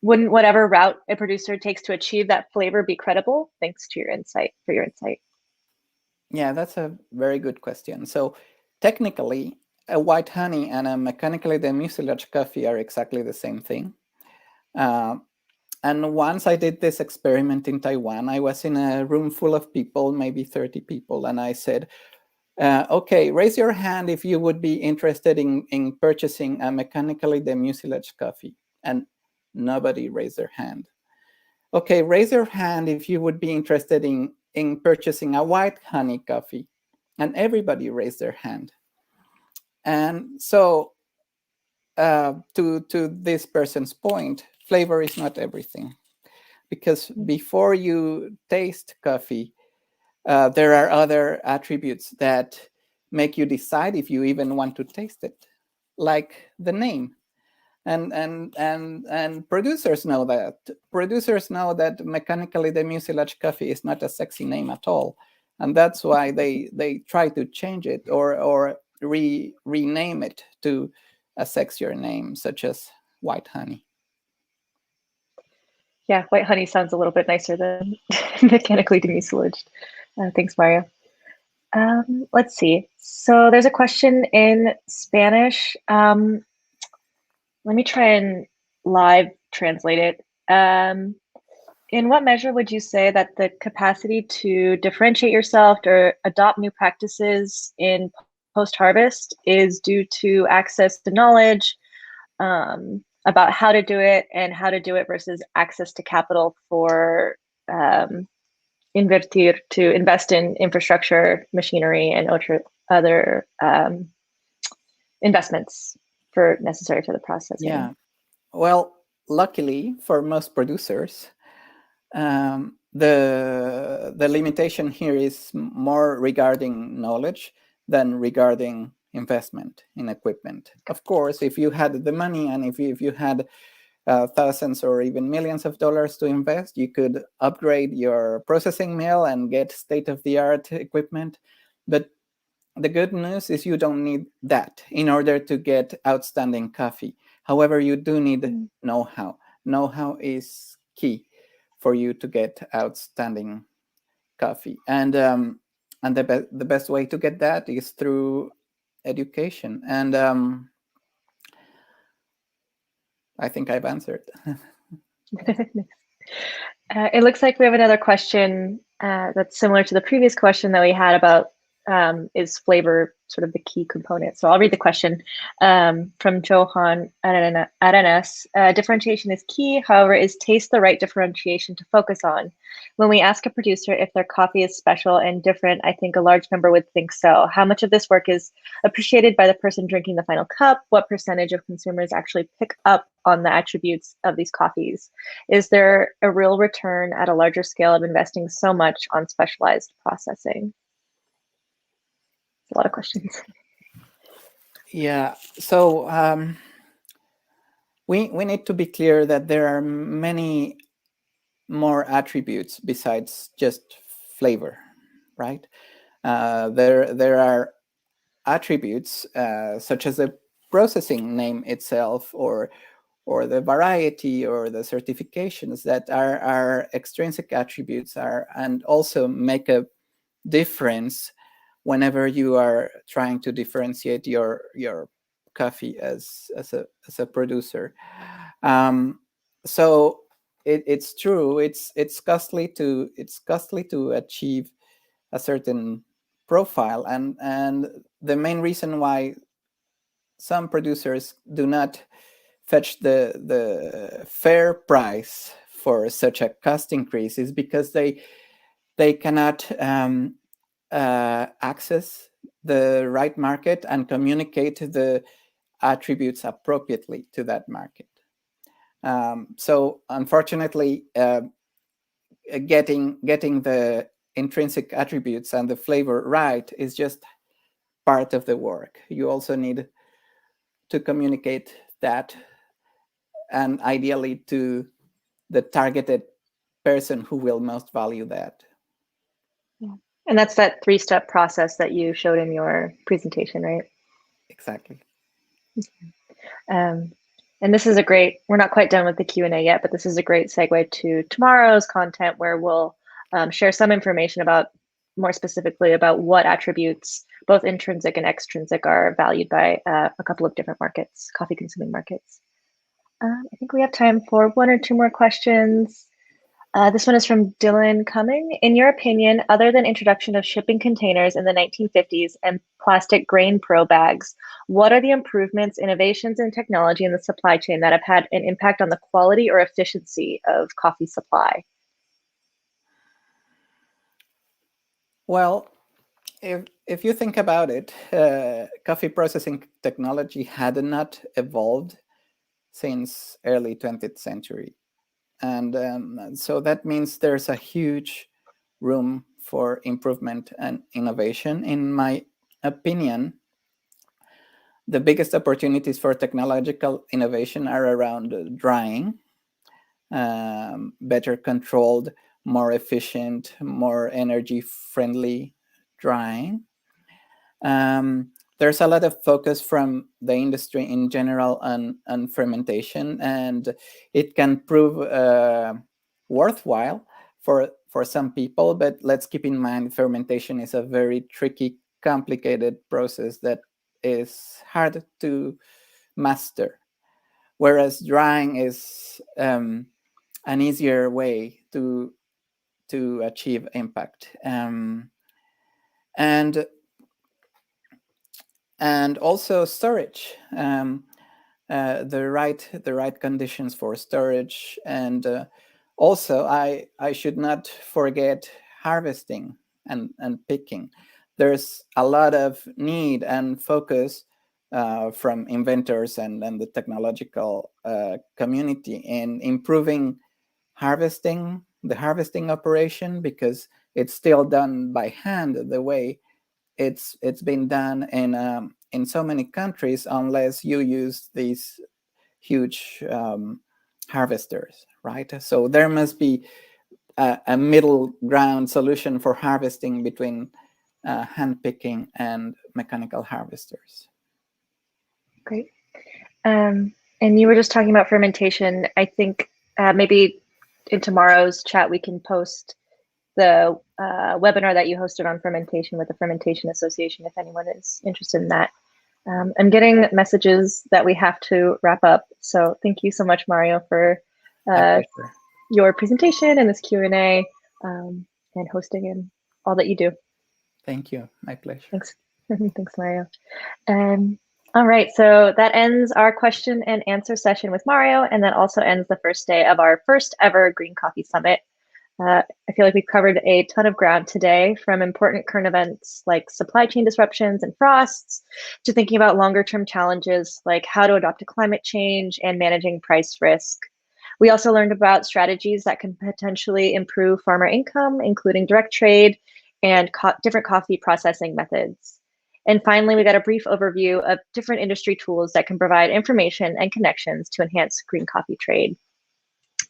whatever route a producer takes to achieve that flavor be credible? Thanks to your insight, for your insight. Yeah, that's a very good question. So technically, a white honey and a mechanically demucilaged coffee are exactly the same thing. And once I did this experiment in Taiwan, I was in a room full of people, maybe 30 people, and I said, okay, raise your hand if you would be interested in purchasing a mechanically demucilaged coffee. And nobody raised their hand. Okay, raise your hand if you would be interested in purchasing a white honey coffee. And everybody raised their hand. And so to this person's point, flavor is not everything. Because before you taste coffee, there are other attributes that make you decide if you even want to taste it, like the name. And producers know that. Producers know that mechanically demucilaged coffee is not a sexy name at all. And that's why they try to change it or rename it to a sexier name, such as white honey. Yeah, white honey sounds a little bit nicer than mechanically demucilaged. Thanks, Mario. Let's see. So there's a question in Spanish. Let me try and live translate it. In what measure would you say that the capacity to differentiate yourself or adopt new practices in post-harvest is due to access to knowledge, about how to do it and how to do it versus access to capital for invertir, to invest in infrastructure, machinery, and other investments necessary for the processing. Yeah. Well, luckily for most producers, the limitation here is more regarding knowledge than regarding investment in equipment. Of course, if you had the money and if you had thousands or even millions of dollars to invest, you could upgrade your processing mill and get state-of-the-art equipment. But the good news is you don't need that in order to get outstanding coffee. However, you do need know-how. Know-how is key for you to get outstanding coffee. And the best way to get that is through education. And I think I've answered. It looks like we have another question that's similar to the previous question that we had about is flavor sort of the key component. So I'll read the question from Johan Arenas. Differentiation is key. However, is taste the right differentiation to focus on? When we ask a producer if their coffee is special and different, I think a large number would think so. How much of this work is appreciated by the person drinking the final cup? What percentage of consumers actually pick up on the attributes of these coffees? Is there a real return at a larger scale of investing so much on specialized processing? A lot of questions. Yeah, so we need to be clear that there are many more attributes besides just flavor, right? There are attributes such as the processing name itself, or the variety, or the certifications that are extrinsic attributes, and also make a difference whenever you are trying to differentiate your coffee as a producer. So it's true. It's costly to achieve a certain profile, and the main reason why some producers do not fetch the fair price for such a cost increase is because they cannot access the right market and communicate the attributes appropriately to that market. So unfortunately, getting the intrinsic attributes and the flavor right is just part of the work. You also need to communicate that, and ideally to the targeted person who will most value that. Yeah. And that's that 3-step process that you showed in your presentation, right? Exactly. And this is a great, we're not quite done with the Q&A yet, but this is a great segue to tomorrow's content, where we'll share some information about, more specifically, about what attributes, both intrinsic and extrinsic, are valued by a couple of different markets, coffee consuming markets. I think we have time for 1 or 2 more questions. This one is from Dylan Cumming. In your opinion, other than introduction of shipping containers in the 1950s and plastic grain pro bags, what are the improvements, innovations, and technology in the supply chain that have had an impact on the quality or efficiency of coffee supply? Well, if you think about it, coffee processing technology had not evolved since early 20th century. And so that means there's a huge room for improvement and innovation. In my opinion, the biggest opportunities for technological innovation are around drying, better controlled, more efficient, more energy-friendly drying. There's a lot of focus from the industry in general on fermentation, and it can prove worthwhile for some people, but let's keep in mind fermentation is a very tricky, complicated process that is hard to master, whereas drying is an easier way to achieve impact. And also storage. the right conditions for storage, and also I should not forget harvesting and picking. There's a lot of need and focus from inventors and the technological community in improving the harvesting operation, because it's still done by hand the way it's been done in so many countries, unless you use these huge harvesters, right? So there must be a middle ground solution for harvesting between hand picking and mechanical harvesters. Great. And you were just talking about fermentation. I think maybe in tomorrow's chat we can post the webinar that you hosted on fermentation with the Fermentation Association if anyone is interested in that. I'm getting messages that we have to wrap up. So thank you so much, Mario, for your presentation and this Q&A and hosting and all that you do. Thank you. My pleasure. Thanks. Thanks, Mario. All right, so that ends our question and answer session with Mario, and that also ends the first day of our first ever Green Coffee Summit. I feel like we've covered a ton of ground today, from important current events like supply chain disruptions and frosts, to thinking about longer term challenges like how to adapt to climate change and managing price risk. We also learned about strategies that can potentially improve farmer income, including direct trade and different coffee processing methods. And finally, we got a brief overview of different industry tools that can provide information and connections to enhance green coffee trade.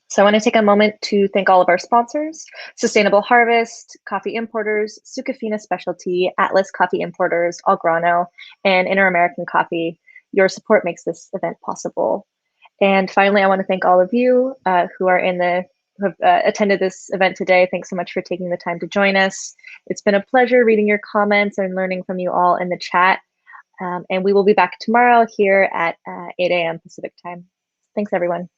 So I want to take a moment to thank all of our sponsors: Sustainable Harvest, Coffee Importers, Sucafina Specialty, Atlas Coffee Importers, Al Grano, and Inter-American Coffee. Your support makes this event possible. And finally, I want to thank all of you who have attended this event today. Thanks so much for taking the time to join us. It's been a pleasure reading your comments and learning from you all in the chat. And we will be back tomorrow here at 8 a.m. Pacific time. Thanks, everyone.